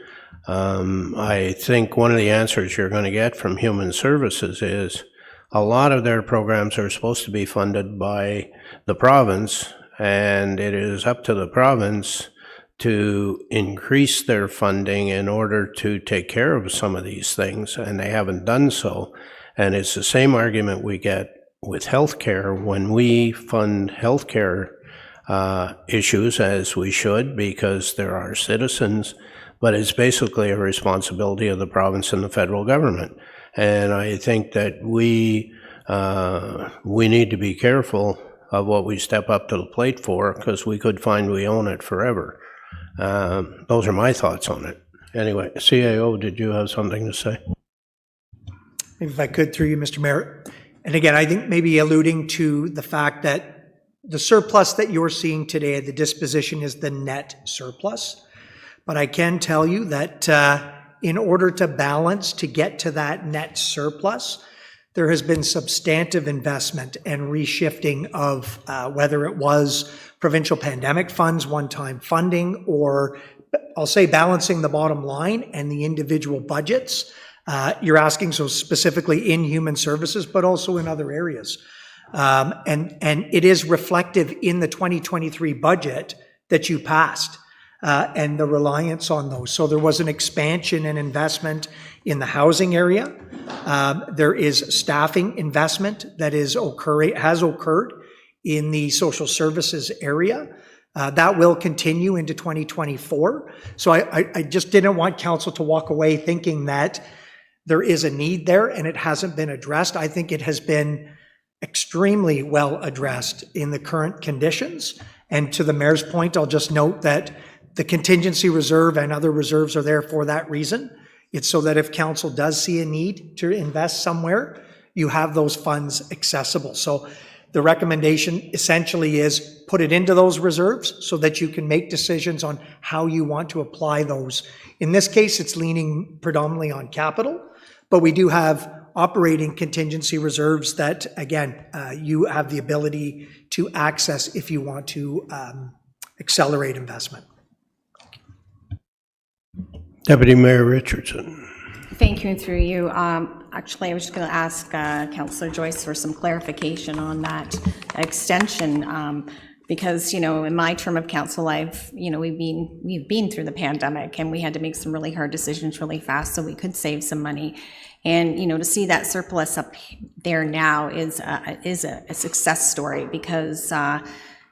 I think one of the answers you're going to get from Human Services is a lot of their programs are supposed to be funded by the province, and it is up to the province to increase their funding in order to take care of some of these things, and they haven't done so. And it's the same argument we get with healthcare when we fund healthcare issues, as we should, because they're our citizens, but it's basically a responsibility of the province and the federal government. And I think that we need to be careful of what we step up to the plate for, because we could find we own it forever. Those are my thoughts on it. Anyway, CAO, did you have something to say? If I could, through you, Mr. Mayor. And again, I think maybe alluding to the fact that the surplus that you're seeing today, the disposition is the net surplus. But I can tell you that in order to balance, to get to that net surplus, there has been substantive investment and reshifting of whether it was provincial pandemic funds, one-time funding, or I'll say balancing the bottom line and the individual budgets. You're asking so specifically in Human Services, but also in other areas. And it is reflective in the 2023 budget that you passed and the reliance on those. So there was an expansion and investment in the housing area. There is staffing investment that has occurred in the social services area. That will continue into 2024. So I just didn't want council to walk away thinking that there is a need there and it hasn't been addressed. I think it has been extremely well addressed in the current conditions. And to the mayor's point, I'll just note that the contingency reserve and other reserves are there for that reason. It's so that if council does see a need to invest somewhere, you have those funds accessible. So the recommendation essentially is put it into those reserves so that you can make decisions on how you want to apply those. In this case, it's leaning predominantly on capital, but we do have operating contingency reserves that, again, you have the ability to access if you want to accelerate investment. Deputy Mayor Richardson. Thank you, and through you. Actually, I was just going to ask Councillor Joyce for some clarification on that extension, because, you know, in my term of council life, you know, we've been through the pandemic and we had to make some really hard decisions really fast so we could save some money. And, you know, to see that surplus up there now is a success story, because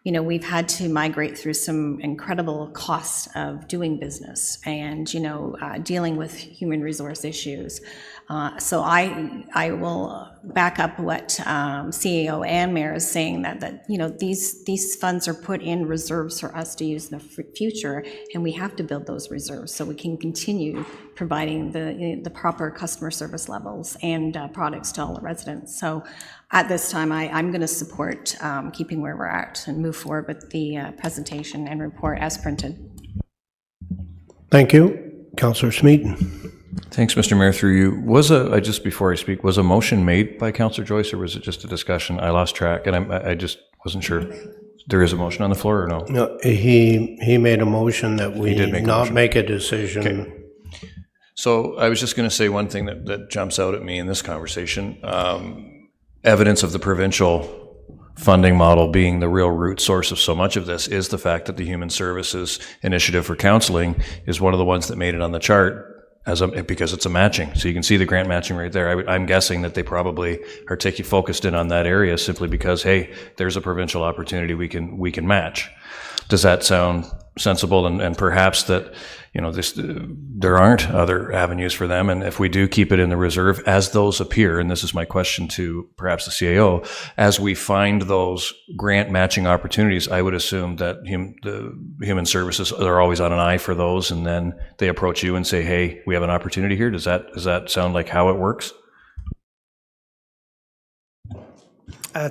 you know, we've had to migrate through some incredible costs of doing business and, you know, dealing with human resource issues. So I will back up what CAO and Mayor is saying, that you know, these funds are put in reserves for us to use in the future, and we have to build those reserves so we can continue providing the proper customer service levels and products to all the residents. So at this time, I'm going to support keeping where we're at and move forward with the presentation and report as printed. Thank you. Councillor Smeaton. Thanks, Mr. Mayor. Through you, just before I speak, was a motion made by Councillor Joyce, or was it just a discussion? I lost track, and I just wasn't sure. There is a motion on the floor, or no? No, he made a motion that we not make a decision. Okay. So I was just going to say one thing that jumps out at me in this conversation. Evidence of the provincial funding model being the real root source of so much of this is the fact that the Human Services Initiative for Counseling is one of the ones that made it on the chart because it's a matching. So you can see the grant matching right there. I'm guessing that they probably are focused in on that area simply because, hey, there's a provincial opportunity we can match. Does that sound sensible? And perhaps that, you know, there aren't other avenues for them. And if we do keep it in the reserve as those appear, and this is my question to perhaps the CAO, as we find those grant matching opportunities, I would assume that the human services are always on an eye for those, and then they approach you and say, hey, we have an opportunity here. Does that sound like how it works?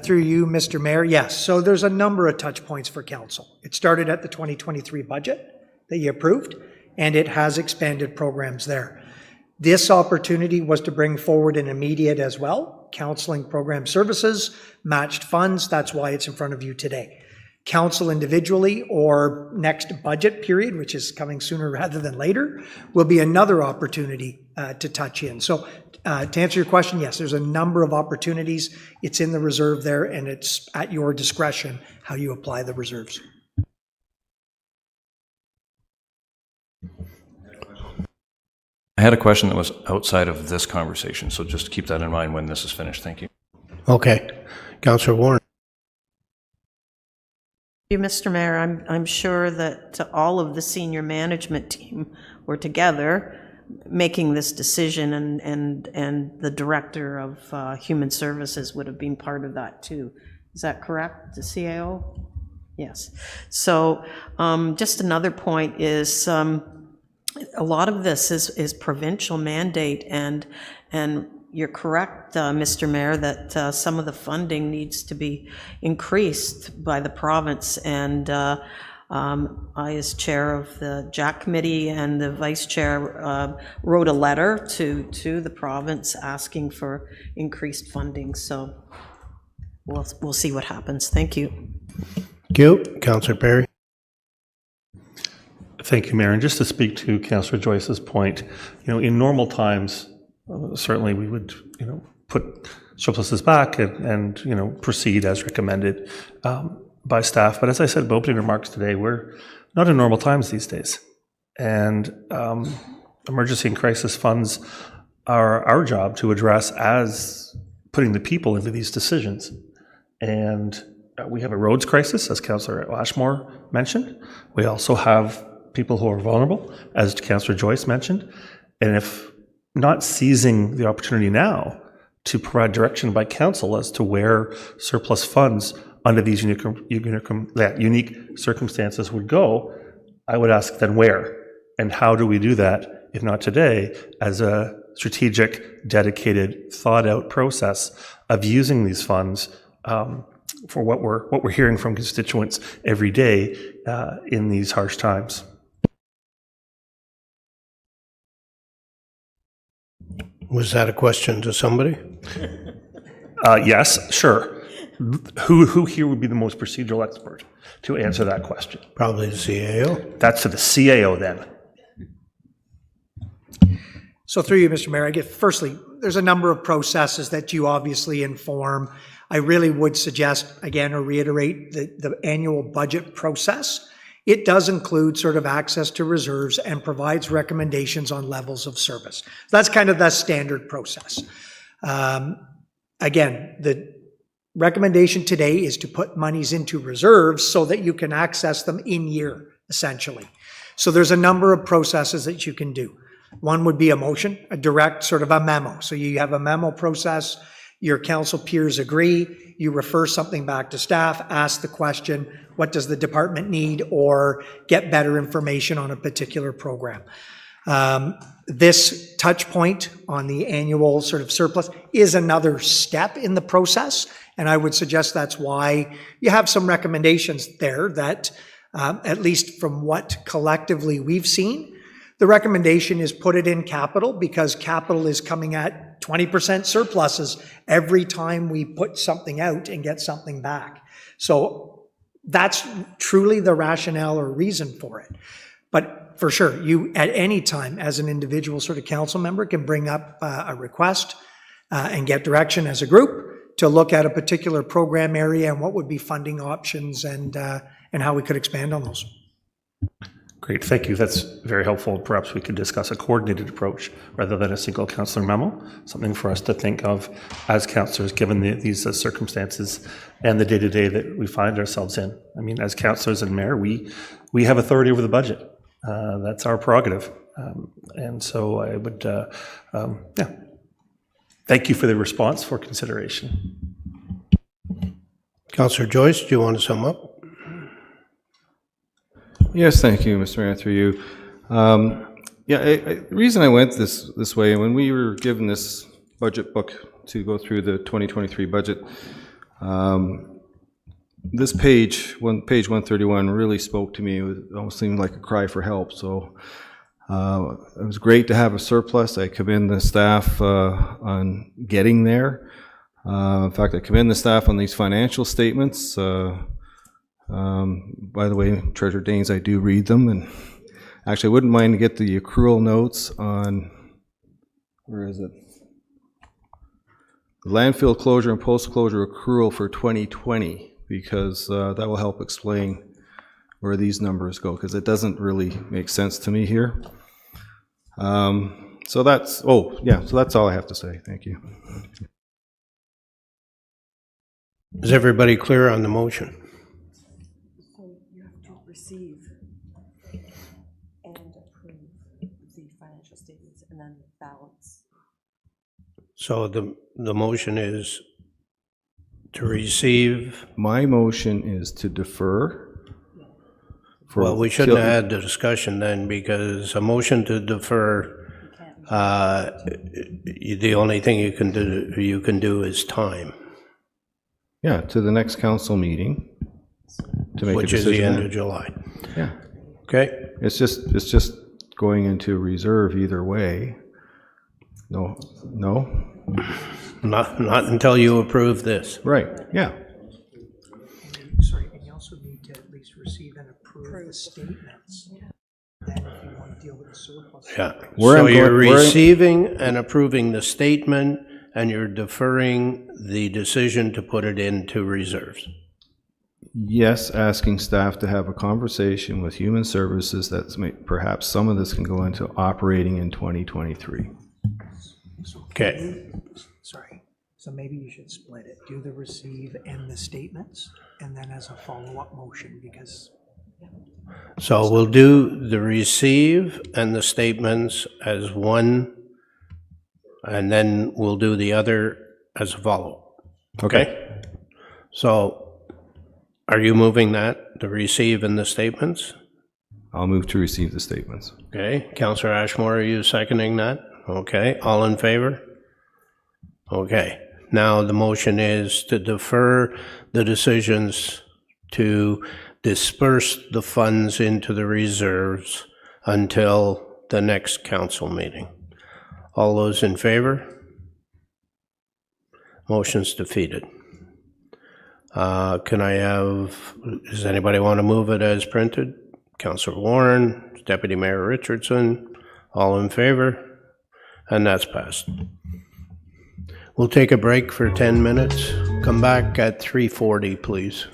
Through you, Mr. Mayor, yes. So there's a number of touch points for council. It started at the 2023 budget that you approved, and it has expanded programs there. This opportunity was to bring forward an immediate as well, counseling program services, matched funds. That's why it's in front of you today. Council individually or next budget period, which is coming sooner rather than later, will be another opportunity to touch in. So to answer your question, yes, there's a number of opportunities. It's in the reserve there, and it's at your discretion how you apply the reserves. I had a question that was outside of this conversation, so just keep that in mind when this is finished. Thank you. Okay. Councillor Warren. Thank you, Mr. Mayor. I'm sure that all of the senior management team were together making this decision, and the director of Human Services would have been part of that too. Is that correct, the CAO? Yes. So just another point is a lot of this is provincial mandate, and you're correct, Mr. Mayor, that some of the funding needs to be increased by the province, and I, as chair of the JAC committee and the vice chair, wrote a letter to the province asking for increased funding. So we'll see what happens. Thank you. Thank you. Councillor Perry. Thank you, Mayor. And just to speak to Councillor Joyce's point, you know, in normal times, certainly we would, you know, put surpluses back and you know, proceed as recommended by staff. But as I said in opening remarks today, we're not in normal times these days. And emergency and crisis funds are our job to address as putting the people into these decisions. And we have a roads crisis, as Councillor Ashmore mentioned. We also have people who are vulnerable, as Councillor Joyce mentioned. And if not seizing the opportunity now to provide direction by council as to where surplus funds under these unique circumstances would go, I would ask then where? And how do we do that, if not today, as a strategic, dedicated, thought-out process of using these funds for what we're hearing from constituents every day in these harsh times. Was that a question to somebody? Yes, sure. Who here would be the most procedural expert to answer that question? Probably the CAO. That's to the CAO then. So through you, Mr. Mayor, I guess firstly, there's a number of processes that you obviously inform. I really would suggest, again, or reiterate the annual budget process. It does include sort of access to reserves and provides recommendations on levels of service. That's kind of the standard process. Again, the recommendation today is to put monies into reserves so that you can access them in year, essentially. So there's a number of processes that you can do. One would be a motion, a direct sort of a memo. So you have a memo process, your council peers agree, you refer something back to staff, ask the question, what does the department need, or get better information on a particular program. This touch point on the annual sort of surplus is another step in the process, and I would suggest that's why you have some recommendations there that, at least from what collectively we've seen, the recommendation is put it in capital, because capital is coming at 20% surpluses every time we put something out and get something back. So that's truly the rationale or reason for it. But for sure, you at any time as an individual sort of council member can bring up a request and get direction as a group to look at a particular program area and what would be funding options and how we could expand on those. Great, thank you. That's very helpful. Perhaps we could discuss a coordinated approach rather than a single councillor memo, something for us to think of as councillors given these circumstances and the day-to-day that we find ourselves in. I mean, as councillors and mayor, we have authority over the budget. That's our prerogative. And so I would, thank you for the response for consideration. Councillor Joyce, do you want to sum up? Yes, thank you, Mr. Mayor, through you. The reason I went this way, when we were given this budget book to go through the 2023 budget, this page 131 really spoke to me. It almost seemed like a cry for help. So it was great to have a surplus. I commend the staff on getting there. In fact, I commend the staff on these financial statements. By the way, Treasurer Daines, I do read them, and actually I wouldn't mind to get the accrual notes on, where is it? Landfill closure and post-closure accrual for 2020, because that will help explain where these numbers go, because it doesn't really make sense to me here. So that's all I have to say. Thank you. Is everybody clear on the motion? Receive and approve the financial statements and then balance. So the motion is to receive. My motion is to defer. Well, we shouldn't have had the discussion then, because a motion to defer, the only thing you can do is time. Yeah, to the next council meeting. To make which a is the decision end of July. Yeah. Okay. It's just going into reserve either way. No. Not until you approve this. Right. Yeah. Sorry, and you also need to at least receive and approve the statements. Then if you want to deal with the surplus. Yeah. So you're receiving and approving the statement, and you're deferring the decision to put it into reserves. Yes, asking staff to have a conversation with Human Services that perhaps some of this can go into operating in 2023. Okay. Sorry. So maybe you should split it. Do the receive and the statements, and then as a follow-up motion, because. So we'll do the receive and the statements as one, and then we'll do the other as a follow-up. Okay? So are you moving that, the receive and the statements? I'll move to receive the statements. Okay. Councillor Ashmore, are you seconding that? Okay. All in favor? Okay. Now the motion is to defer the decisions to disperse the funds into the reserves until the next council meeting. All those in favor? Motion's defeated. Can I have, does anybody want to move it as printed? Councillor Warren, Deputy Mayor Richardson, all in favor? And that's passed. We'll take a break for 10 minutes. Come back at 3:40, please.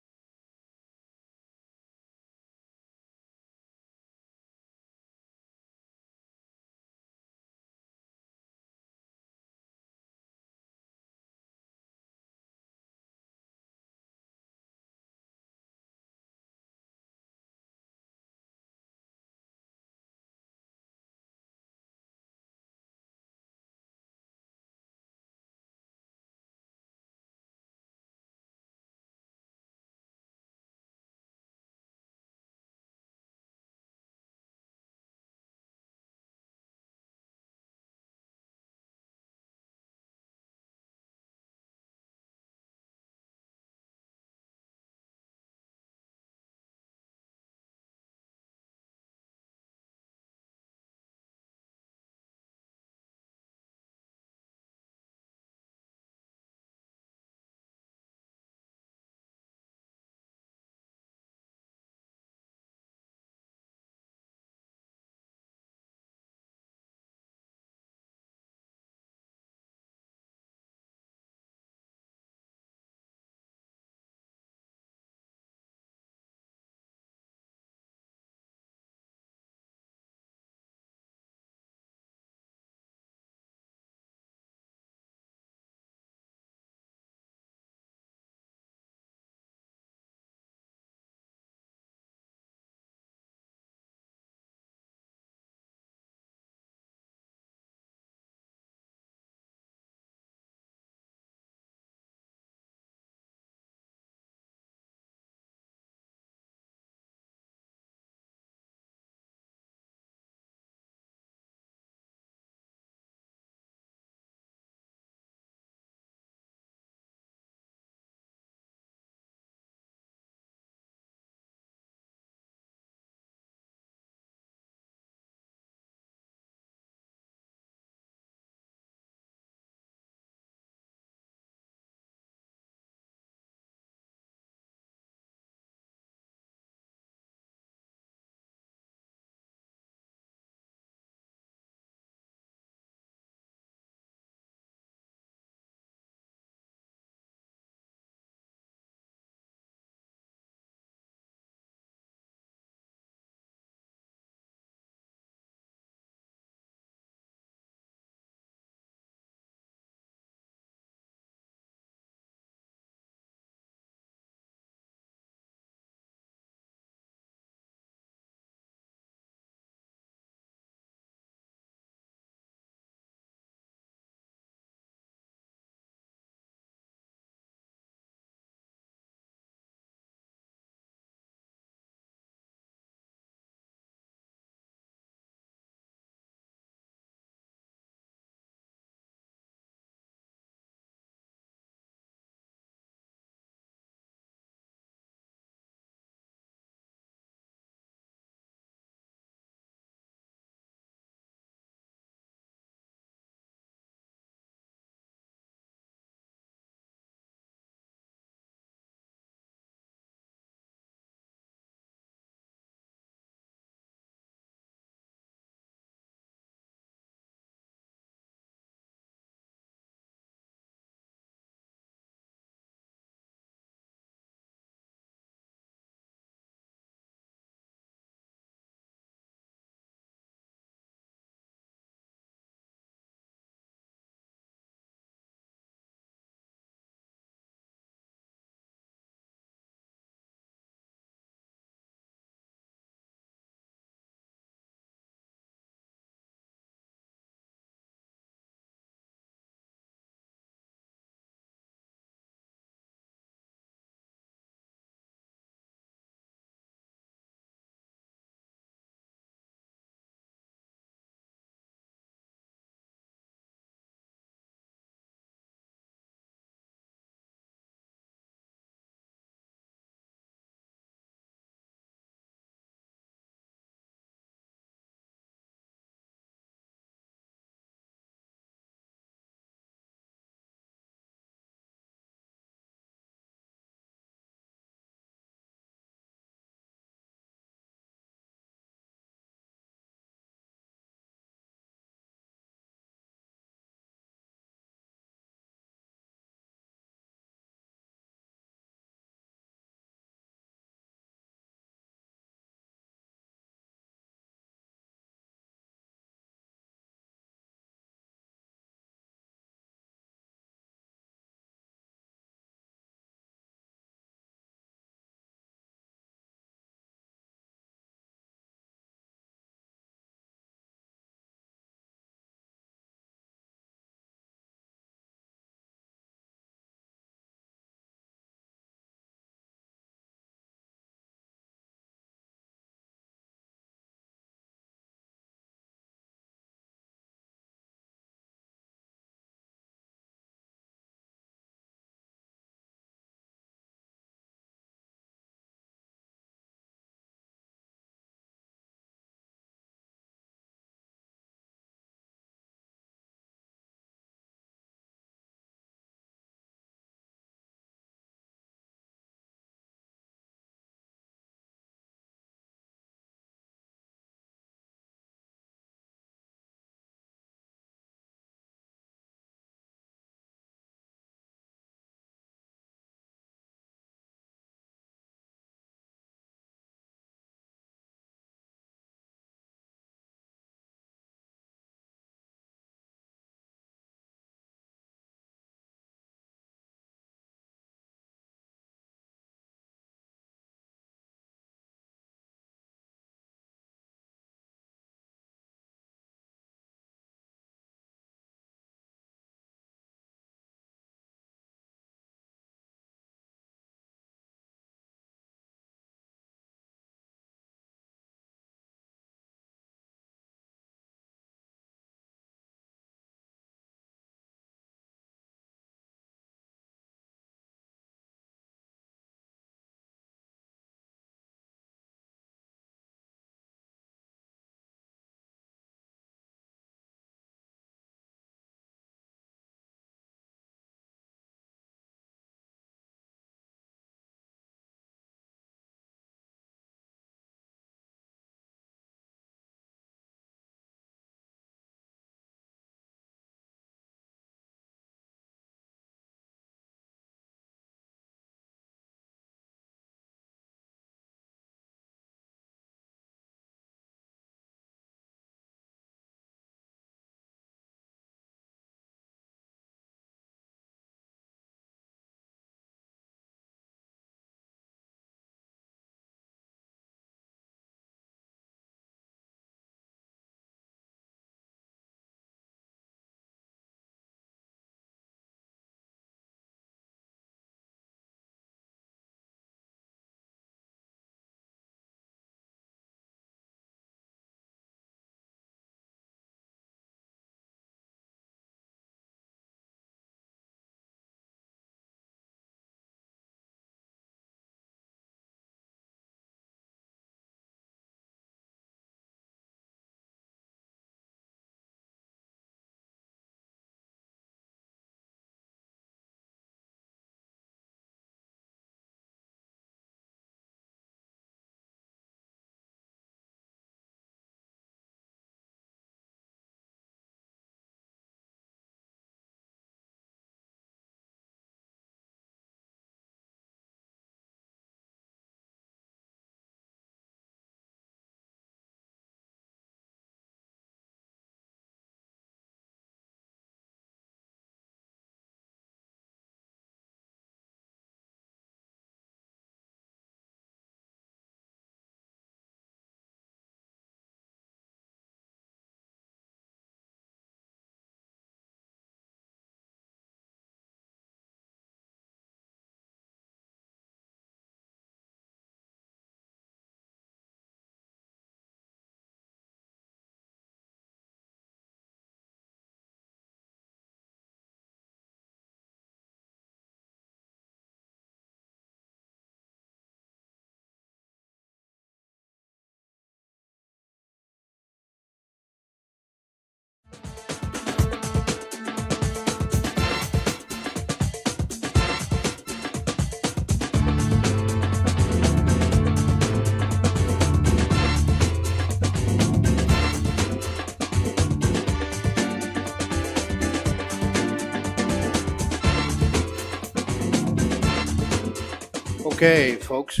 Okay, folks.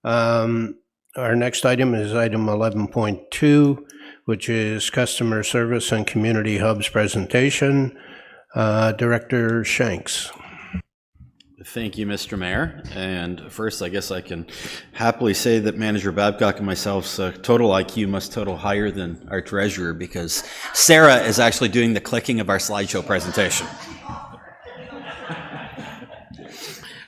Our next item is item 11.2, which is Customer Service and Community Hubs presentation. Director Shanks. Thank you, Mr. Mayor. And first, I guess I can happily say that Manager Babcock and myself's total IQ must total higher than our treasurer, because Sarah is actually doing the clicking of our slideshow presentation.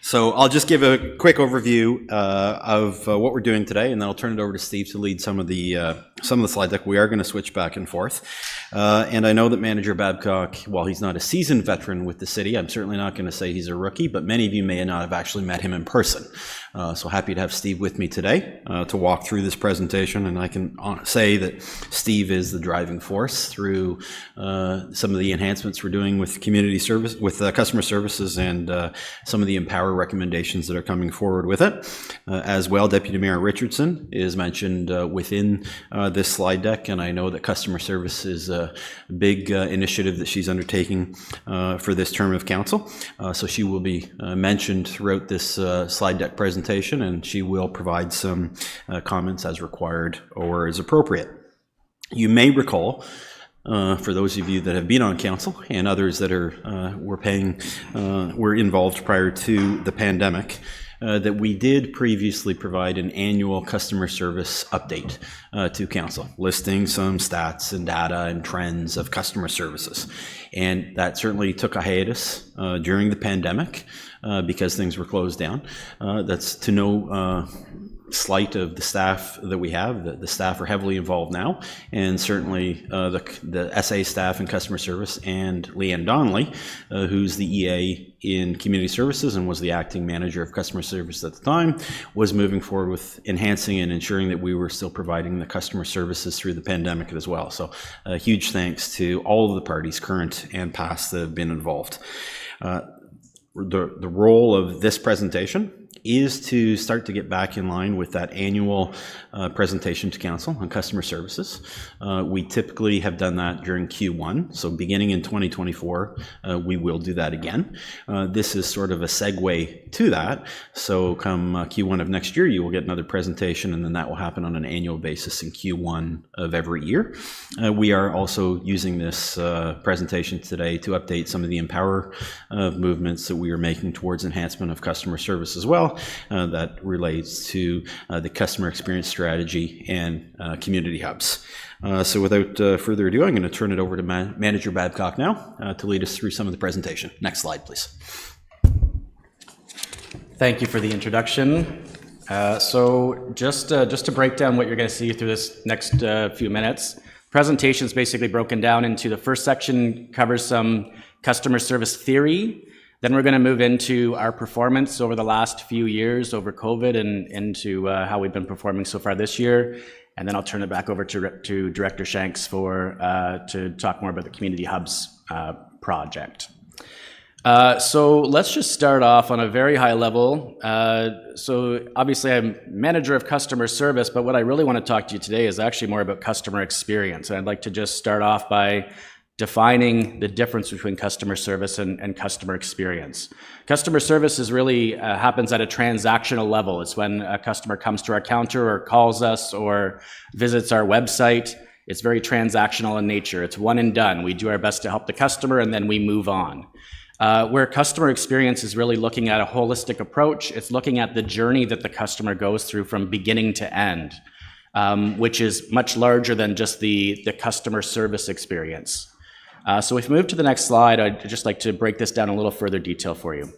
So I'll just give a quick overview of what we're doing today, and then I'll turn it over to Steve to lead some of the slide deck. We are going to switch back and forth. And I know that Manager Babcock, while he's not a seasoned veteran with the city, I'm certainly not going to say he's a rookie, but many of you may not have actually met him in person. So happy to have Steve with me today to walk through this presentation. And I can say that Steve is the driving force through some of the enhancements we're doing with community service, with customer services, and some of the Empower recommendations that are coming forward with it. As well, Deputy Mayor Richardson is mentioned within this slide deck, and I know that customer service is a big initiative that she's undertaking for this term of council. So she will be mentioned throughout this slide deck presentation, and she will provide some comments as required or as appropriate. You may recall, for those of you that have been on council and others that were involved prior to the pandemic, that we did previously provide an annual customer service update to council, listing some stats and data and trends of customer services. And that certainly took a hiatus during the pandemic because things were closed down. That's to no slight of the staff that we have. The staff are heavily involved now, and certainly the SA staff in customer service and Leanne Donnelly, who's the EA in community services and was the acting manager of customer service at the time, was moving forward with enhancing and ensuring that we were still providing the customer services through the pandemic as well. So a huge thanks to all of the parties, current and past, that have been involved. The role of this presentation is to start to get back in line with that annual presentation to council on customer services. We typically have done that during Q1, so beginning in 2024, we will do that again. This is sort of a segue to that, so come Q1 of next year, you will get another presentation, and then that will happen on an annual basis in Q1 of every year. We are also using this presentation today to update some of the Empower movements that we are making towards enhancement of customer service as well. That relates to the customer experience strategy and community hubs. So without further ado, I'm going to turn it over to Manager Babcock now to lead us through some of the presentation. Next slide, please. Thank you for the introduction. So just to break down what you're going to see through this next few minutes, presentation is basically broken down into the first section covers some customer service theory. Then we're going to move into our performance over the last few years over COVID and into how we've been performing so far this year. And then I'll turn it back over to Director Shanks to talk more about the Community Hubs project. So let's just start off on a very high level. So obviously I'm manager of customer service, but what I really want to talk to you today is actually more about customer experience. And I'd like to just start off by defining the difference between customer service and customer experience. Customer service is really happens at a transactional level. It's when a customer comes to our counter or calls us or visits our website. It's very transactional in nature. It's one and done. We do our best to help the customer and then we move on. Where customer experience is really looking at a holistic approach, it's looking at the journey that the customer goes through from beginning to end, which is much larger than just the customer service experience. So if we move to the next slide, I'd just like to break this down in a little further detail for you.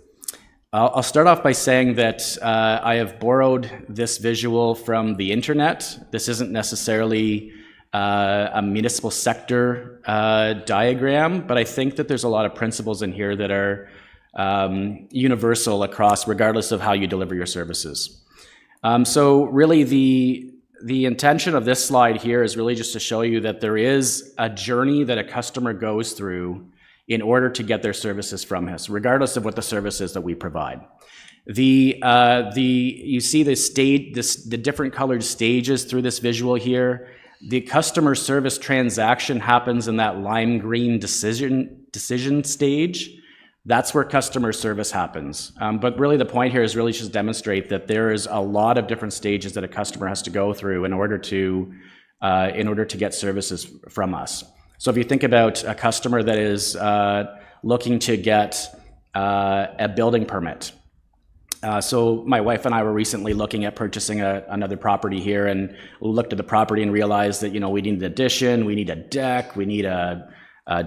I'll start off by saying that I have borrowed this visual from the internet. This isn't necessarily a municipal sector diagram, but I think that there's a lot of principles in here that are universal across, regardless of how you deliver your services. So really the intention of this slide here is really just to show you that there is a journey that a customer goes through in order to get their services from us, regardless of what the service is that we provide. You see the different colored stages through this visual here. The customer service transaction happens in that lime green decision stage. That's where customer service happens. But really the point here is really just demonstrate that there is a lot of different stages that a customer has to go through in order to get services from us. So if you think about a customer that is looking to get a building permit. So my wife and I were recently looking at purchasing another property here, and we looked at the property and realized that, we need an addition, we need a deck, we need a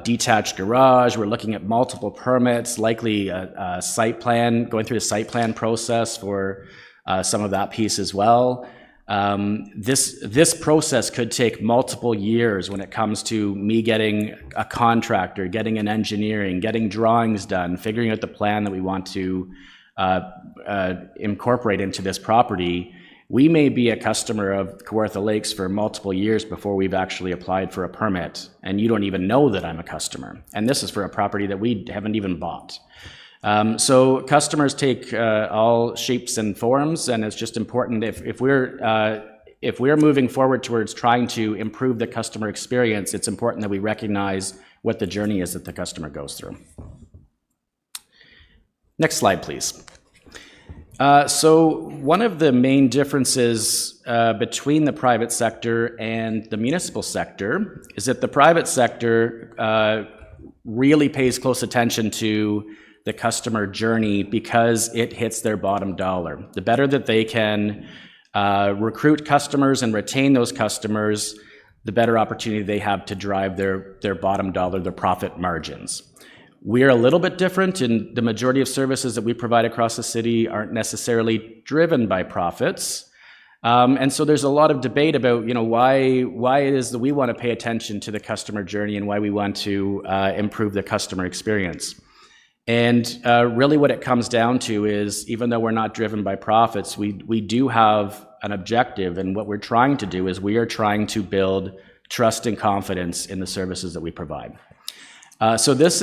detached garage. We're looking at multiple permits, likely a site plan, going through the site plan process for some of that piece as well. This process could take multiple years when it comes to me getting a contractor, getting an engineering, getting drawings done, figuring out the plan that we want to incorporate into this property. We may be a customer of Kawartha Lakes for multiple years before we've actually applied for a permit, and you don't even know that I'm a customer. And this is for a property that we haven't even bought. So customers take all shapes and forms, and it's just important if we're moving forward towards trying to improve the customer experience, it's important that we recognize what the journey is that the customer goes through. Next slide, please. So one of the main differences between the private sector and the municipal sector is that the private sector really pays close attention to the customer journey because it hits their bottom dollar. The better that they can recruit customers and retain those customers, the better opportunity they have to drive their bottom dollar, their profit margins. We're a little bit different in the majority of services that we provide across the city aren't necessarily driven by profits. And so there's a lot of debate about, why it is that we want to pay attention to the customer journey and why we want to improve the customer experience. And really what it comes down to is, even though we're not driven by profits, we do have an objective, and what we're trying to do is we are trying to build trust and confidence in the services that we provide. So this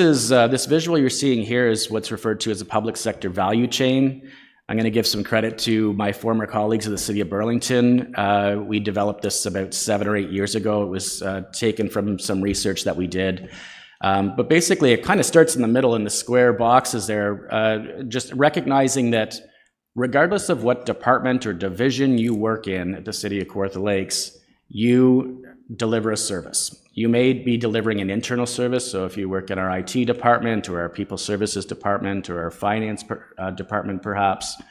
visual you're seeing here is what's referred to as a public sector value chain. I'm going to give some credit to my former colleagues of the City of Burlington. We developed this about 7 or 8 years ago. It was taken from some research that we did. But basically, it kind of starts in the middle in the square boxes there, just recognizing that regardless of what department or division you work in at the City of Kawartha Lakes, you deliver a service. You may be delivering an internal service, so if you work in our IT department or our people services department or our finance department perhaps,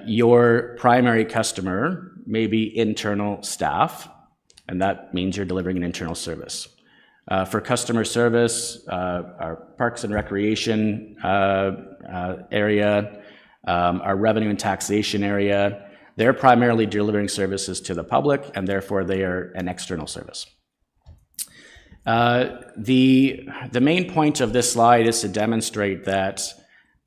your primary customer may be internal staff, and that means you're delivering an internal service. For customer service, our Parks and Recreation area, our Revenue and Taxation area, they're primarily delivering services to the public, and therefore they are an external service. The main point of this slide is to demonstrate that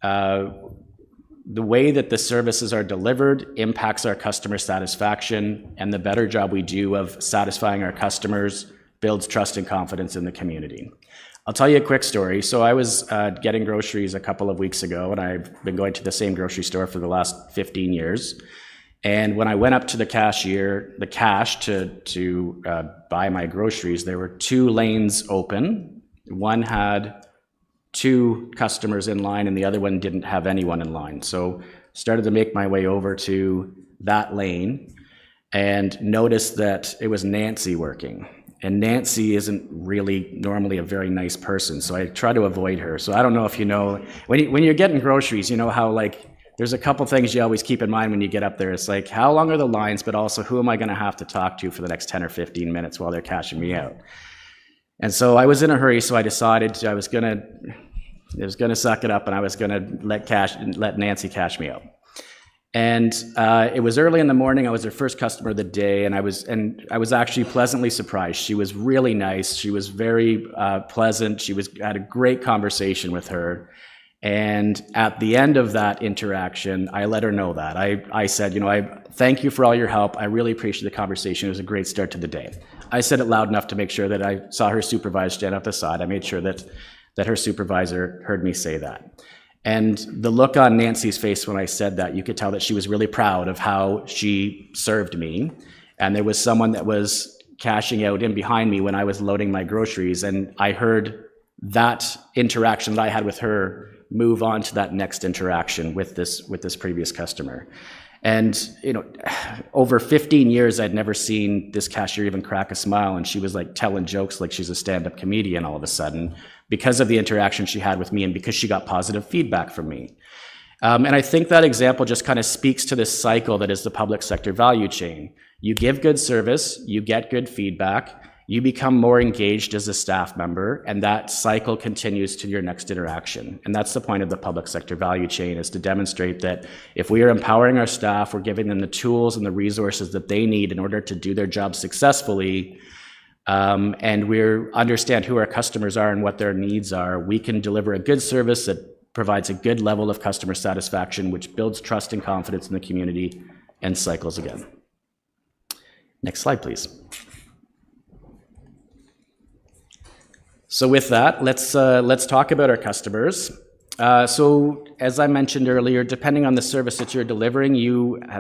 the way that the services are delivered impacts our customer satisfaction, and the better job we do of satisfying our customers builds trust and confidence in the community. I'll tell you a quick story. So I was getting groceries a couple of weeks ago, and I've been going to the same grocery store for the last 15 years. And when I went up to the cash to buy my groceries, there were 2 lanes open. One had 2 customers in line, and the other one didn't have anyone in line. So started to make my way over to that lane and noticed that it was Nancy working. And Nancy isn't really normally a very nice person, so I try to avoid her. So I don't know if you know, when you're getting groceries, you know how there's a couple things you always keep in mind when you get up there. It's like, how long are the lines, but also who am I going to have to talk to for the next 10 or 15 minutes while they're cashing me out? And so I was in a hurry, so I decided I was going to suck it up, and I was going to let Nancy cash me out. And it was early in the morning. I was her first customer of the day, and I was actually pleasantly surprised. She was really nice. She was very pleasant. Had a great conversation with her. And at the end of that interaction, I let her know that. I said, I thank you for all your help. I really appreciate the conversation. It was a great start to the day. I said it loud enough to make sure that I saw her supervisor stand up the side. I made sure that her supervisor heard me say that. And the look on Nancy's face when I said that, you could tell that she was really proud of how she served me. And there was someone that was cashing out in behind me when I was loading my groceries, and I heard that interaction that I had with her move on to that next interaction with this previous customer. And, you know, over 15 years, I'd never seen this cashier even crack a smile, and she was like telling jokes like she's a stand-up comedian all of a sudden because of the interaction she had with me and because she got positive feedback from me. And I think that example just kind of speaks to this cycle that is the public sector value chain. You give good service, you get good feedback, you become more engaged as a staff member, and that cycle continues to your next interaction. And that's the point of the public sector value chain, is to demonstrate that if we are empowering our staff, we're giving them the tools and the resources that they need in order to do their job successfully, and we understand who our customers are and what their needs are, we can deliver a good service that provides a good level of customer satisfaction, which builds trust and confidence in the community and cycles again. Next slide, please. So with that, let's talk about our customers. So as I mentioned earlier, depending on the service that you're delivering,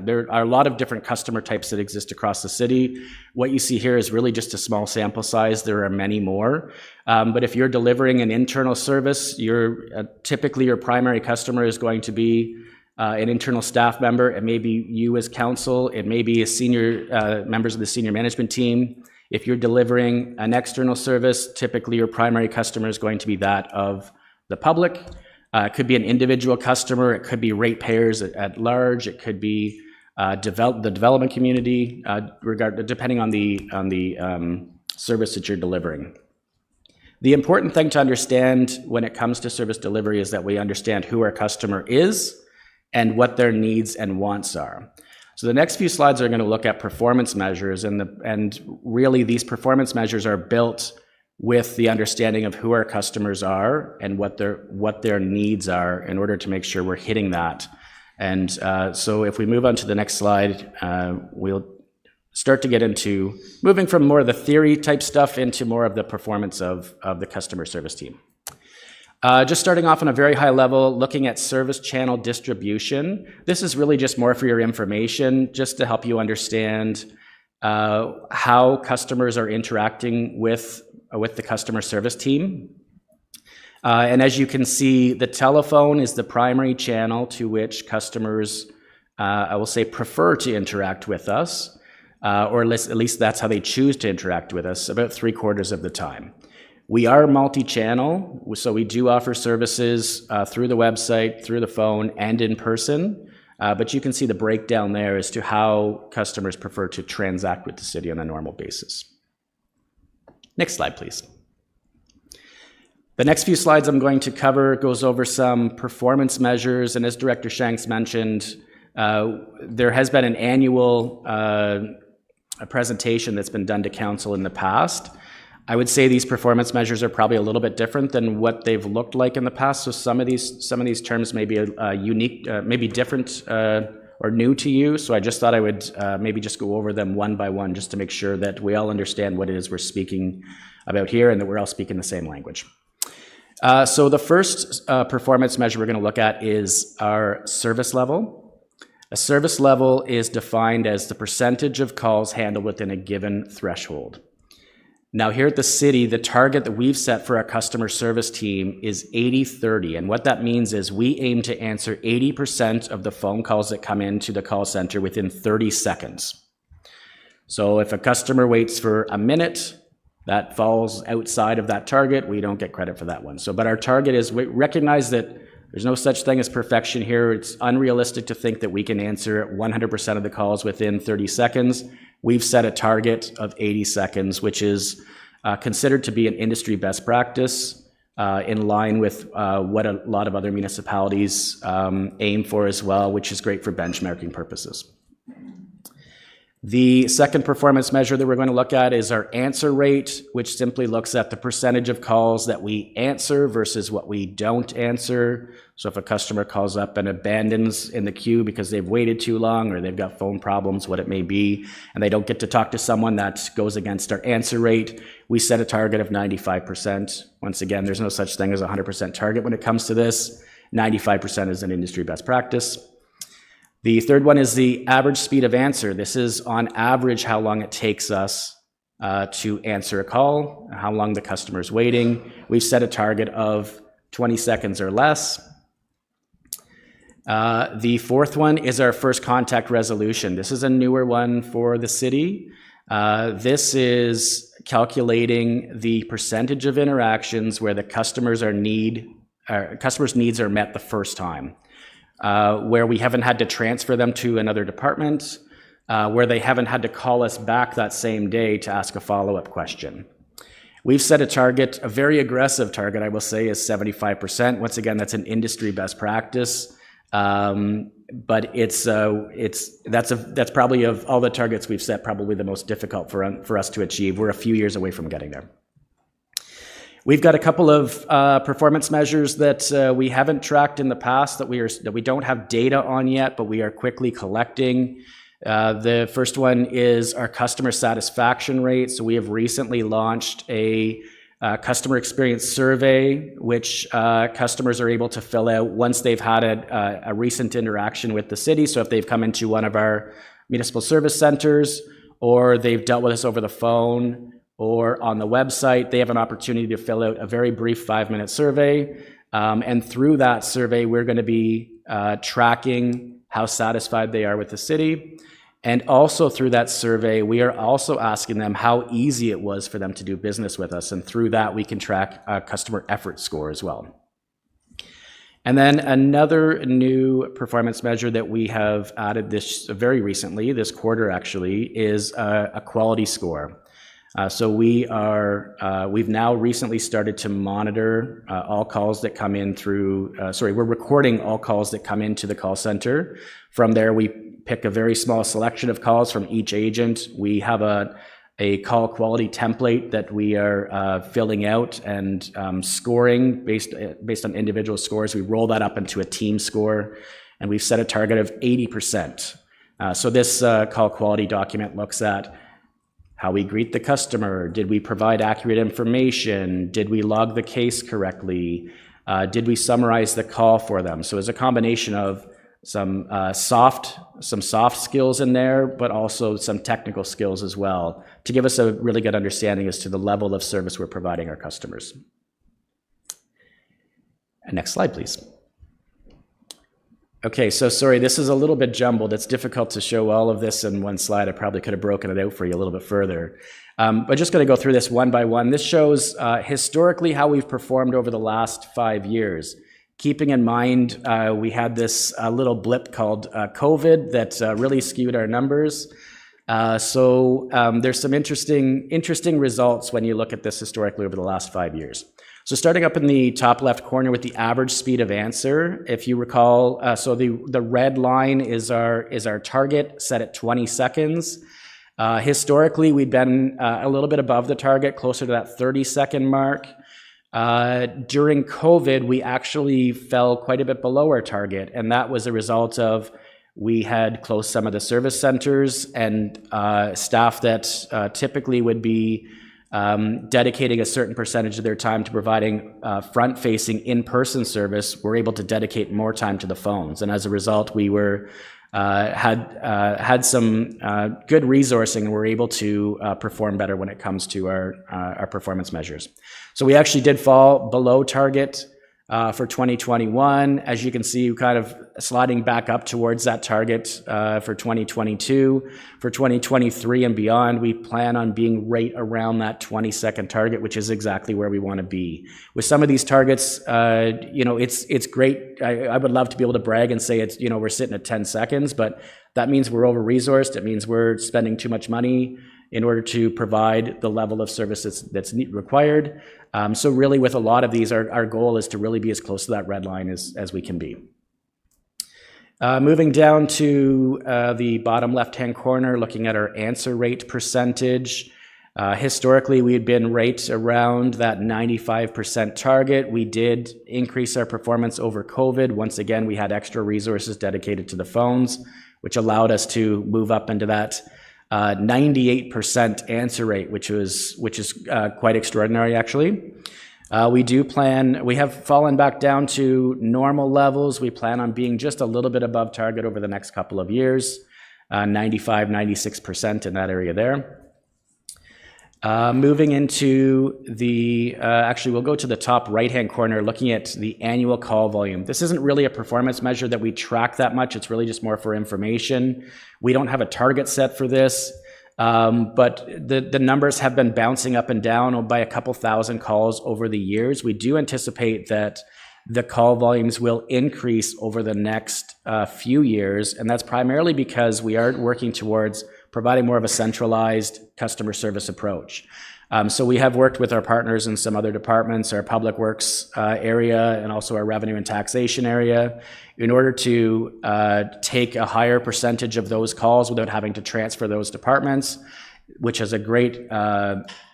there are a lot of different customer types that exist across the city. What you see here is really just a small sample size. There are many more. But if you're delivering an internal service, typically your primary customer is going to be an internal staff member. It may be you as council. It may be members of the senior management team. If you're delivering an external service, typically your primary customer is going to be that of the public. It could be an individual customer. It could be ratepayers at large. It could be the development community, depending on the service that you're delivering. The important thing to understand when it comes to service delivery is that we understand who our customer is and what their needs and wants are. So the next few slides are going to look at performance measures, and really these performance measures are built with the understanding of who our customers are and what their needs are in order to make sure we're hitting that. And so if we move on to the next slide, we'll start to get into moving from more of the theory type stuff into more of the performance of the customer service team. Just starting off on a very high level, looking at service channel distribution. This is really just more for your information, just to help you understand how customers are interacting with the customer service team. And as you can see, the telephone is the primary channel to which customers, I will say, prefer to interact with us, or at least that's how they choose to interact with us, about 3/4 of the time. We are multi-channel, so we do offer services through the website, through the phone, and in person. But you can see the breakdown there as to how customers prefer to transact with the city on a normal basis. Next slide, please. The next few slides I'm going to cover goes over some performance measures, and as Director Shanks mentioned, there has been an annual presentation that's been done to council in the past. I would say these performance measures are probably a little bit different than what they've looked like in the past. So some of these terms may be unique, maybe different or new to you. So I just thought I would maybe just go over them one by one, just to make sure that we all understand what it is we're speaking about here and that we're all speaking the same language. So the first performance measure we're going to look at is our service level. A service level is defined as the percentage of calls handled within a given threshold. Now here at the city, the target that we've set for our customer service team is 80-30. And what that means is we aim to answer 80% of the phone calls that come into the call center within 30 seconds. So if a customer waits for a minute, that falls outside of that target, we don't get credit for that one. So, but our target is, we recognize that there's no such thing as perfection here. It's unrealistic to think that we can answer 100% of the calls within 30 seconds. We've set a target of 80 seconds, which is considered to be an industry best practice, in line with what a lot of other municipalities aim for as well, which is great for benchmarking purposes. The second performance measure that we're going to look at is our answer rate, which simply looks at the percentage of calls that we answer versus what we don't answer. So if a customer calls up and abandons in the queue because they've waited too long or they've got phone problems, what it may be, and they don't get to talk to someone, that goes against our answer rate. We set a target of 95%. Once again, there's no such thing as a 100% target when it comes to this. 95% is an industry best practice. The third one is the average speed of answer. This is on average how long it takes us to answer a call, how long the customer's waiting. We've set a target of 20 seconds or less. The fourth one is our first contact resolution. This is a newer one for the city. This is calculating the percentage of interactions where the customer's needs are met the first time, where we haven't had to transfer them to another department, where they haven't had to call us back that same day to ask a follow-up question. We've set a target, a very aggressive target, I will say, is 75%. Once again, that's an industry best practice. But that's probably, of all the targets we've set, probably the most difficult for us to achieve. We're a few years away from getting there. We've got a couple of performance measures that we haven't tracked in the past, that we don't have data on yet, but we are quickly collecting. The first one is our customer satisfaction rate. So we have recently launched a customer experience survey, which customers are able to fill out once they've had a recent interaction with the city. So if they've come into one of our municipal service centers, or they've dealt with us over the phone or on the website, they have an opportunity to fill out a very brief 5-minute survey. And through that survey, we're going to be tracking how satisfied they are with the city. And also through that survey, we are also asking them how easy it was for them to do business with us. And through that, we can track a customer effort score as well. And then another new performance measure that we have added this very recently, this quarter actually, is a quality score. So we've now recently started to monitor all calls that come in through, we're recording all calls that come into the call center. From there, we pick a very small selection of calls from each agent. We have a call quality template that we are filling out and scoring based on individual scores. We roll that up into a team score, and we've set a target of 80%. So this call quality document looks at how we greet the customer. Did we provide accurate information? Did we log the case correctly? Did we summarize the call for them? So it's a combination of some soft skills in there, but also some technical skills as well, to give us a really good understanding as to the level of service we're providing our customers. And next slide, please. Okay, so sorry, this is a little bit jumbled. It's difficult to show all of this in one slide. I probably could have broken it out for you a little bit further. But just going to go through this one by one. This shows historically how we've performed over the last 5 years. Keeping in mind, we had this little blip called COVID that really skewed our numbers. So there's some interesting results when you look at this historically over the last 5 years. So starting up in the top left corner with the average speed of answer, if you recall, so the red line is our target set at 20 seconds. Historically, we'd been a little bit above the target, closer to that 30-second mark. During COVID, we actually fell quite a bit below our target, and that was a result of we had closed some of the service centers, and staff that typically would be dedicating a certain percentage of their time to providing front-facing in-person service were able to dedicate more time to the phones. And as a result, we had some good resourcing and were able to perform better when it comes to our performance measures. So we actually did fall below target for 2021. As you can see, kind of sliding back up towards that target for 2022. For 2023 and beyond, we plan on being right around that 20-second target, which is exactly where we want to be. With some of these targets, it's great. I would love to be able to brag and say we're sitting at 10 seconds, but that means we're over-resourced. It means we're spending too much money in order to provide the level of service that's required. So really with a lot of these, our goal is to really be as close to that red line as we can be. Moving down to the bottom left-hand corner, looking at our answer rate percentage. Historically, we had been right around that 95% target. We did increase our performance over COVID. Once again, we had extra resources dedicated to the phones, which allowed us to move up into that 98% answer rate, which is quite extraordinary, actually. We have fallen back down to normal levels. We plan on being just a little bit above target over the next couple of years, 95, 96% in that area there. Moving into the, actually, we'll go to the top right-hand corner, looking at the annual call volume. This isn't really a performance measure that we track that much. It's really just more for information. We don't have a target set for this, but the numbers have been bouncing up and down by a couple thousand calls over the years. We do anticipate that the call volumes will increase over the next few years, and that's primarily because we are working towards providing more of a centralized customer service approach. So we have worked with our partners in some other departments, our public works area, and also our revenue and taxation area, in order to take a higher percentage of those calls without having to transfer those departments, which has a great,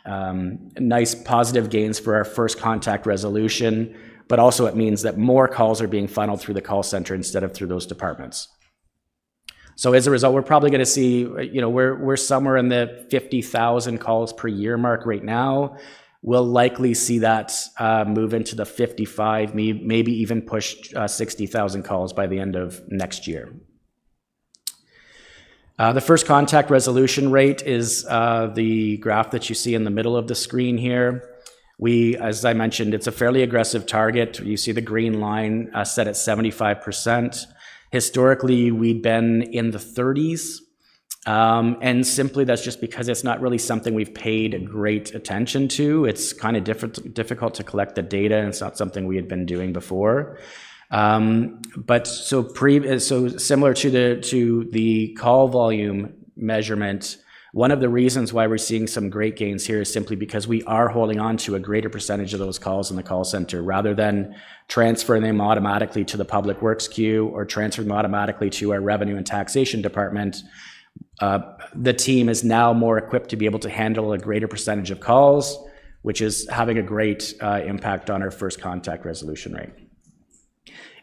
nice positive gains for our first contact resolution, but also it means that more calls are being funneled through the call center instead of through those departments. So as a result, we're probably going to see, we're somewhere in the 50,000 calls per year mark right now. We'll likely see that move into the 55, maybe even push 60,000 calls by the end of next year. The first contact resolution rate is the graph that you see in the middle of the screen here. As I mentioned, it's a fairly aggressive target. You see the green line set at 75%. Historically, we've been in the 30s, and simply that's just because it's not really something we've paid great attention to. It's kind of difficult to collect the data, and it's not something we had been doing before. But similar to the call volume measurement, one of the reasons why we're seeing some great gains here is simply because we are holding on to a greater percentage of those calls in the call center, rather than transferring them automatically to the public works queue or transferring them automatically to our revenue and taxation department. The team is now more equipped to be able to handle a greater percentage of calls, which is having a great impact on our first contact resolution rate.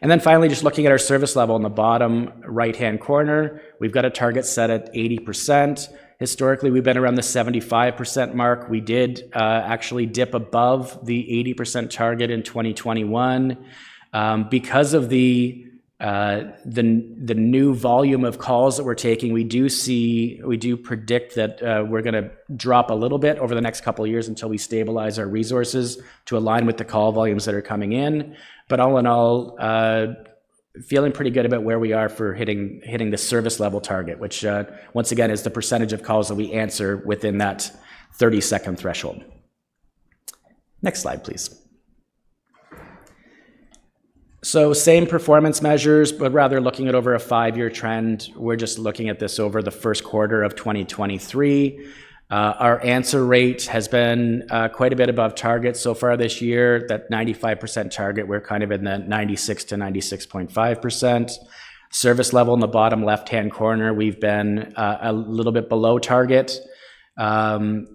And then finally, just looking at our service level in the bottom right-hand corner, we've got a target set at 80%. Historically, we've been around the 75% mark. We did actually dip above the 80% target in 2021. Because of the new volume of calls that we're taking, we do predict that we're going to drop a little bit over the next couple of years until we stabilize our resources to align with the call volumes that are coming in. But all in all, feeling pretty good about where we are for hitting the service level target, which once again is the percentage of calls that we answer within that 30-second threshold. Next slide, please. So same performance measures, but rather looking at over a 5-year trend. We're just looking at this over the first quarter of 2023. Our answer rate has been quite a bit above target so far this year. That 95% target, we're kind of in the 96 to 96.5%. Service level in the bottom left-hand corner, we've been a little bit below target, kind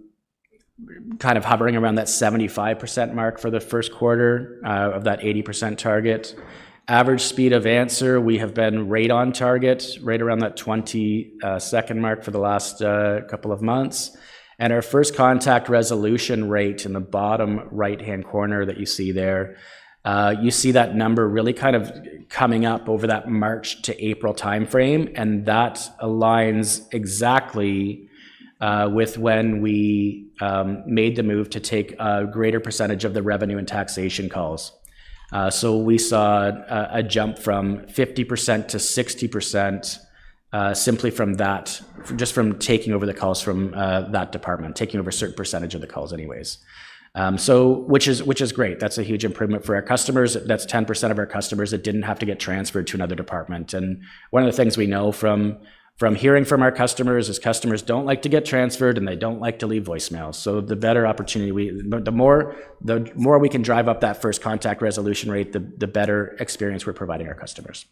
of hovering around that 75% mark for the first quarter of that 80% target. Average speed of answer, we have been right on target, right around that 20-second mark for the last couple of months. And our first contact resolution rate in the bottom right-hand corner that you see there, you see that number really kind of coming up over that March to April timeframe, and that aligns exactly with when we made the move to take a greater percentage of the revenue and taxation calls. So we saw a jump from 50% to 60% simply from that, just from taking over the calls from that department, taking over a certain percentage of the calls anyways. Which is great. That's a huge improvement for our customers. That's 10% of our customers that didn't have to get transferred to another department. And one of the things we know from hearing from our customers is customers don't like to get transferred and they don't like to leave voicemails. So the better opportunity, the more we can drive up that first contact resolution rate, the better experience we're providing our customers.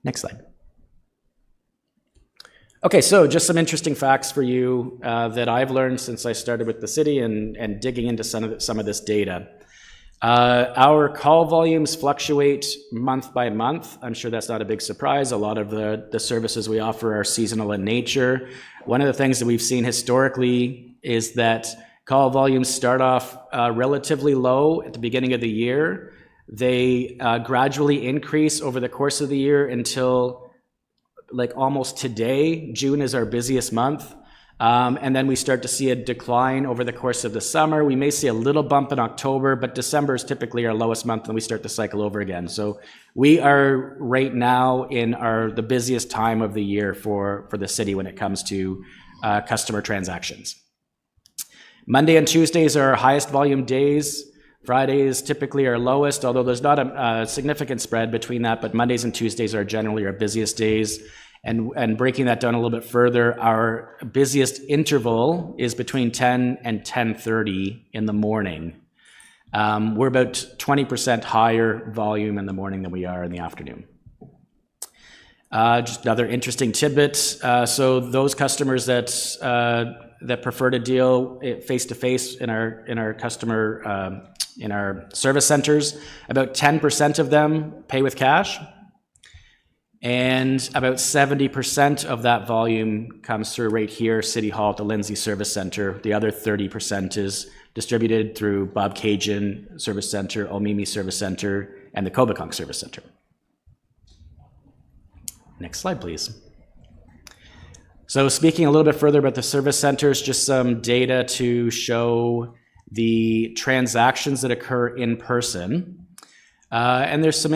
Next slide. Okay, so just some interesting facts for you that I've learned since I started with the city and digging into some of this data. Our call volumes fluctuate month by month. I'm sure that's not a big surprise. A lot of the services we offer are seasonal in nature. One of the things that we've seen historically is that call volumes start off relatively low at the beginning of the year. They gradually increase over the course of the year until like almost today. June is our busiest month. And then we start to see a decline over the course of the summer. We may see a little bump in October, but December is typically our lowest month, and we start to cycle over again. So we are right now in the busiest time of the year for the city when it comes to customer transactions. Monday and Tuesdays are our highest volume days. Fridays typically are lowest, although there's not a significant spread between that, but Mondays and Tuesdays are generally our busiest days. And breaking that down a little bit further, our busiest interval is between 10 and 10:30 in the morning. We're about 20% higher volume in the morning than we are in the afternoon. Just another interesting tidbit. So those customers that prefer to deal face-to-face in our customer in our service centers, about 10% of them pay with cash. And about 70% of that volume comes through right here, City Hall at the Lindsay Service Center. The other 30% is distributed through Bob Cajun Service Center, Omimi Service Center, and the Kobukong Service Center. Next slide, please. So speaking a little bit further about the service centers, just some data to show the transactions that occur in person. And there's some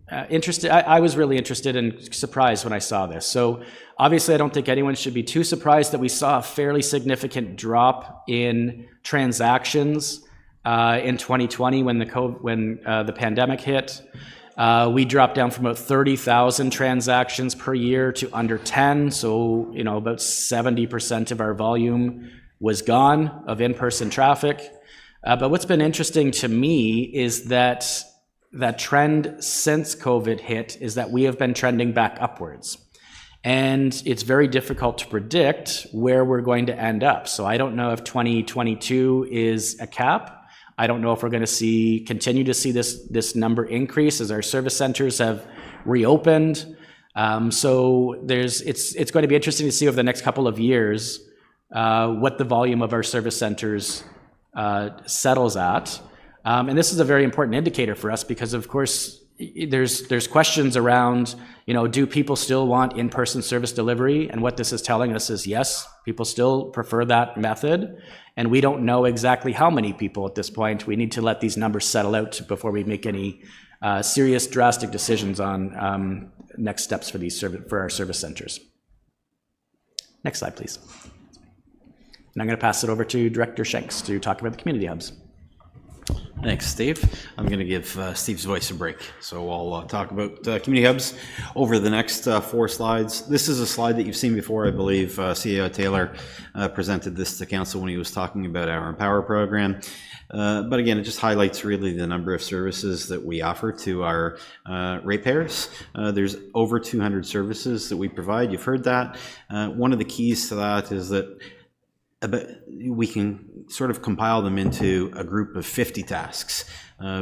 I was really interested and surprised when I saw this. So obviously I don't think anyone should be too surprised that we saw a fairly significant drop in transactions in 2020 when the pandemic hit. We dropped down from about 30,000 transactions per year to under 10. So, about 70% of our volume was gone of in-person traffic. But what's been interesting to me is that trend since COVID hit is that we have been trending back upwards. And it's very difficult to predict where we're going to end up. So I don't know if 2022 is a cap. I don't know if we're going to continue to see this number increase as our service centers have reopened. So it's going to be interesting to see over the next couple of years what the volume of our service centers settles at. And this is a very important indicator for us because, of course, there's questions around, do people still want in-person service delivery? And what this is telling us is yes, people still prefer that method. And we don't know exactly how many people at this point. We need to let these numbers settle out before we make any serious, drastic decisions on next steps for our service centers. Next slide, please. And I'm going to pass it over to Director Shanks to talk about the community hubs. Thanks, Steve. I'm going to give Steve's voice a break. So I'll talk about community hubs over the next 4 slides. This is a slide that you've seen before. I believe CEO Taylor presented this to council when he was talking about our Empower program. But again, it just highlights really the number of services that we offer to our ratepayers. There's over 200 services that we provide. You've heard that. One of the keys to that is that we can sort of compile them into a group of 50 tasks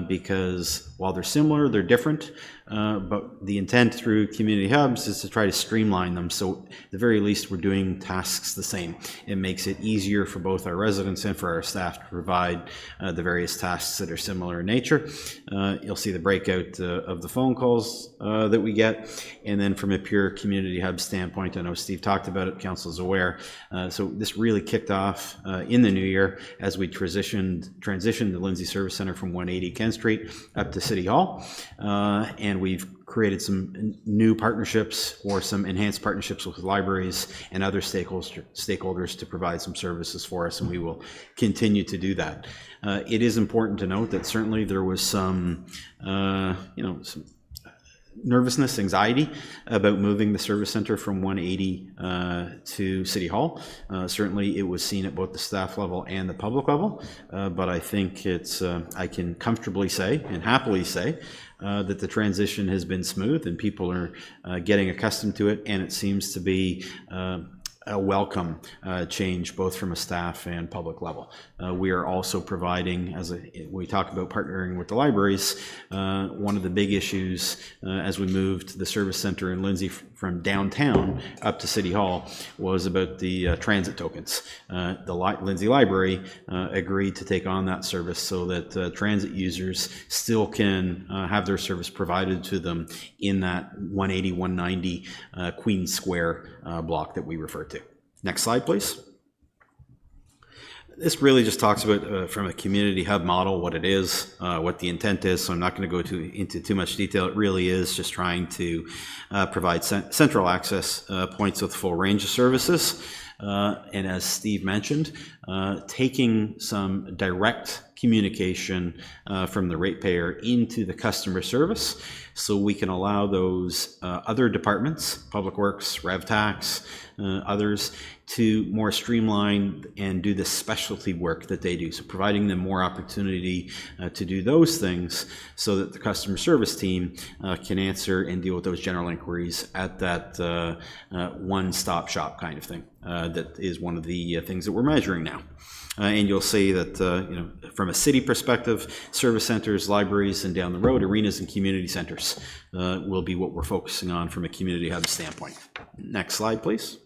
because while they're similar, they're different. But the intent through community hubs is to try to streamline them. So at the very least, we're doing tasks the same. It makes it easier for both our residents and for our staff to provide the various tasks that are similar in nature. You'll see the breakout of the phone calls that we get. And then from a pure community hub standpoint, I know Steve talked about it, council's aware. So this really kicked off in the new year as we transitioned the Lindsay Service Center from 180 Ken Street up to City Hall. And we've created some new partnerships or some enhanced partnerships with libraries and other stakeholders to provide some services for us, and we will continue to do that. It is important to note that certainly there was some nervousness, anxiety about moving the service center from 180 to City Hall. Certainly it was seen at both the staff level and the public level, but I think I can comfortably say and happily say that the transition has been smooth and people are getting accustomed to it, and it seems to be a welcome change both from a staff and public level. We are also providing, we talk about partnering with the libraries, one of the big issues as we moved the service center in Lindsay from downtown up to City Hall was about the transit tokens. The Lindsay Library agreed to take on that service so that transit users still can have their service provided to them in that 180, 190 Queen Square block that we refer to. Next slide, please. This really just talks about, from a community hub model, what it is, what the intent is, so I'm not going to go into too much detail. It really is just trying to provide central access points with a full range of services. And as Steve mentioned, taking some direct communication from the ratepayer into the customer service, so we can allow those other departments, Public Works, Rev Tax, others, to more streamline and do the specialty work that they do. So providing them more opportunity to do those things so that the customer service team can answer and deal with those general inquiries at that one-stop shop kind of thing. That is one of the things that we're measuring now. And you'll see that, from a city perspective, service centers, libraries, and down the road, arenas and community centers will be what we're focusing on from a community hub standpoint. Next slide, please.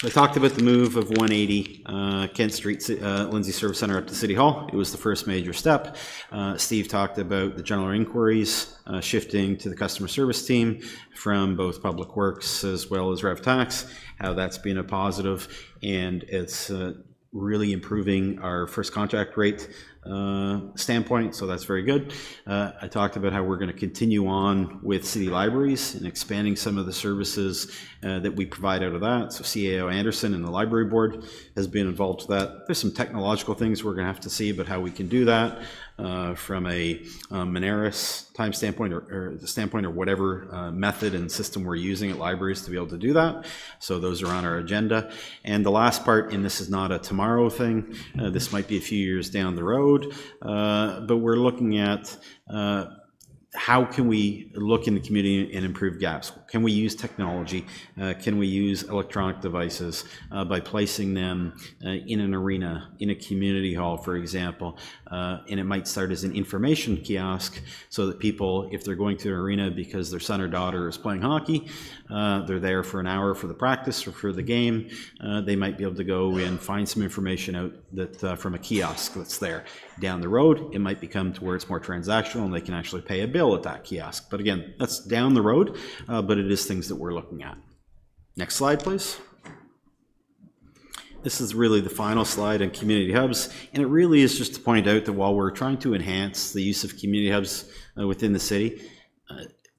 I talked about the move of 180 Kent Street, Lindsay Service Center up to City Hall. It was the first major step. Steve talked about the general inquiries shifting to the customer service team from both Public Works as well as Rev Tax, how that's been a positive, and it's really improving our first contact rate standpoint, so that's very good. I talked about how we're going to continue on with city libraries and expanding some of the services that we provide out of that. So CAO Anderson and the library board has been involved with that. There's some technological things we're going to have to see about how we can do that from a Moneris time standpoint or the standpoint or whatever method and system we're using at libraries to be able to do that. So those are on our agenda. And the last part, and this is not a tomorrow thing, this might be a few years down the road, but we're looking at how can we look in the community and improve gaps? Can we use technology? Can we use electronic devices by placing them in an arena, in a community hall, for example? And it might start as an information kiosk so that people, if they're going to an arena because their son or daughter is playing hockey, they're there for an hour for the practice or for the game, they might be able to go and find some information out that from a kiosk that's there. Down the road, it might become to where it's more transactional and they can actually pay a bill at that kiosk. But again, that's down the road, but it is things that we're looking at. Next slide, please. This is really the final slide on community hubs, and it really is just to point out that while we're trying to enhance the use of community hubs within the city,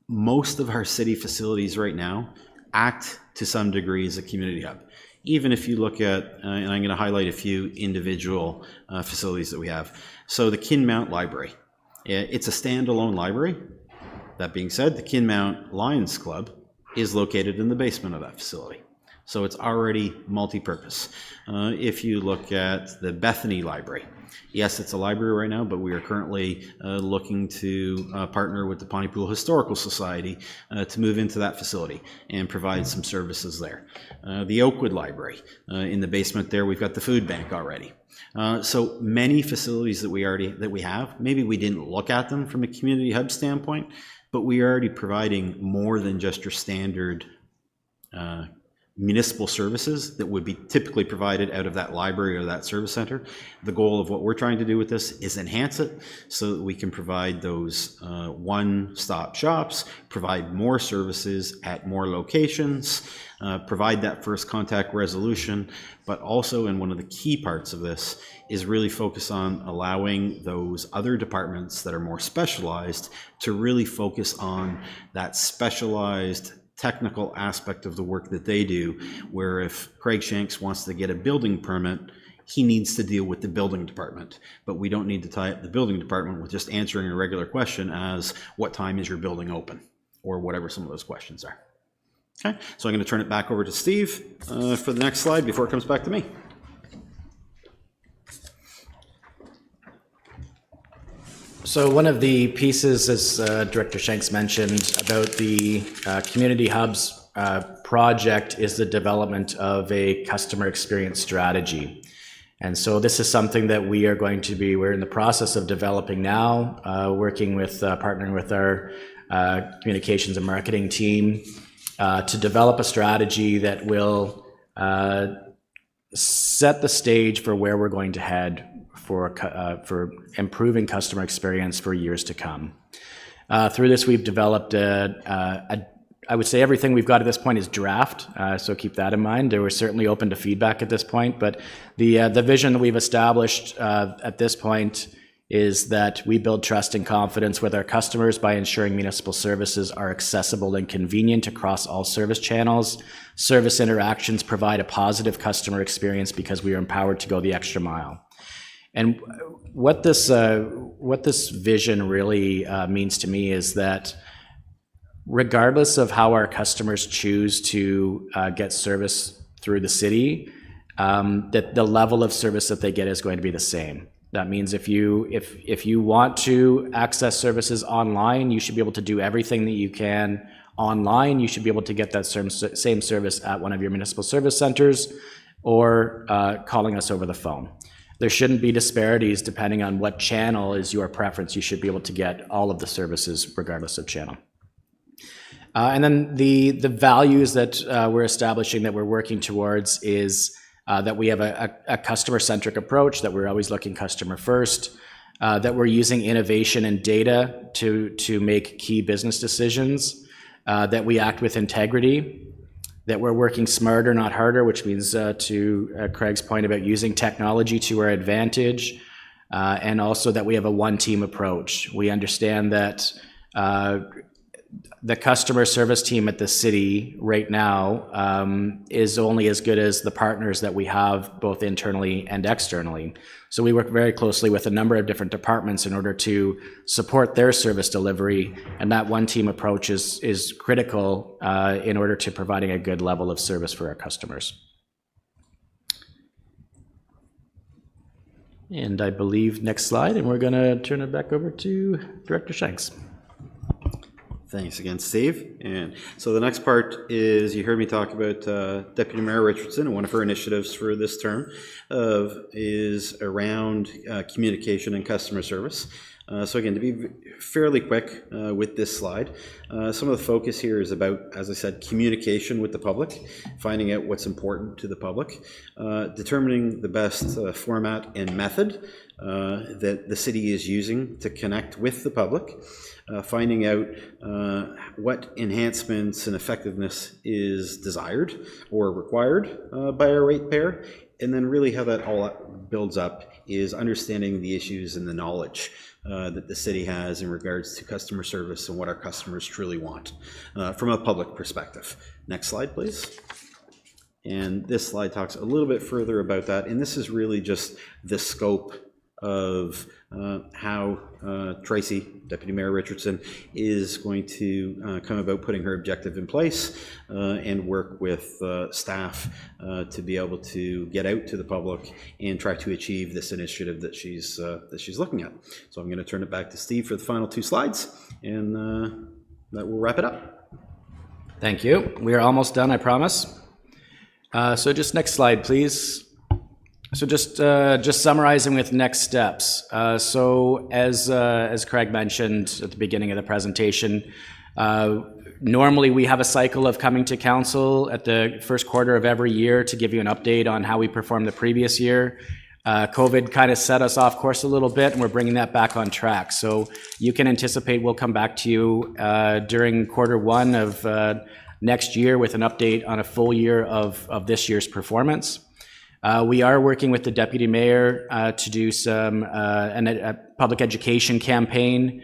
most of our city facilities right now act to some degree as a community hub. Even if you look at, and I'm going to highlight a few individual facilities that we have. So the Kinmount Library, it's a standalone library. That being said, the Kinmount Lions Club is located in the basement of that facility. So it's already multi-purpose. If you look at the Bethany Library, yes, it's a library right now, but we are currently looking to partner with the Pontypool Historical Society to move into that facility and provide some services there. The Oakwood Library, in the basement there, we've got the food bank already. So many facilities that we have, maybe we didn't look at them from a community hub standpoint, but we are already providing more than just your standard municipal services that would be typically provided out of that library or that service center. The goal of what we're trying to do with this is enhance it so that we can provide those one-stop shops, provide more services at more locations, provide that first contact resolution, but also, and one of the key parts of this is really focus on allowing those other departments that are more specialized to really focus on that specialized technical aspect of the work that they do, where if Craig Shanks wants to get a building permit, he needs to deal with the building department. But we don't need to tie up the building department with just answering a regular question as, what time is your building open? Or whatever some of those questions are. Okay, so I'm going to turn it back over to Steve for the next slide before it comes back to me. So one of the pieces, as Director Shanks mentioned, about the Community Hubs project is the development of a customer experience strategy. And so this is something that we are going to be, we're in the process of developing now, working with, partnering with our communications and marketing team to develop a strategy that will set the stage for where we're going to head for improving customer experience for years to come. Through this, we've developed a I would say everything we've got at this point is draft, so keep that in mind. We're certainly open to feedback at this point, but the vision that we've established at this point is that we build trust and confidence with our customers by ensuring municipal services are accessible and convenient across all service channels. Service interactions provide a positive customer experience because we are empowered to go the extra mile. And what this vision really means to me is that regardless of how our customers choose to get service through the city, that the level of service that they get is going to be the same. That means if you want to access services online, you should be able to do everything that you can online. You should be able to get that same service at one of your municipal service centers or calling us over the phone. There shouldn't be disparities depending on what channel is your preference. You should be able to get all of the services regardless of channel. And then the values that we're establishing, that we're working towards, is that we have a customer-centric approach, that we're always looking customer first, that we're using innovation and data to make key business decisions, that we act with integrity, that we're working smarter, not harder, which means to Craig's point about using technology to our advantage, and also that we have a one-team approach. We understand that the customer service team at the city right now is only as good as the partners that we have both internally and externally. So we work very closely with a number of different departments in order to support their service delivery, and that one team approach is critical in order to providing a good level of service for our customers. And I believe next slide, and we're going to turn it back over to Director Shanks. Thanks again, Steve. And so the next part is, you heard me talk about Deputy Mayor Richardson, and one of her initiatives for this term is around communication and customer service. So again, to be fairly quick with this slide, some of the focus here is about, as I said, communication with the public, finding out what's important to the public, determining the best format and method that the city is using to connect with the public, finding out what enhancements and effectiveness is desired or required by our ratepayer, and then really how that all builds up is understanding the issues and the knowledge that the city has in regards to customer service and what our customers truly want from a public perspective. Next slide, please. And this slide talks a little bit further about that, and this is really just the scope of how Tracy, Deputy Mayor Richardson, is going to come about putting her objective in place and work with staff to be able to get out to the public and try to achieve this initiative that she's looking at. So I'm going to turn it back to Steve for the final two slides, and that will wrap it up. Thank you. We are almost done, I promise. So just next slide, please. So just summarizing with next steps. So as Craig mentioned at the beginning of the presentation, normally we have a cycle of coming to council at the first quarter of every year to give you an update on how we performed the previous year. COVID kind of set us off course a little bit, and we're bringing that back on track. So you can anticipate we'll come back to you during quarter one of next year with an update on a full year of this year's performance. We are working with the Deputy Mayor to do some a public education campaign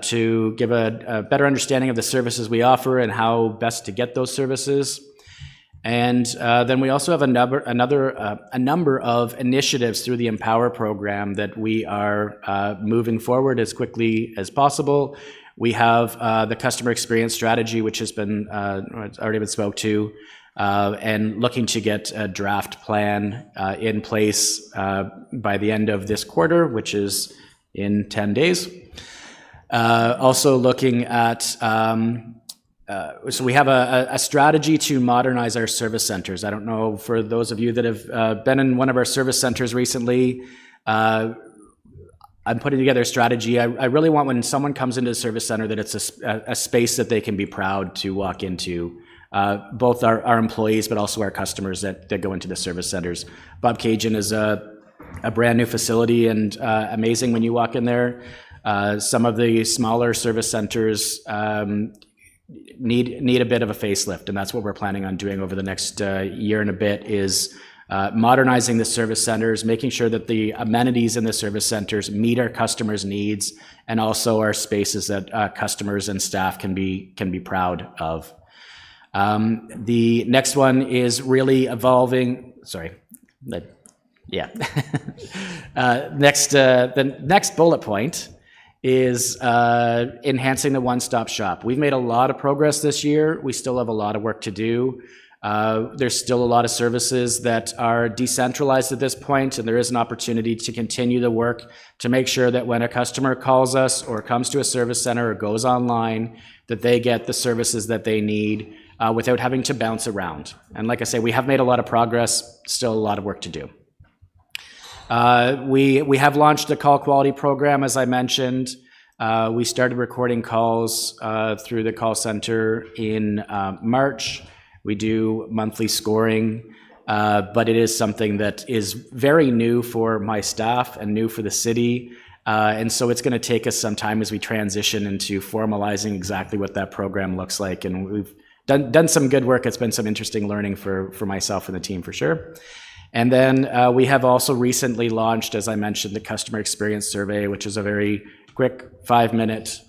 to give a better understanding of the services we offer and how best to get those services. And then we also have a number of initiatives through the Empower program that we are moving forward as quickly as possible. We have the customer experience strategy, which has been already been spoke to. And looking to get a draft plan in place by the end of this quarter, which is in 10 days. Also looking at, so we have a strategy to modernize our service centers. I don't know, for those of you that have been in one of our service centers recently, I'm putting together a strategy. I really want, when someone comes into a service center, that it's a space that they can be proud to walk into. Both our employees, but also our customers that go into the service centers. Bobcaygeon is a brand new facility and amazing when you walk in there. Some of the smaller service centers need a bit of a facelift, and that's what we're planning on doing over the next year and a bit, is modernizing the service centers, making sure that the amenities in the service centers meet our customers' needs, and also are spaces that customers and staff can be proud of. The next one is really evolving. Sorry. Yeah. The next bullet point is enhancing the one-stop shop. We've made a lot of progress this year. We still have a lot of work to do. There's still a lot of services that are decentralized at this point, and there is an opportunity to continue the work to make sure that when a customer calls us or comes to a service center or goes online, that they get the services that they need without having to bounce around. And like I say, we have made a lot of progress, still a lot of work to do. We have launched a call quality program, as I mentioned. We started recording calls through the call center in March. We do monthly scoring, but it is something that is very new for my staff and new for the city. And so it's going to take us some time as we transition into formalizing exactly what that program looks like. And we've done some good work. It's been some interesting learning for myself and the team for sure. And then we have also recently launched, as I mentioned, the customer experience survey, which is a very quick 5-minute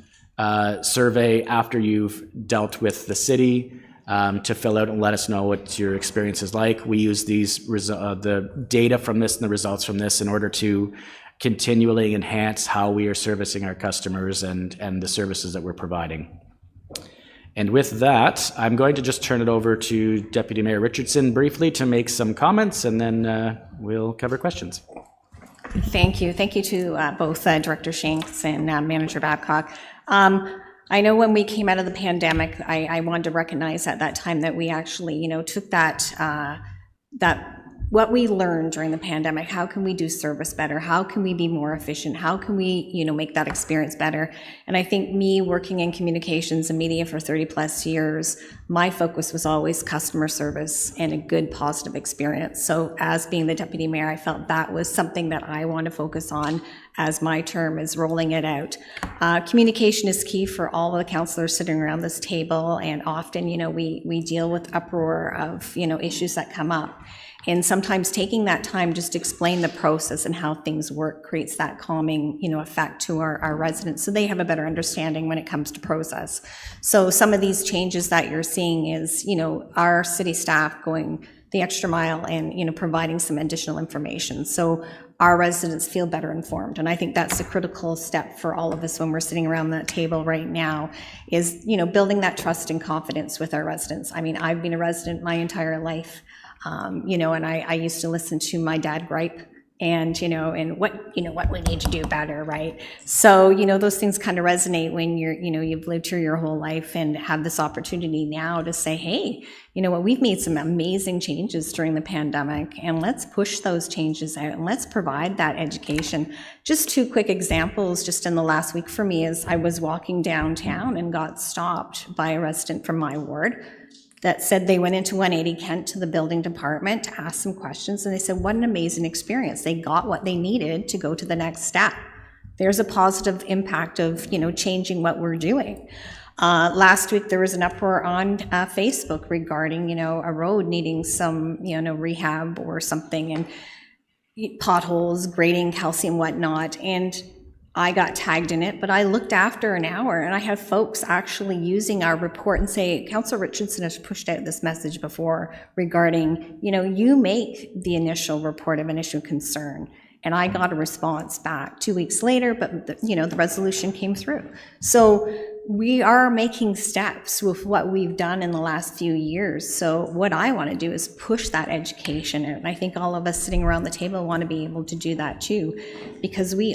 survey after you've dealt with the city to fill out and let us know what your experience is like. We use the data from this and the results from this in order to continually enhance how we are servicing our customers and the services that we're providing. And with that, I'm going to just turn it over to Deputy Mayor Richardson briefly to make some comments, and then we'll cover questions. Thank you. Thank you to both Director Shanks and Manager Babcock. I know when we came out of the pandemic, I wanted to recognize at that time that we actually, took that what we learned during the pandemic. How can we do service better? How can we be more efficient? How can we, make that experience better? And I think me working in communications and media for 30 plus years, my focus was always customer service and a good positive experience. So as being the deputy mayor, I felt that was something that I want to focus on as my term is rolling it out. Communication is key for all of the councillors sitting around this table, and often, we deal with uproar of, issues that come up. And sometimes taking that time just to explain the process and how things work creates that calming, effect to our residents, so they have a better understanding when it comes to process. So some of these changes that you're seeing is, our city staff going the extra mile and, providing some additional information. So our residents feel better informed. And I think that's a critical step for all of us when we're sitting around that table right now is, building that trust and confidence with our residents. I mean, I've been a resident my entire life. And I used to listen to my dad gripe and, and what we need to do better, right? So, those things kind of resonate when you've lived here your whole life and have this opportunity now to say, hey, we've made some amazing changes during the pandemic, and let's push those changes out and let's provide that education. Just 2 quick examples just in the last week for me is I was walking downtown and got stopped by a resident from my ward that said they went into 180 Kent to the building department to ask some questions, and they said, what an amazing experience. They got what they needed to go to the next step. There's a positive impact of, changing what we're doing. Last week, there was an uproar on Facebook regarding, a road needing some, rehab or something, and potholes, grading, calcium, whatnot, and I got tagged in it, but I looked after an hour and I had folks actually using our report and say, Councillor Richardson has pushed out this message before regarding, you make the initial report of an issue of concern. And I got a response back 2 weeks later, but the resolution came through. So we are making steps with what we've done in the last few years. So what I want to do is push that education out. And I think all of us sitting around the table want to be able to do that too, because we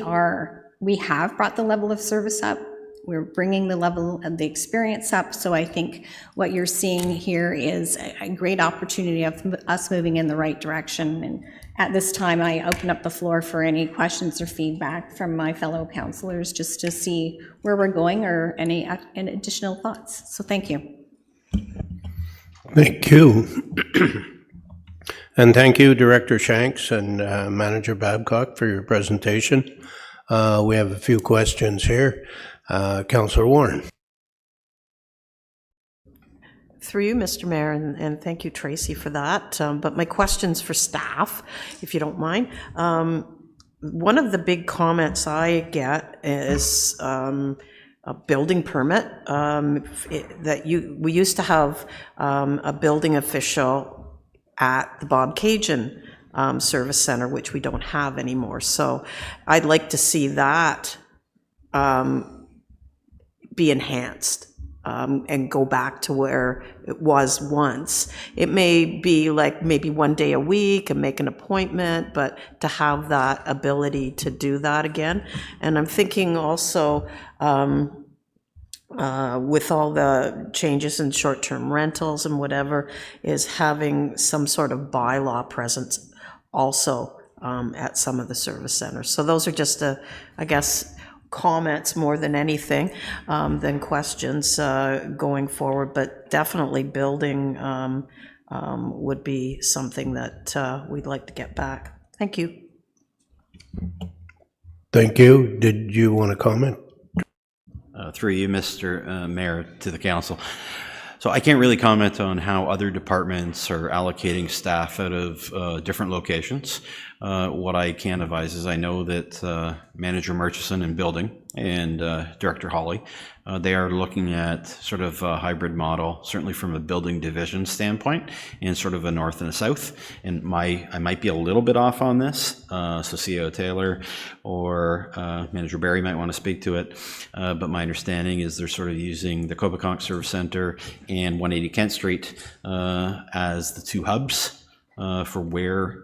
have brought the level of service up. We're bringing the level of the experience up. So I think what you're seeing here is a great opportunity of us moving in the right direction. And at this time, I open up the floor for any questions or feedback from my fellow councillors just to see where we're going or any additional thoughts. So thank you. Thank you. And thank you, Director Shanks and Manager Babcock, for your presentation. We have a few questions here. Councillor Warren. Through you, Mr. Mayor, and thank you, Tracy, for that. But my question's for staff, if you don't mind. One of the big comments I get is a building permit. We used to have a building official at the Bob Cajun Service Center, which we don't have anymore. So I'd like to see that be enhanced. And go back to where it was once. It may be like maybe one day a week and make an appointment, but to have that ability to do that again. And I'm thinking also with all the changes in short-term rentals and whatever, is having some sort of bylaw presence also at some of the service centers. So those are just, I guess, comments more than anything, than questions going forward, but definitely building would be something that we'd like to get back. Thank you. Thank you. Did you want to comment? Through you, Mr. Mayor, to the council. So I can't really comment on how other departments are allocating staff out of different locations. What I can advise is I know that Manager Murchison in building and Director Hawley, they are looking at sort of a hybrid model, certainly from a building division standpoint, and sort of a north and a south. And I might be a little bit off on this, so CEO Taylor or Manager Barry might want to speak to it. But my understanding is they're sort of using the Copaconk Service Center and 180 Kent Street as the two hubs for where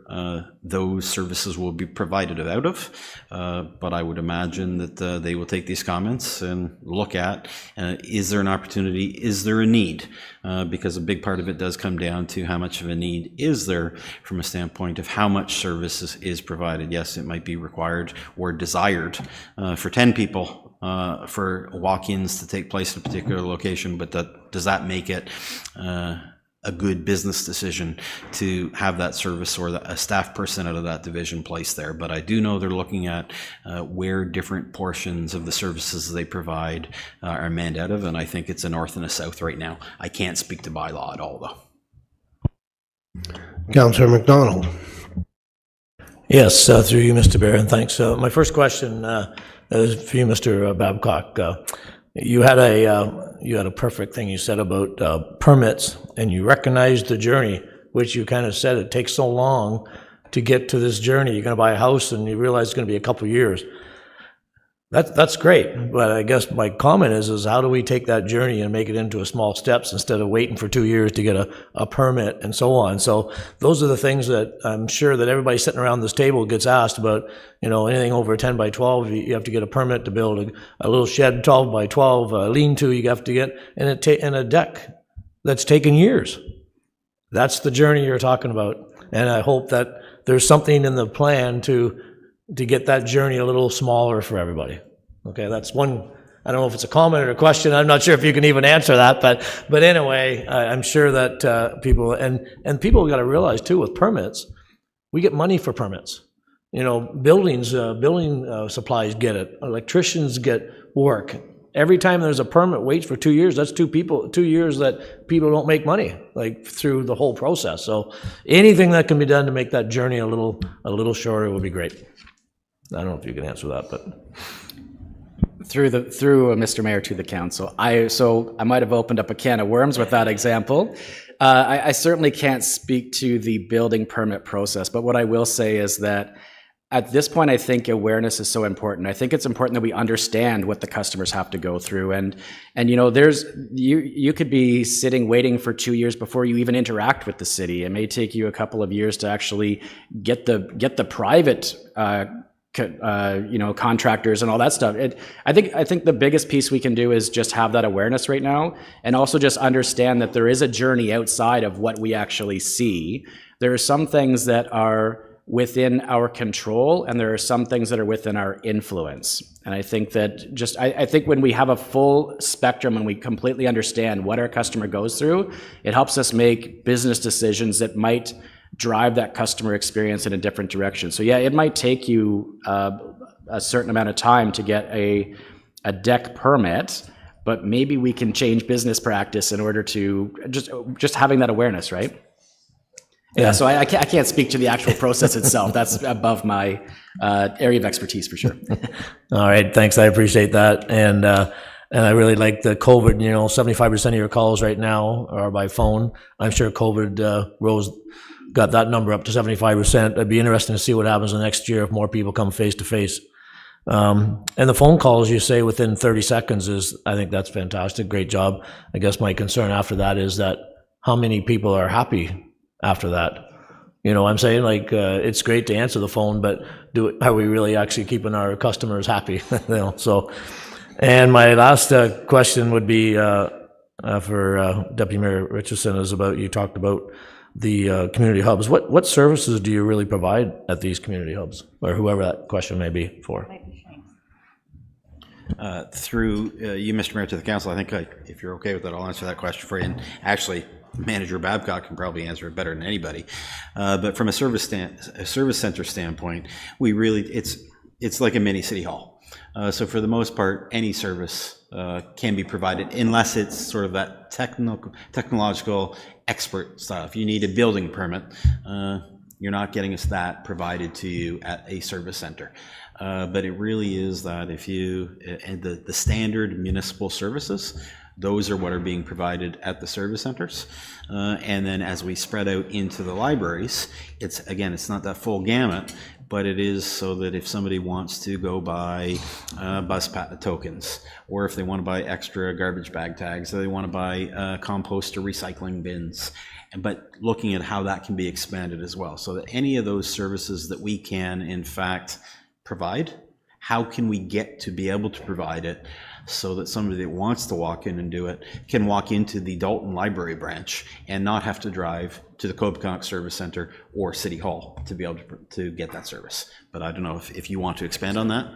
those services will be provided out of. But I would imagine that they will take these comments and look at, is there an opportunity, is there a need? Because a big part of it does come down to how much of a need is there from a standpoint of how much services is provided. Yes, it might be required or desired for 10 people for walk-ins to take place in a particular location, but does that make it a good business decision to have that service or a staff person out of that division placed there? But I do know they're looking at where different portions of the services they provide are manned out of, and I think it's a north and a south right now. I can't speak to bylaw at all, though. Councillor McDonald. Yes, through you, Mr. Bear, and thanks. My first question is for you, Mr. Babcock. You had a perfect thing you said about permits, and you recognized the journey, which you kind of said it takes so long to get to this journey. You're going to buy a house, and you realize it's going to be a couple of years. That's great, but I guess my comment is how do we take that journey and make it into a small steps instead of waiting for 2 years to get a permit and so on. So those are the things that I'm sure that everybody sitting around this table gets asked about. You know, anything over 10 by 12, you have to get a permit to build a little shed, 12 by 12, lean-to you have to get, and a deck that's taken years. That's the journey you're talking about, and I hope that there's something in the plan to get that journey a little smaller for everybody. Okay, that's one. I don't know if it's a comment or a question. I'm not sure if you can even answer that, but anyway, I'm sure that people and people got to realize too, with permits, we get money for permits. You know, building supplies get it. Electricians get work. Every time there's a permit waits for 2 years, that's 2 years that people don't make money, like through the whole process. So anything that can be done to make that journey a little shorter would be great. I don't know if you can answer that, but through Mr. Mayor to the council, I might have opened up a can of worms with that example. I certainly can't speak to the building permit process, but what I will say is that at this point, I think awareness is so important. I think it's important that we understand what the customers have to go through, and you know, you could be sitting waiting for 2 years before you even interact with the city. It may take you a couple of years to actually get the private contractors and all that stuff. I think the biggest piece we can do is just have that awareness right now, and also just understand that there is a journey outside of what we actually see. There are some things that are within our control, and there are some things that are within our influence. And I think that I think when we have a full spectrum and we completely understand what our customer goes through, it helps us make business decisions that might drive that customer experience in a different direction. So yeah, it might take you a certain amount of time to get a deck permit, but maybe we can change business practice in order to just having that awareness, right? Yeah, so I can't speak to the actual process itself. That's above my area of expertise for sure. All right, thanks. I appreciate that. And I really like the COVID, 75% of your calls right now are by phone. I'm sure COVID got that number up to 75%. It'd be interesting to see what happens the next year if more people come face to face. And the phone calls, you say within 30 seconds I think that's fantastic. Great job. I guess my concern after that is that how many people are happy after that? I'm saying, like, it's great to answer the phone, but are we really actually keeping our customers happy? So, and my last question would be for Deputy Mayor Richardson is about, you talked about the community hubs. What services do you really provide at these community hubs, or whoever that question may be for? Through you, Mr. Mayor, to the council, I think if you're okay with that, I'll answer that question for you. And actually, Manager Babcock can probably answer it better than anybody. But from a service center standpoint, we really, it's like a mini city hall. So for the most part, any service can be provided unless it's sort of that technological expert stuff. You need a building permit. You're not getting that provided to you at a service center. But it really is that if you, the standard municipal services, those are what are being provided at the service centers. And then as we spread out into the libraries, it's not that full gamut, but it is so that if somebody wants to go buy bus tokens, or if they want to buy extra garbage bag tags, or they want to buy compost or recycling bins, but looking at how that can be expanded as well, so that any of those services that we can in fact provide, how can we get to be able to provide it so that somebody that wants to walk in and do it can walk into the Dalton Library branch and not have to drive to the Copecock Service Center or City Hall to be able to get that service. But I don't know if you want to expand on that.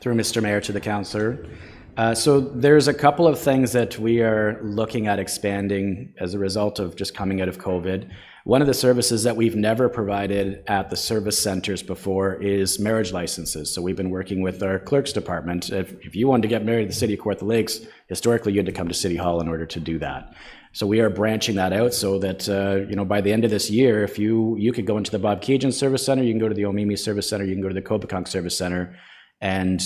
Through Mr. Mayor to the councillor. So there's a couple of things that we are looking at expanding as a result of just coming out of COVID. One of the services that we've never provided at the service centers before is marriage licenses. So we've been working with our clerk's department. If you wanted to get married in the city of Kawartha Lakes, historically you had to come to City Hall in order to do that. So we are branching that out so that by the end of this year, if you could go into the Bob Cajun Service Center, you can go to the Omimi Service Center, you can go to the Copecock Service Center, and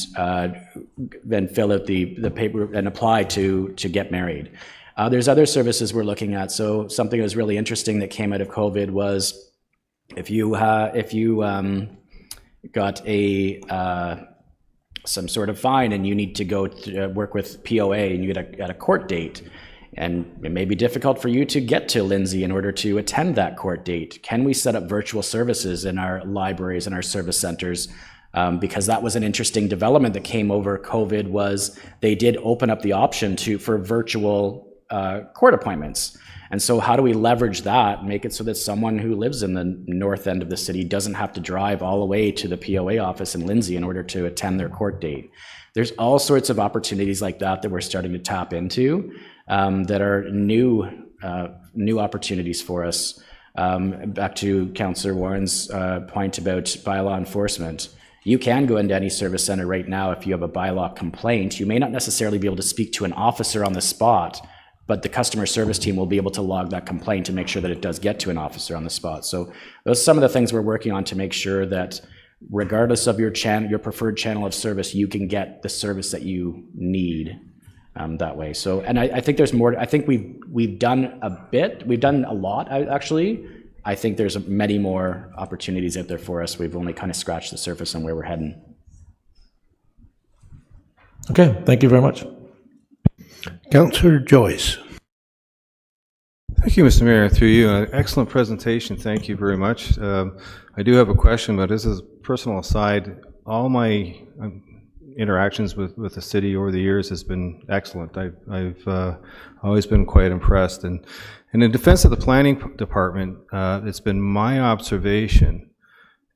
then fill out the paper and apply to get married. There's other services we're looking at. So something that was really interesting that came out of COVID was if you got some sort of fine and you need to go to work with POA and you get a court date, and it may be difficult for you to get to Lindsay in order to attend that court date. Can we set up virtual services in our libraries and our service centers? Because that was an interesting development that came over COVID, was they did open up the option for virtual court appointments. And so how do we leverage that and make it so that someone who lives in the north end of the city doesn't have to drive all the way to the POA office in Lindsay in order to attend their court date? There's all sorts of opportunities like that we're starting to tap into that are new opportunities for us. Back to Councillor Warren's point about bylaw enforcement. You can go into any service center right now if you have a bylaw complaint. You may not necessarily be able to speak to an officer on the spot, but the customer service team will be able to log that complaint to make sure that it does get to an officer on the spot. So those are some of the things we're working on to make sure that regardless of your preferred channel of service, you can get the service that you need that way. So, and I think there's more. I think we've done a bit. We've done a lot, actually. I think there's many more opportunities out there for us. We've only kind of scratched the surface on where we're heading. Okay, thank you very much. Councillor Joyce. Thank you, Mr. Mayor. Through you, excellent presentation. Thank you very much. I do have a question, but this is a personal aside. All my interactions with the city over the years has been excellent. I've always been quite impressed. And in defense of the planning department, it's been my observation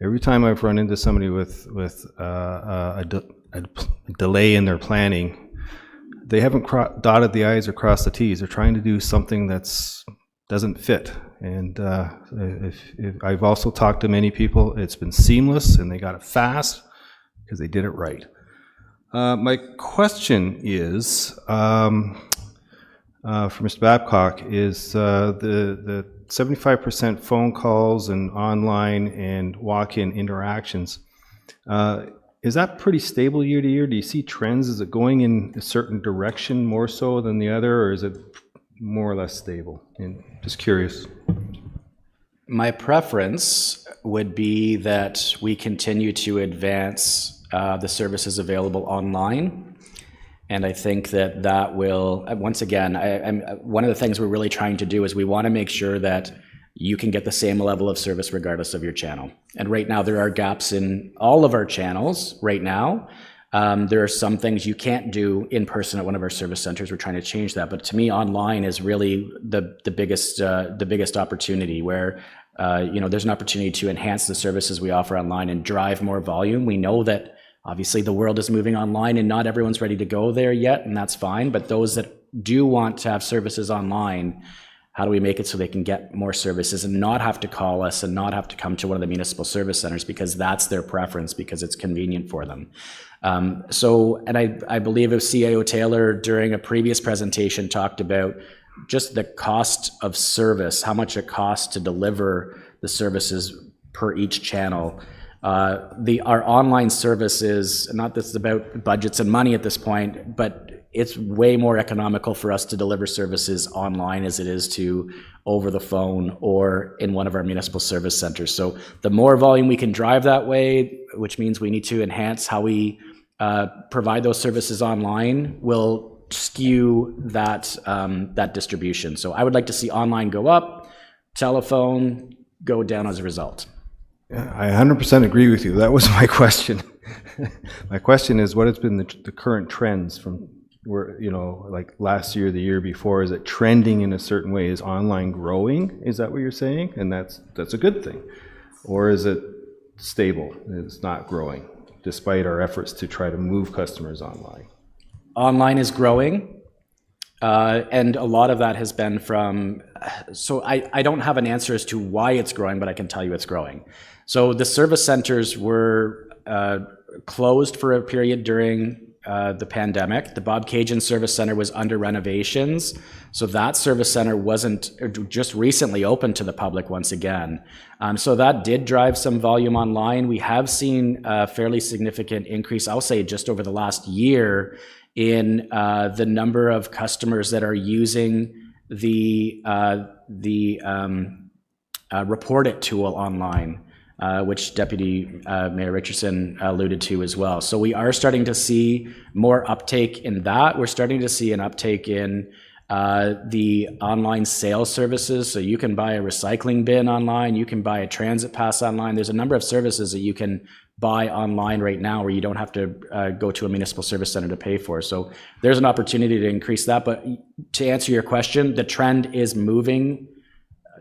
every time I've run into somebody with a delay in their planning, they haven't dotted the I's or crossed the T's. They're trying to do something that's doesn't fit. And if I've also talked to many people, it's been seamless and they got it fast because they did it right. My question is, for Mr. Babcock, is the 75% phone calls and online and walk-in interactions, is that pretty stable year to year? Do you see trends? Is it going in a certain direction more so than the other, or is it more or less stable? And just curious. My preference would be that we continue to advance the services available online. And I think that that will, once again, one of the things we're really trying to do is we want to make sure that you can get the same level of service regardless of your channel. And right now there are gaps in all of our channels right now. There are some things you can't do in person at one of our service centers. We're trying to change that. But to me, online is really the biggest opportunity where there's an opportunity to enhance the services we offer online and drive more volume. We know that obviously the world is moving online and not everyone's ready to go there yet, and that's fine. But those that do want to have services online, how do we make it so they can get more services and not have to call us and not have to come to one of the municipal service centers because that's their preference, because it's convenient for them. I believe it was CAO Taylor during a previous presentation talked about just the cost of service, how much it costs to deliver the services per each channel. Our online service is, not that it's about budgets and money at this point, but it's way more economical for us to deliver services online as it is to over the phone or in one of our municipal service centers. So the more volume we can drive that way, which means we need to enhance how we provide those services online, will skew that distribution. So I would like to see online go up, telephone go down as a result. Yeah, I 100% agree with you. That was my question. My question is, what has been the current trends from where, like last year, the year before? Is it trending in a certain way? Is online growing? Is that what you're saying? And that's a good thing. Or is it stable? It's not growing, despite our efforts to try to move customers online. Online is growing, and a lot of that has been from, so I don't have an answer as to why it's growing, but I can tell you it's growing. So the service centers were closed for a period during the pandemic. The Bob Cajun Service Center was under renovations, so that service center wasn't just recently opened to the public once again. So that did drive some volume online. We have seen a fairly significant increase, I'll say just over the last year, in the number of customers that are using the Report It tool online, which Deputy Mayor Richardson alluded to as well. So we are starting to see more uptake in that. We're starting to see an uptake in the online sales services. So you can buy a recycling bin online, you can buy a transit pass online. There's a number of services that you can buy online right now where you don't have to go to a municipal service center to pay for. So there's an opportunity to increase that. But to answer your question, the trend is moving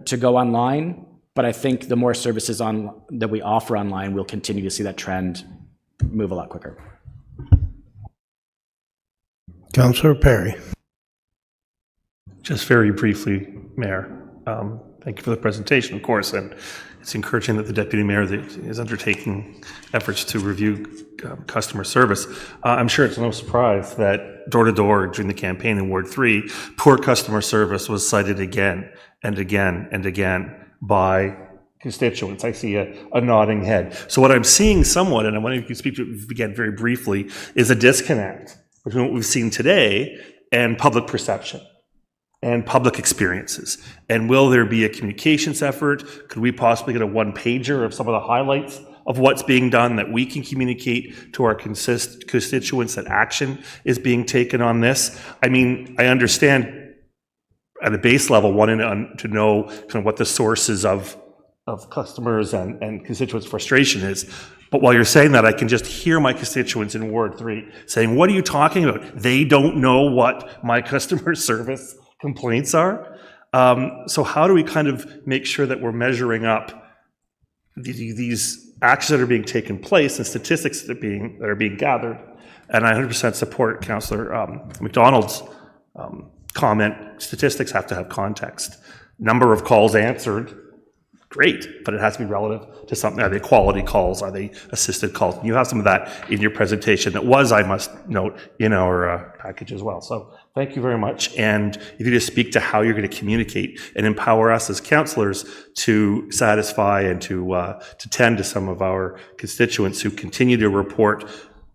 to go online. But I think the more services that we offer online, we'll continue to see that trend move a lot quicker. Councillor Perry. Just very briefly, Mayor, thank you for the presentation, of course, and it's encouraging that the Deputy Mayor is undertaking efforts to review customer service. I'm sure it's no surprise that door-to-door during the campaign in Ward 3, poor customer service was cited again and again and again by constituents. I see a nodding head. So what I'm seeing somewhat, and I want to speak to it again very briefly, is a disconnect between what we've seen today and public perception and public experiences. And will there be a communications effort? Could we possibly get a one-pager of some of the highlights of what's being done that we can communicate to our constituents that action is being taken on this? I mean, I understand at a base level wanting to know kind of what the sources of customers and constituents' frustration is. But while you're saying that, I can just hear my constituents in Ward 3 saying, what are you talking about? They don't know what my customer service complaints are. So how do we kind of make sure that we're measuring up these actions that are being taken place and statistics that are being gathered? And I 100% support Councillor McDonald's comment. Statistics have to have context. Number of calls answered, great, but it has to be relative to something. Are they quality calls? Are they assisted calls? You have some of that in your presentation that was, I must note, in our package as well. So thank you very much. And if you just speak to how you're going to communicate and empower us as councillors to satisfy and to tend to some of our constituents who continue to report,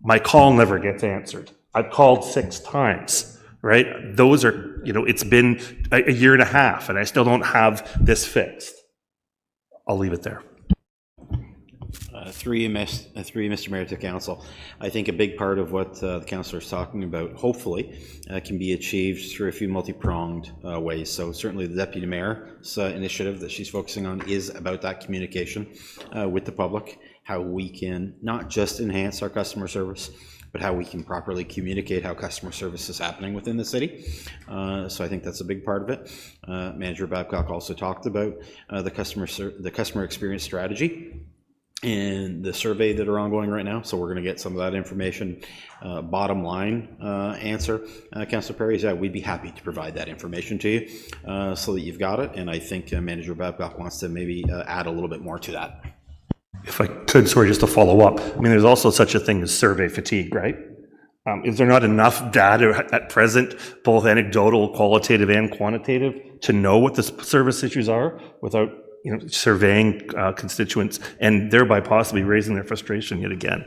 my call never gets answered. I've called 6 times. Right? Those are, it's been a year and a half and I still don't have this fixed. I'll leave it there. Through you, Mr. Mayor, to Council. I think a big part of what the Councillor is talking about, hopefully, can be achieved through a few multi-pronged ways. So certainly the Deputy Mayor's initiative that she's focusing on is about that communication with the public, how we can not just enhance our customer service, but how we can properly communicate how customer service is happening within the city. So I think that's a big part of it. Manager Babcock also talked about the customer experience strategy and the survey that are ongoing right now. So we're going to get some of that information. Bottom line answer, Councillor Perry, is we'd be happy to provide that information to you so that you've got it. And I think Manager Babcock wants to maybe add a little bit more to that. If I could, sorry, just to follow up. I mean, there's also such a thing as survey fatigue, right? Is there not enough data at present, both anecdotal, qualitative, and quantitative, to know what the service issues are without, surveying constituents and thereby possibly raising their frustration yet again?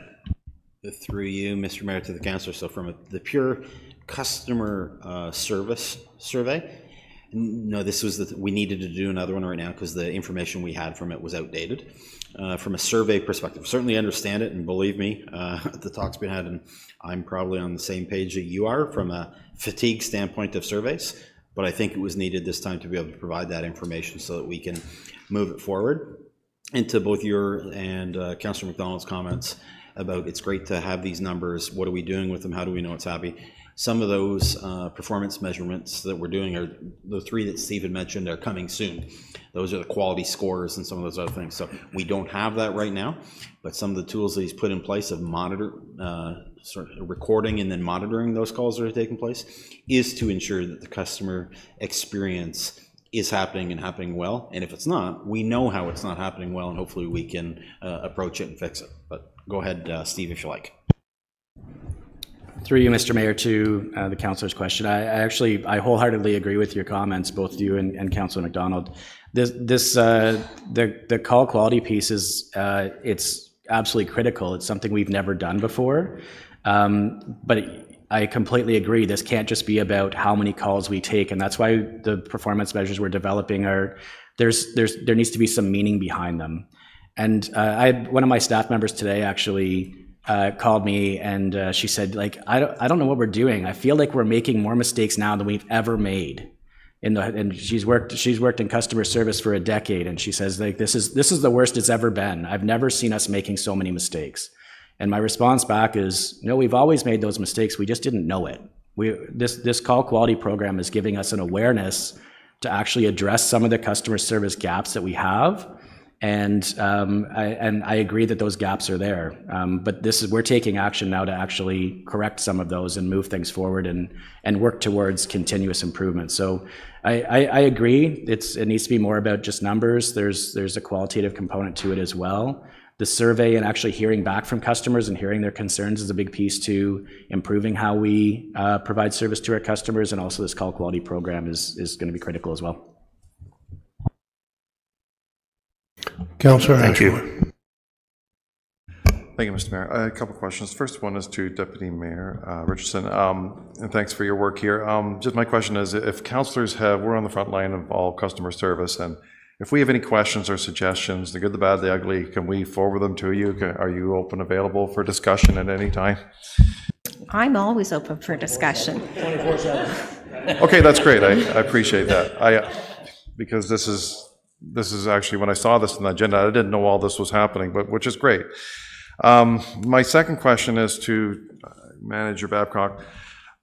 Through you, Mr. Mayor, to the Councillor. So from the pure customer service survey, no, this was we needed to do another one right now because the information we had from it was outdated. From a survey perspective, certainly understand it, and believe me, the talk's been had, and I'm probably on the same page that you are from a fatigue standpoint of surveys, but I think it was needed this time to be able to provide that information so that we can move it forward. And to both your and Councillor McDonald's comments about it's great to have these numbers, what are we doing with them, how do we know it's happy? Some of those performance measurements that we're doing are the 3 that Steve had mentioned are coming soon. Those are the quality scores and some of those other things. So we don't have that right now, but some of the tools that he's put in place of sort of recording and then monitoring those calls that are taking place is to ensure that the customer experience is happening and happening well. And if it's not, we know how it's not happening well, and hopefully we can approach it and fix it. But go ahead, Steve, if you like. Through you, Mr. Mayor, to the councillor's question, I wholeheartedly agree with your comments, both you and Councillor McDonald. The call quality piece is it's absolutely critical. It's something we've never done before, but I completely agree. This can't just be about how many calls we take, and that's why the performance measures we're developing are there needs to be some meaning behind them. And I had one of my staff members today actually called me, and she said, like, I don't know what we're doing. I feel like we're making more mistakes now than we've ever made. And she's worked in customer service for a decade, and she says, like, this is the worst it's ever been. I've never seen us making so many mistakes. And my response back is, no, we've always made those mistakes. We just didn't know it. This call quality program is giving us an awareness to actually address some of the customer service gaps that we have. And I agree that those gaps are there, but we're taking action now to actually correct some of those and move things forward and work towards continuous improvement. So I agree, it needs to be more about just numbers. There's a qualitative component to it as well. The survey and actually hearing back from customers and hearing their concerns is a big piece to improving how we provide service to our customers, and also this call quality program is going to be critical as well. Councillor Thank Ashmore. you. Thank you, Mr. Mayor. A couple of questions. First one is to Deputy Mayor Richardson, and thanks for your work here. Just my question is, if councillors we're on the front line of all customer service, and if we have any questions or suggestions, the good, the bad, the ugly, can we forward them to you? Are you open, available for discussion at any time? I'm always open for discussion. 24/7. Okay, that's great. I appreciate that. Because this is actually, when I saw this on the agenda, I didn't know all this was happening, but which is great. My second question is to Manager Babcock.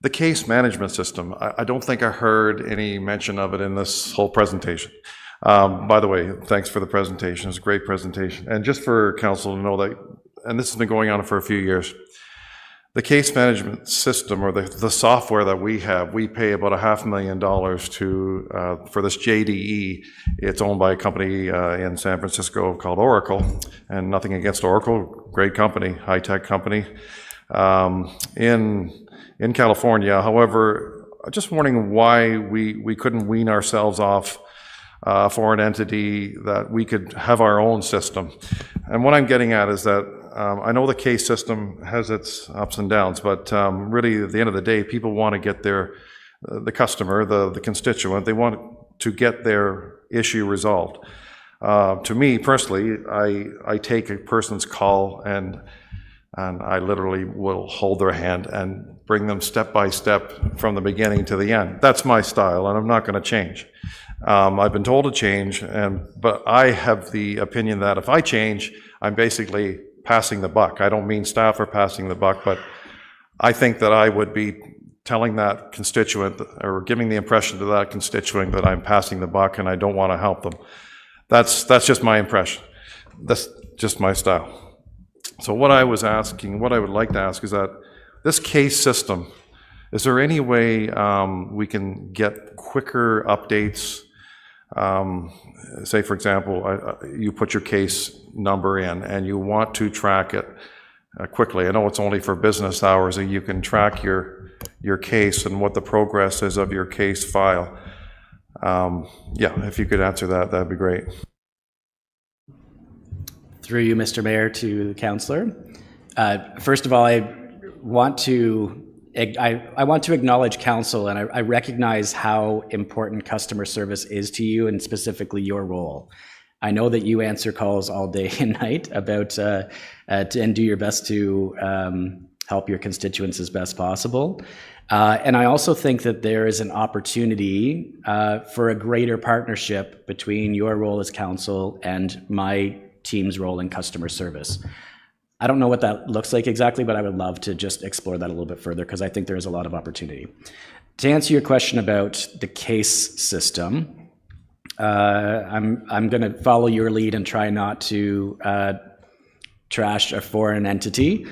The case management system, I don't think I heard any mention of it in this whole presentation. By the way, thanks for the presentation. It's a great presentation. And just for council to know that, and this has been going on for a few years, The case management system, or the software that we have, we pay about $500,000 to for this JDE. It's owned by a company in San Francisco called Oracle, and nothing against Oracle, great company, high-tech company. In California, however, just wondering why we couldn't wean ourselves off for an entity that we could have our own system. And what I'm getting at is that I know the case system has its ups and downs, but really at the end of the day, people want to get the customer, the constituent, they want to get their issue resolved. To me personally, I take a person's call and I literally will hold their hand and bring them step by step from the beginning to the end. That's my style, and I'm not going to change. I've been told to change, but I have the opinion that if I change, I'm basically passing the buck. I don't mean staff are passing the buck, but I think that I would be telling that constituent or giving the impression to that constituent that I'm passing the buck and I don't want to help them. That's just my impression. That's just my style. So what I was asking, what I would like to ask is that this case system, is there any way we can get quicker updates? Say, for example, you put your case number in and you want to track it quickly. I know it's only for business hours, and you can track your case and what the progress is of your case file. Yeah, if you could answer that, that'd be great. Through you, Mr. Mayor, to the councillor. First of all, I want to acknowledge council, and I recognize how important customer service is to you, and specifically your role. I know that you answer calls all day and night about and do your best to help your constituents as best possible. And I also think that there is an opportunity for a greater partnership between your role as council and my team's role in customer service. I don't know what that looks like exactly, but I would love to just explore that a little bit further because I think there is a lot of opportunity. To answer your question about the case system, I'm going to follow your lead and try not to trash a foreign entity.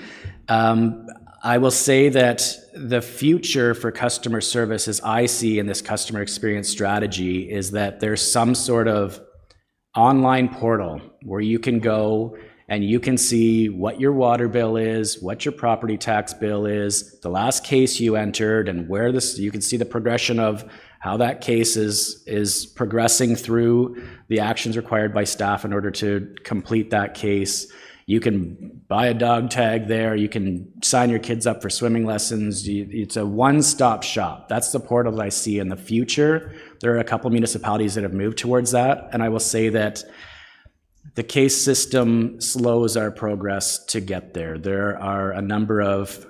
I will say that the future for customer service, as I see in this customer experience strategy, is that there's some sort of online portal where you can go and you can see what your water bill is, what your property tax bill is, the last case you entered, and where you can see the progression of how that case is progressing through the actions required by staff in order to complete that case. You can buy a dog tag there. You can sign your kids up for swimming lessons. It's a one-stop shop. That's the portal that I see in the future. There are a couple municipalities that have moved towards that, and I will say that the case system slows our progress to get there. There are a number of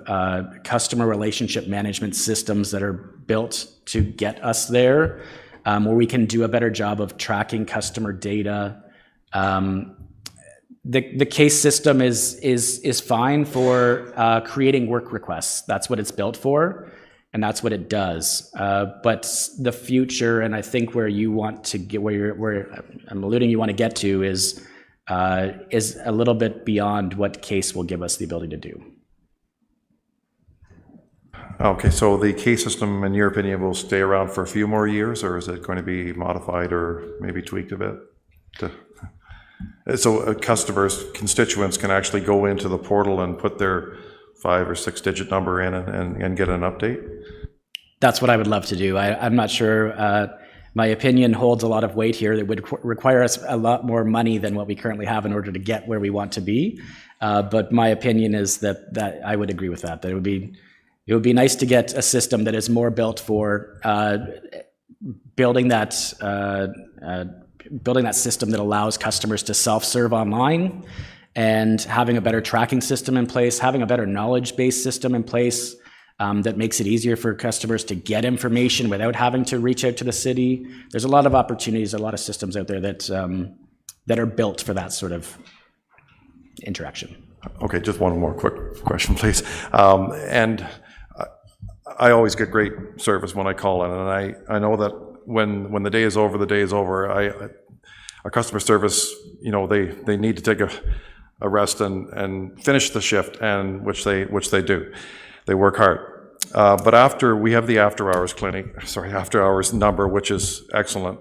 customer relationship management systems that are built to get us there, where we can do a better job of tracking customer data. The case system is fine for creating work requests. That's what it's built for, and that's what it does. But the future, and I think where you want to get, where I'm alluding you want to get to, is a little bit beyond what case will give us the ability to do. Okay, so the case system, in your opinion, will stay around for a few more years, or is it going to be modified or maybe tweaked a bit? So customers, constituents can actually go into the portal and put their 5 or 6 digit number in and get an update? That's what I would love to do. I'm not sure. My opinion holds a lot of weight here. That would require us a lot more money than what we currently have in order to get where we want to be. But my opinion is that I would agree with that. That it would be nice to get a system that is more built for building that system that allows customers to self-serve online, and having a better tracking system in place, having a better knowledge-based system in place that makes it easier for customers to get information without having to reach out to the city. There's a lot of opportunities, a lot of systems out there that are built for that sort of interaction. Okay, just one more quick question, please. And I always get great service when I call in, and I know that when the day is over, the day is over. Our customer service, they need to take a rest and finish the shift, and which they do. They work hard. But after, we have the after-hours after-hours number, which is excellent.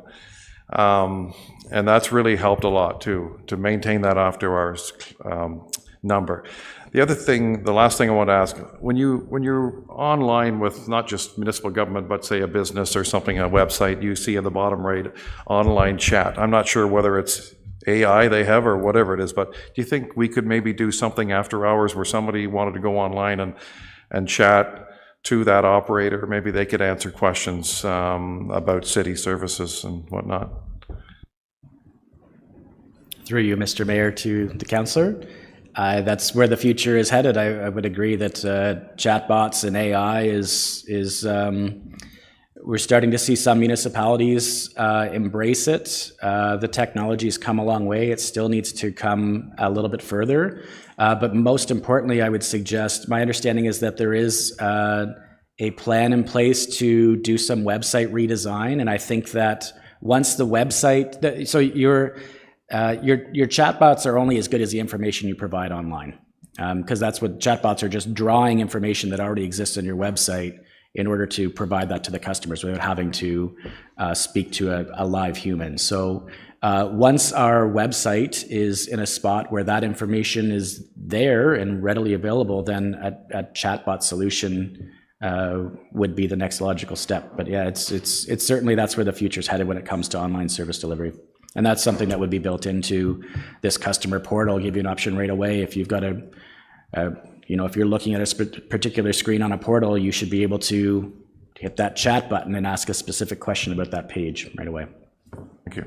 And that's really helped a lot too, to maintain that after-hours number. The other thing, the last thing I want to ask, when you're online with not just municipal government, but say a business or something, a website, you see in the bottom right, online chat. I'm not sure whether it's AI they have or whatever it is, but do you think we could maybe do something after hours where somebody wanted to go online and chat to that operator? Maybe they could answer questions about city services and whatnot. Through you, Mr. Mayor, to the councillor. That's where the future is headed. I would agree that chatbots and AI is we're starting to see some municipalities embrace it. The technology's come a long way. It still needs to come a little bit further. But most importantly, I would suggest, my understanding is that there is a plan in place to do some website redesign. And I think that once the website, so your chatbots are only as good as the information you provide online, because that's what chatbots are, just drawing information that already exists on your website in order to provide that to the customers without having to speak to a live human. So once our website is in a spot where that information is there and readily available, then a chatbot solution would be the next logical step. But yeah, it's certainly, that's where the future's headed when it comes to online service delivery. And that's something that would be built into this customer portal, give you an option right away. If you've got if you're looking at a particular screen on a portal, you should be able to hit that chat button and ask a specific question about that page right away. Thank you.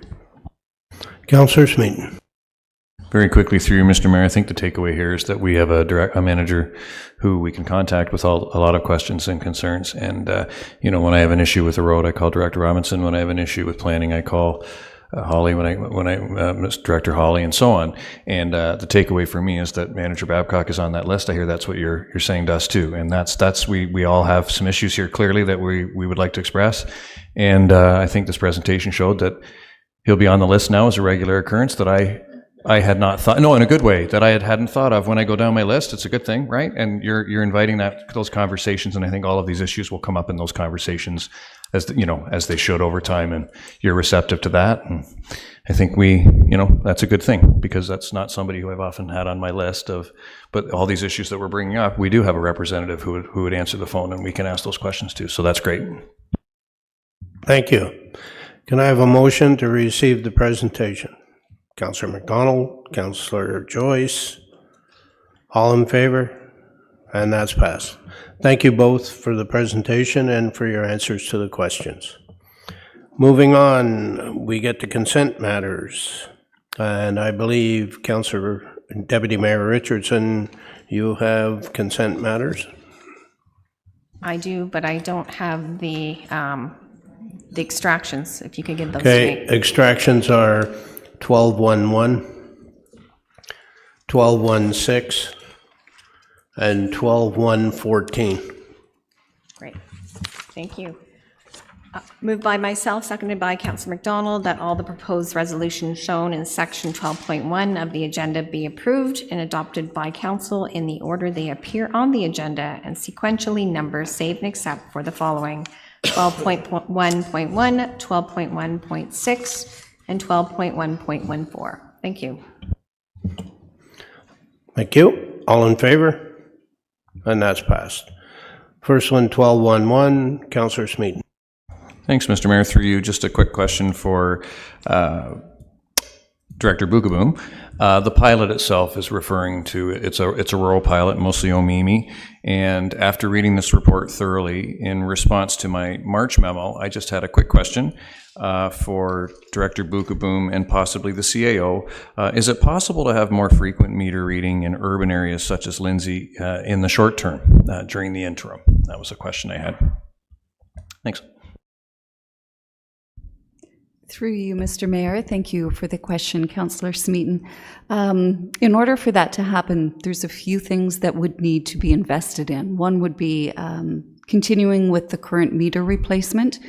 Councillor Smeaton. Very quickly through you, Mr. Mayor, I think the takeaway here is that we have a manager who we can contact with a lot of questions and concerns. And, when I have an issue with the road, I call Director Robinson. When I have an issue with planning, I call Holly, Director Holly, and so on. And the takeaway for me is that Manager Babcock is on that list. I hear that's what you're saying to us too. And we all have some issues here clearly that we would like to express. And I think this presentation showed that he'll be on the list now as a regular occurrence that I had not thought, no, in a good way, that I hadn't thought of when I go down my list. It's a good thing, right? And you're inviting those conversations, and I think all of these issues will come up in those conversations as they should over time, and you're receptive to that. And I think that's a good thing, because that's not somebody who I've often had on my list but all these issues that we're bringing up, we do have a representative who would answer the phone, and we can ask those questions too. So that's great. Thank you. Can I have a motion to receive the presentation? Councillor McDonald, Councillor Joyce, all in favor? And that's passed. Thank you both for the presentation and for your answers to the questions. Moving on, we get to consent matters. And I believe Councillor Deputy Mayor Richardson, you have consent matters? I do, but I don't have the extractions, if you could give those to me. Okay, extractions are 1211, 1216, and 12114. Great, thank you. Moved by myself, seconded by Councillor McDonald, that all the proposed resolutions shown in section 12.1 of the agenda be approved and adopted by council in the order they appear on the agenda and sequentially numbered, save and except for the following: 12.1.1, 12.1.6, and 12.1.14. Thank you. Thank you. All in favor? And that's passed. First one, 1211, Councillor Smeaton. Thanks, Mr. Mayor. Through you, just a quick question for Director Bukaboom. The pilot itself is referring to, it's a rural pilot, mostly Omimi, and after reading this report thoroughly, in response to my March memo, I just had a quick question for Director Bukaboom and possibly the CAO. Is it possible to have more frequent meter reading in urban areas such as Lindsay in the short term during the interim? That was a question I had. Thanks. Through you, Mr. Mayor, thank you for the question, Councillor Smeaton. In order for that to happen, there's a few things that would need to be invested in. One would be continuing with the current meter replacement.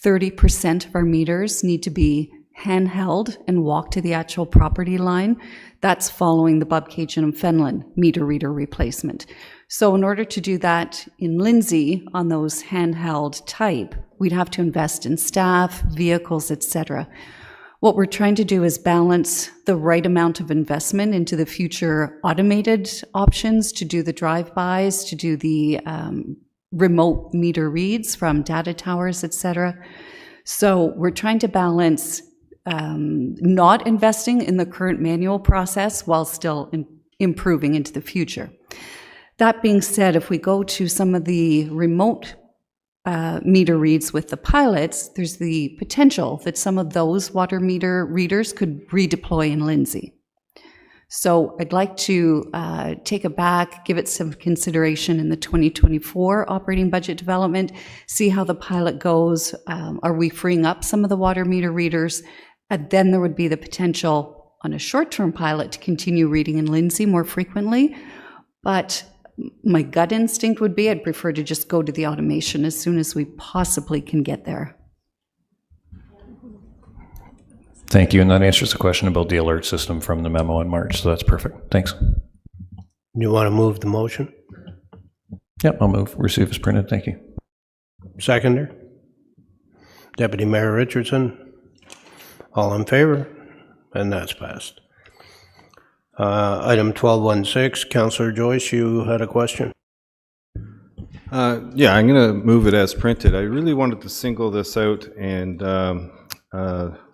30% of our meters need to be handheld and walk to the actual property line. That's following the Bobcaygeon and Fenland meter reader replacement. So in order to do that in Lindsay on those handheld type, we'd have to invest in staff, vehicles, etc. What we're trying to do is balance the right amount of investment into the future automated options to do the drive-bys, to do the remote meter reads from data towers, etc. So we're trying to balance not investing in the current manual process while still improving into the future. That being said, if we go to some of the remote meter reads with the pilots, there's the potential that some of those water meter readers could redeploy in Lindsay. So I'd like to take it back, give it some consideration in the 2024 operating budget development, see how the pilot goes. Are we freeing up some of the water meter readers? And then there would be the potential on a short-term pilot to continue reading in Lindsay more frequently. But my gut instinct would be I'd prefer to just go to the automation as soon as we possibly can get there. Thank you, and that answers the question about the alert system from the memo in March, so that's perfect. Thanks. You want to move the motion? Yep, I'll move. Receive as printed. Thank you. Seconder? Deputy Mayor Richardson? All in favor? And that's passed. Item 1216, Councillor Joyce, you had a question? Yeah, I'm going to move it as printed. I really wanted to single this out and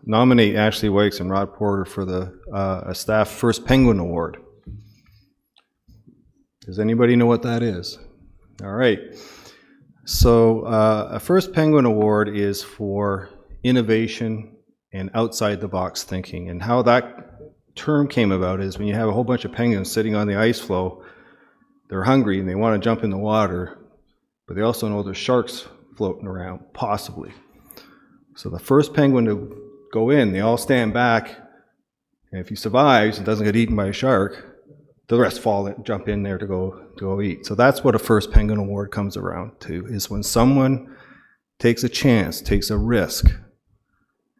nominate Ashley Wykes and Rod Porter for the a staff First Penguin Award. Does anybody know what that is? All right. So a First Penguin Award is for innovation and outside the box thinking. And how that term came about is when you have a whole bunch of penguins sitting on the ice floe, they're hungry and they want to jump in the water, but they also know there's sharks floating around, possibly. So the first penguin to go in, they all stand back, and if he survives and doesn't get eaten by a shark, the rest fall in, jump in there to go eat. So that's what a First Penguin Award comes around to, is when someone takes a chance, takes a risk.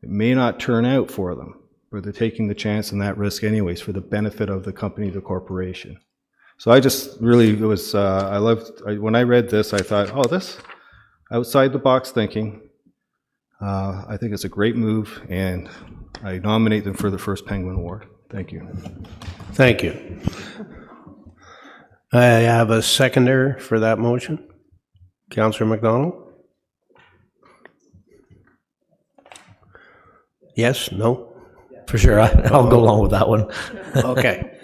It may not turn out for them, but they're taking the chance and that risk anyways for the benefit of the company, the corporation. So I just really, it was, when I read this, I thought, oh, this outside the box thinking, I think it's a great move, and I nominate them for the First Penguin Award. Thank you. Thank you. I have a seconder for that motion. Councillor McDonald? Yes? No? For sure. I'll go along with that one. Okay.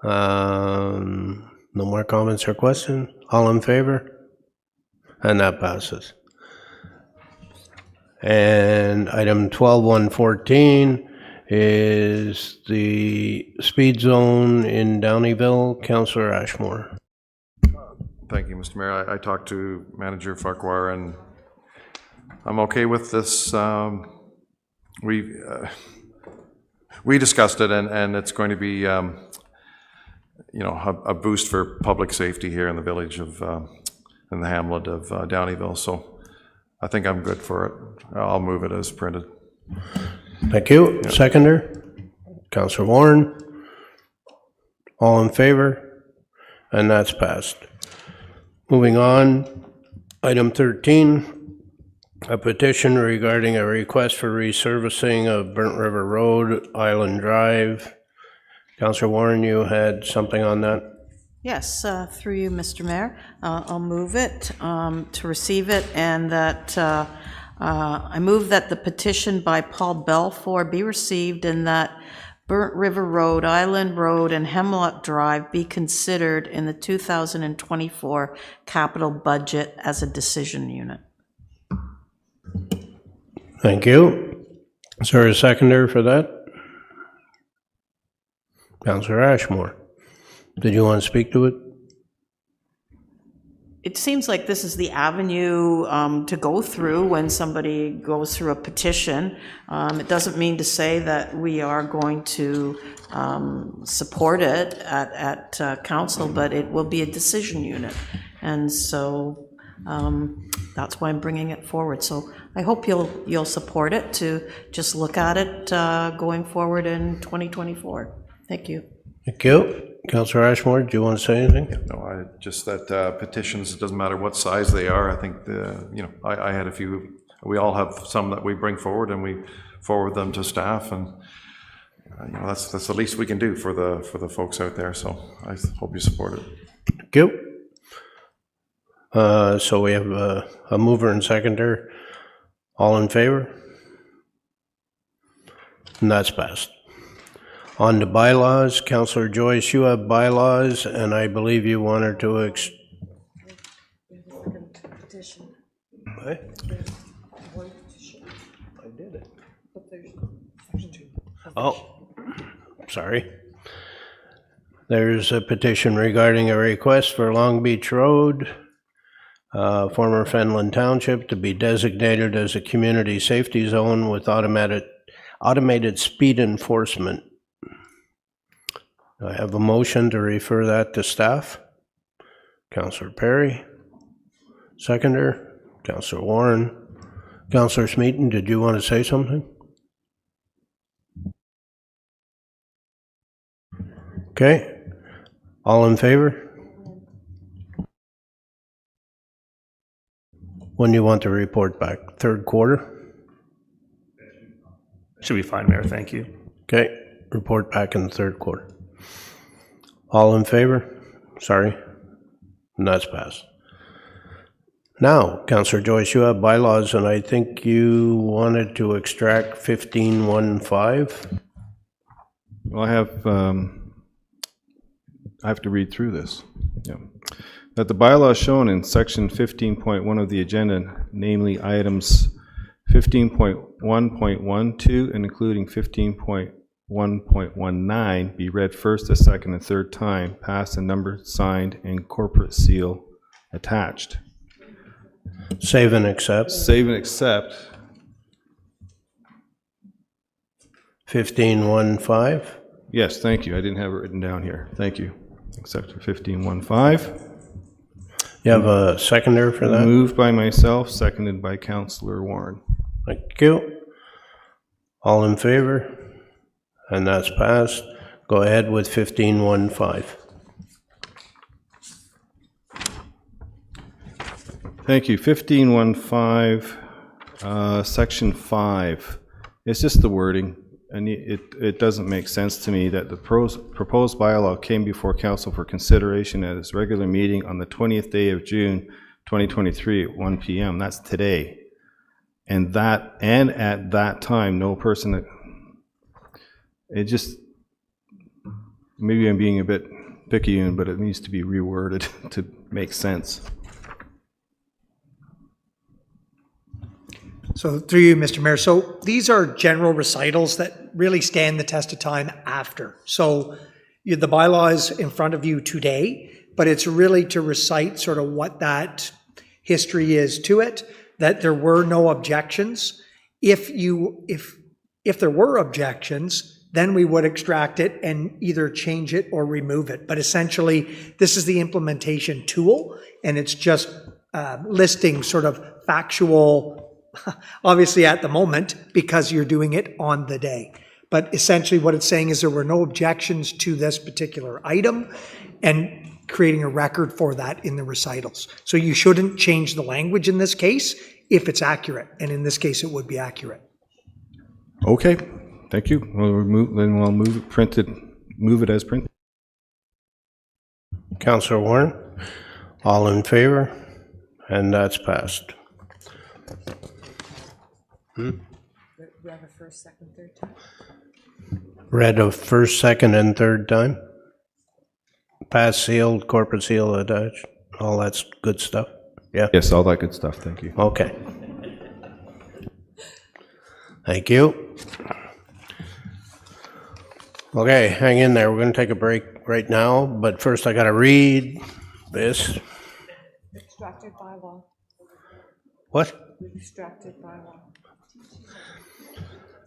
No more comments or questions? All in favor? And that passes. And item 12.114 is the speed zone in Downeyville. Councillor Ashmore. Thank you, Mr. Mayor. I talked to Manager Farquhar, and I'm okay with this. We discussed it, and it's going to be, you know, a boost for public safety here in the village of, in the hamlet of Downeyville. So I think I'm good for it. I'll move it as printed. Thank you. Yeah. Seconder, Councillor Warren. All in favor? And that's passed. Moving on, item 13, a petition regarding a request for resurfacing of Burnt River Road, Island Drive. Councillor Warren, you had something on that? Yes, through you, Mr. Mayor. I'll move it to receive it, and that I move that the petition by Paul Belfour be received, and that Burnt River Road, Island Road, and Hemlock Drive be considered in the 2024 capital budget as a decision unit. Thank you. Is there a seconder for that? Councillor Ashmore, did you want to speak to it? It seems like this is the avenue to go through when somebody goes through a petition. It doesn't mean to say that we are going to support it at council, but it will be a decision unit. And so that's why I'm bringing it forward. So I hope you'll support it, to just look at it going forward in 2024. Thank you. Thank you. Councillor Ashmore, do you want to say anything? No, just that petitions, it doesn't matter what size they are. I think, I had a few, we all have some that we bring forward and we forward them to staff, and that's the least we can do for the folks out there. So I hope you support it. Thank you. So we have a mover and seconder. All in favor? And that's passed. On to bylaws, Councillor Joyce, you have bylaws, and I believe you wanted to Petition. What? I did it. But there's section 2. Oh, sorry. There's a petition regarding a request for Long Beach Road, former Fenland Township, to be designated as a community safety zone with automated speed enforcement. I have a motion to refer that to staff. Councillor Perry, seconder. Councillor Warren. Councillor Smeaton, did you want to say something? Okay. All in favor? When do you want the report back? Third quarter? Should be fine, Mayor. Thank you. Okay. Report back in the third quarter. All in favor? Sorry. And that's passed. Now, Councillor Joyce, you have bylaws, and I think you wanted to extract 1515. Well, I have to read through this. Yeah. That the bylaws shown in section 15.1 of the agenda, namely items 15.1.12 and including 15.1.19, be read first, a second, and third time, passed and numbered, signed, and corporate seal attached. Save and accept. Save and accept. 1515. Yes, thank you. I didn't have it written down here. Thank you. Accept for 1515. You have a seconder for that? Moved by myself, seconded by Councillor Warren. Thank you. All in favor? And that's passed. Go ahead with 1515. Thank you. 1515, section 5. It's just the wording, and it doesn't make sense to me that the proposed bylaw came before council for consideration at its regular meeting on the 20th day of June 2023 at 1 p.m. That's today. And at that time, no person, it just, maybe I'm being a bit picky, but it needs to be reworded to make sense. So through you, Mr. Mayor, so these are general recitals that really stand the test of time after. So the bylaw is in front of you today, but it's really to recite sort of what that history is to it, that there were no objections. If there were objections, then we would extract it and either change it or remove it. But essentially, this is the implementation tool, and it's just listing sort of factual, obviously at the moment, because you're doing it on the day. But essentially what it's saying is there were no objections to this particular item, and creating a record for that in the recitals. So you shouldn't change the language in this case if it's accurate, and in this case it would be accurate. Okay, thank you. We'll move it as printed. Councillor Warren, all in favor? And that's passed. Read a first, second, third time. Read a first, second, and third time. Pass, sealed, corporate seal attached. All that's good stuff. Yeah. Yes, all that good stuff. Thank you. Okay. Thank you. Okay, hang in there. We're going to take a break right now, but first I got to read this. Extracted bylaw. What? Extracted bylaw.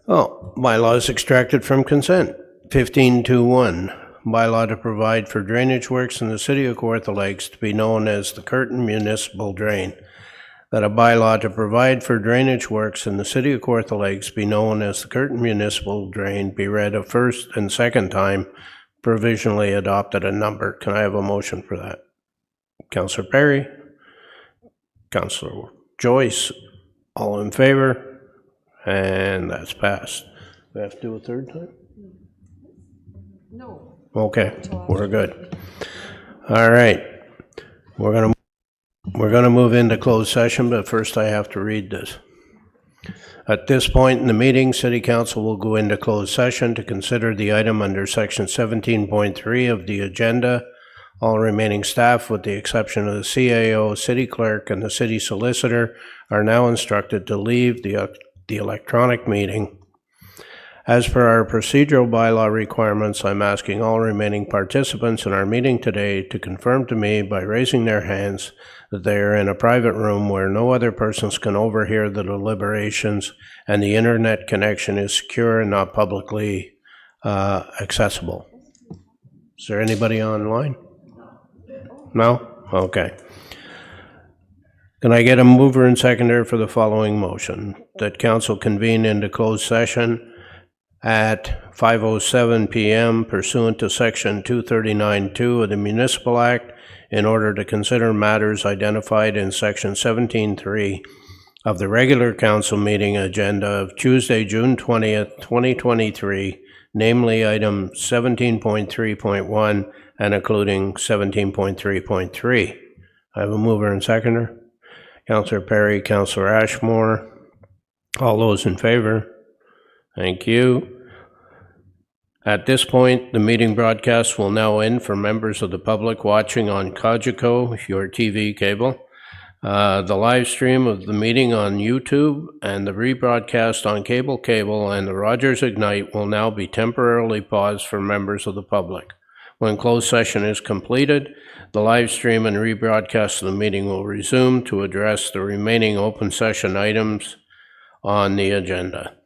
Oh, bylaw is extracted from consent. 1521, bylaw to provide for drainage works in the city of Kawartha Lakes to be known as the Curtin Municipal Drain. that a bylaw to provide for drainage works in the city of Kawartha Lakes be known as the Curtin Municipal Drain be read a first and second time, provisionally adopted and numbered. Can I have a motion for that? Councillor Perry, Councillor Joyce, all in favor? And that's passed. We have to do a third time? No. Okay, we're good. All right. We're gonna move into closed session, but first I have to read this. At this point in the meeting, City Council will go into closed session to consider the item under Section 17.3 of the agenda. All remaining staff, with the exception of the CAO, City Clerk, and the City Solicitor, are now instructed to leave the electronic meeting. As per our procedural bylaw requirements, I'm asking all remaining participants in our meeting today to confirm to me by raising their hands that they are in a private room where no other persons can overhear the deliberations and the internet connection is secure and not publicly accessible. Is there anybody online? No? Okay. Can I get a mover and seconder for the following motion? That council convene into closed session at 5:07 p.m. pursuant to Section 239(2) of the Municipal Act in order to consider matters identified in Section 17.3 of the regular council meeting agenda of Tuesday, June 20th, 2023, namely item 17.3.1 and including 17.3.3. I have a mover and seconder. Councillor Perry, Councillor Ashmore. All those in favor? Thank you. At this point, the meeting broadcast will now end for members of the public watching on Cogeco, your TV cable, the live stream of the meeting on YouTube, and the rebroadcast on cable, and the Rogers Ignite will now be temporarily paused for members of the public. When closed session is completed, the live stream and rebroadcast of the meeting will resume to address the remaining open session items on the agenda.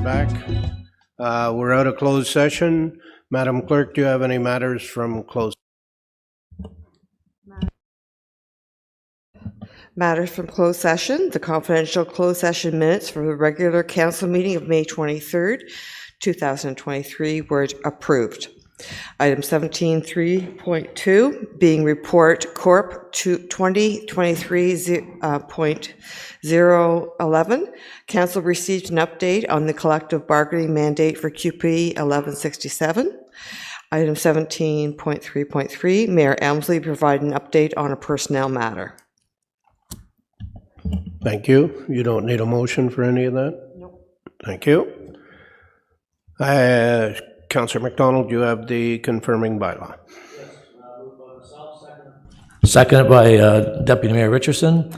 back. We're out of closed session. Madam Clerk, do you have any matters from closed? Matters from closed session. The confidential closed session minutes for the regular council meeting of May 23rd, 2023 were approved. Item 17.3.2, being report Corp. 2023.011. Council received an update on the collective bargaining mandate for QP 1167. Item 17.3.3, Mayor Elmsley provided an update on a personnel matter. Thank you. You don't need a motion for any of that? Nope. Thank you. Councillor McDonald, you have the confirming bylaw. Seconded by Deputy Mayor Richardson,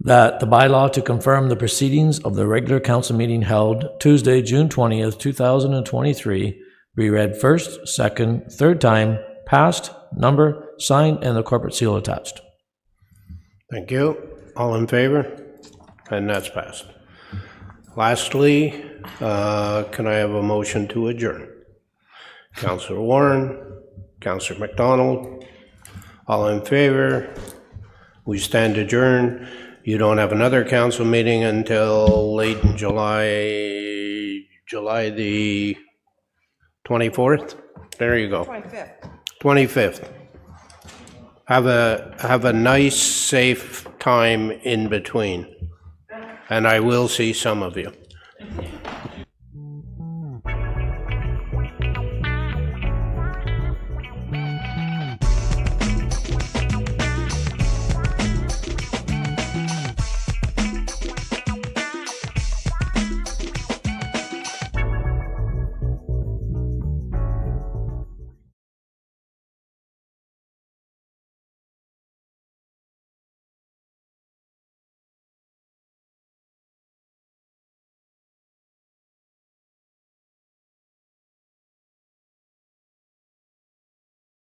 that the bylaw to confirm the proceedings of the regular council meeting held Tuesday, June 20th, 2023, be read first, second, third time, passed, number, signed, and the corporate seal attached. Thank you. All in favor? And that's passed. Lastly, can I have a motion to adjourn? Councillor Warren, Councillor McDonald, all in favor? We stand adjourned. You don't have another council meeting until late in July the 24th? There you go. 25th. Have a nice, safe time in between. And I will see some of you.